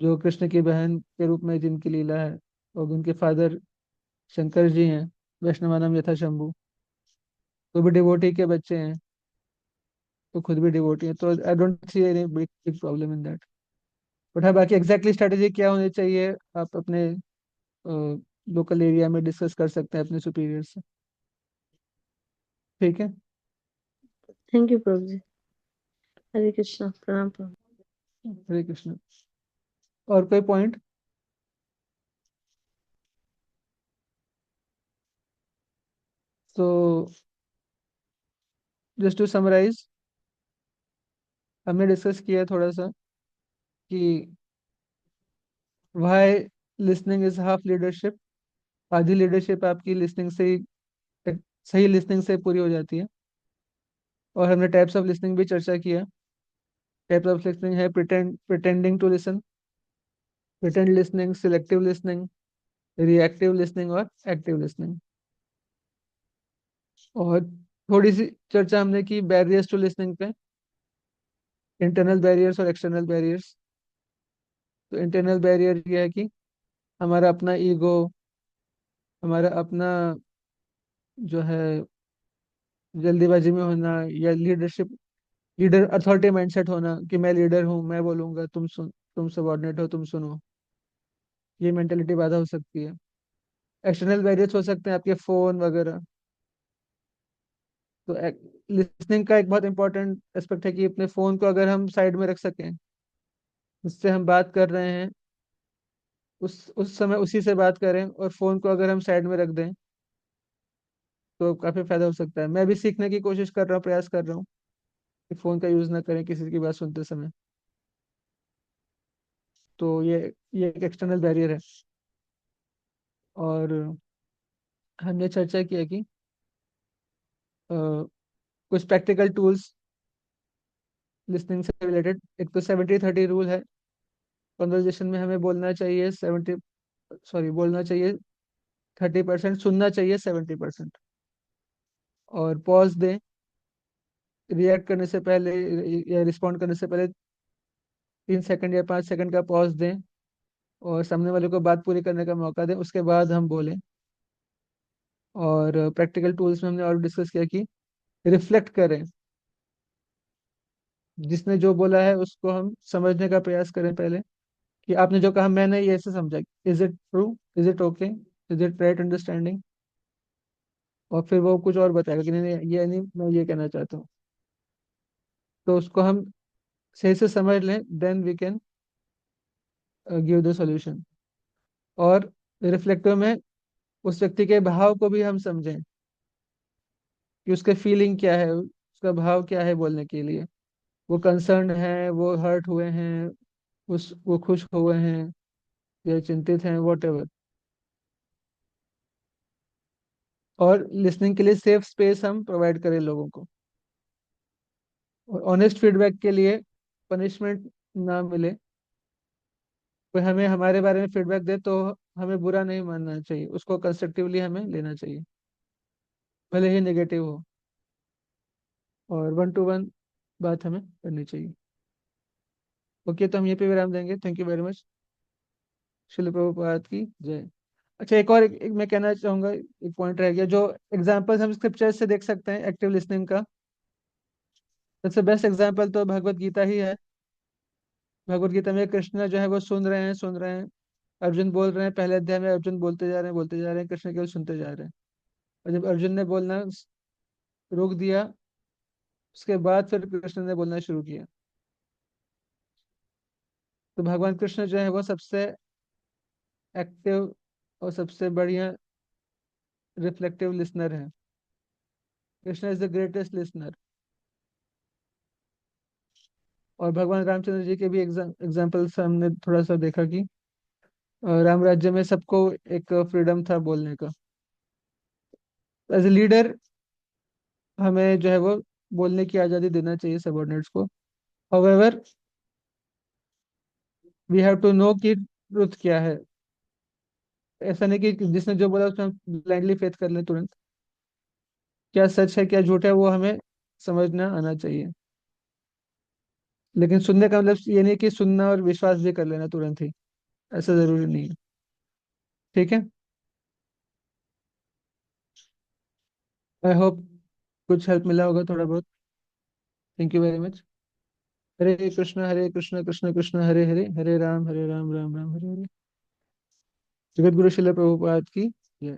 जो कृष्ण की बहन के रूप में जिनकी लीला है। और उनके फादर शंकर जी हैं, वैष्णवानम यथा शंभु। तो भी डिवोटी के बच्चे हैं, तो खुद भी डिवोटी हैं। तो I don't see any big big problem in that. But हाँ, बाकी एग्जैक्टली स्ट्रैटेजी क्या होनी चाहिए, आप अपने लोकल एरिया में डिस्कस कर सकते हैं अपने सुपीरियर से। ठीक है। थैंक यू प्रभु जी। हरे कृष्णा, प्रणाम प्रभु। हरे कृष्ण। और कोई पॉइंट? तो जस्ट टू समराइज, हमने डिस्कस किया थोड़ा सा कि why listening is half leadership. आधी लीडरशिप आपकी लिसनिंग से ही, सही लिसनिंग से पूरी हो जाती है। और हमने टाइप्स ऑफ लिसनिंग भी चर्चा किया। टाइप्स ऑफ लिसनिंग है pretending to listen, pretend listening, selective listening, reactive listening और एक्टिव लिसनिंग। और थोड़ी सी चर्चा हमने की बैरियर्स टू लिसनिंग पे, इंटरनल बैरियर्स और एक्सटर्नल बैरियर्स। तो इंटरनल बैरियर ये है कि हमारा अपना ईगो, हमारा अपना जो है जल्दीबाजी में होना, या लीडरशिप, लीडर अथॉरिटी माइंडसेट होना कि मैं लीडर हूँ, मैं बोलूंगा, तुम सबॉर्डिनेट हो, तुम सुनो। ये मेंटेलिटी बाधा हो सकती है। एक्सटर्नल बैरियर्स हो सकते हैं आपके फोन वगैरह। तो लिसनिंग का एक बहुत इंपॉर्टेंट एस्पेक्ट है कि अपने फोन को अगर हम साइड में रख सकें, उससे हम बात कर रहे हैं, उस समय उसी से बात करें, और फोन को अगर हम साइड में रख दें तो काफी फायदा हो सकता है। मैं भी सीखने की कोशिश कर रहा हूँ, प्रयास कर रहा हूँ कि फोन का यूज ना करें किसी की बात सुनते समय। तो ये एक एक्सटर्नल बैरियर है। और हमने चर्चा किया कि अ, कुछ प्रैक्टिकल टूल्स लिसनिंग से रिलेटेड। एक तो 70-30 रूल है। कन्वर्जेशन में हमें बोलना चाहिए 70, सॉरी बोलना चाहिए 30%, सुनना चाहिए 70%। और पॉज दें, रिएक्ट करने से पहले या रिस्पॉन्ड करने से पहले 3 सेकंड या 5 सेकंड का पॉज दें, और सामने वाले को बात पूरी करने का मौका दें, उसके बाद हम बोलें। और प्रैक्टिकल टूल्स में हमने और डिस्कस किया कि रिफ्लेक्ट करें, जिसने जो बोला है उसको हम समझने का प्रयास करें पहले, कि आपने जो कहा मैंने ये ऐसे समझा, is it true, is it okay, is it right understanding. और फिर वो कुछ और बताएगा कि नहीं नहीं, ये नहीं, मैं ये कहना चाहता हूँ। तो उसको हम सही से समझ लें, then we can give the solution. और रिफ्लेक्टिव में उस व्यक्ति के भाव को भी हम समझें, कि उसके फीलिंग क्या है, उसका भाव क्या है बोलने के लिए। वो कंसर्न है, वो हर्ट हुए हैं, वो खुश हुए हैं, या चिंतित हैं, वॉट एवर। और लिसनिंग के लिए सेफ स्पेस हम प्रोवाइड करें लोगों को। और ऑनेस्ट फीडबैक के लिए पनिशमेंट ना मिले। कोई हमें हमारे बारे में फीडबैक दे तो हमें बुरा नहीं मानना चाहिए, उसको कंस्ट्रक्टिवली हमें लेना चाहिए, भले ही नेगेटिव हो। और 1-to-1 बात हमें करनी चाहिए। ओके, तो हम ये पे विराम देंगे। Thank you very much. शिल प्रभुपाद की जय। अच्छा, एक मैं कहना चाहूंगा, एक पॉइंट रह गया, जो एग्जांपल्स हम स्क्रिप्चर से देख सकते हैं एक्टिव लिसनिंग का। सबसे बेस्ट एग्जांपल तो भगवत गीता ही है। भगवत गीता में कृष्ण जो है वो सुन रहे हैं। अर्जुन बोल रहे हैं, पहले अध्याय में अर्जुन बोलते जा रहे हैं, कृष्ण केवल सुनते जा रहे हैं। और जब अर्जुन ने बोलना रोक दिया, उसके बाद फिर कृष्ण ने बोलना शुरू किया। तो भगवान कृष्ण जो है वो सबसे एक्टिव और सबसे बढ़िया रिफ्लेक्टिव लिसनर है। Krishna is the greatest listener. और भगवान रामचंद्र जी के भी एग्जाम्पल्स हमने थोड़ा सा देखा कि राम राज्य में सबको एक फ्रीडम था बोलने का। एज ए लीडर हमें जो है वो बोलने की आज़ादी देना चाहिए सबऑर्डिनेट्स को। However we have to know कि ट्रुथ क्या है। ऐसा नहीं कि जिसने जो बोला उसमें हम ब्लाइंडली फेथ कर लें तुरंत। क्या सच है क्या झूठ है वो हमें समझना आना चाहिए। लेकिन सुनने का मतलब ये नहीं कि सुनना और विश्वास भी कर लेना तुरंत ही, ऐसा जरूरी नहीं है। ठीक है। आई होप कुछ हेल्प मिला होगा थोड़ा बहुत। Thank you very much. Hare Krishna Krishna Krishna Hare Hare, Hare Ram Ram Ram Hare Hare. Jagat Guru शिल प्रभुपाद की जय।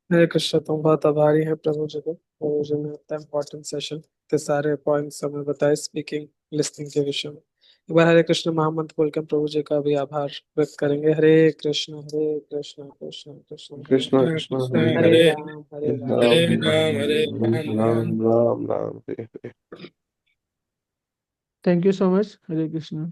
हरे कृष्ण। तुम बहुत आभारी है प्रभु जी को, प्रभु जी ने इतना इम्पोर्टेंट सेशन, इतने सारे पॉइंट्स हमें बताए स्पीकिंग लिस्निंग के विषय में। एक बार हरे कृष्ण महामंत्र बोल के प्रभु जी का भी आभार व्यक्त करेंगे। Hare Krishna Krishna Krishna Krishna Krishna Krishna Hare Hare Hare Ram Hare Ram Ram Hare Ram Ram Hare Ram Ram Hare Ram Ram Ram Hare Hare. Thank you so much. Hare Krishna.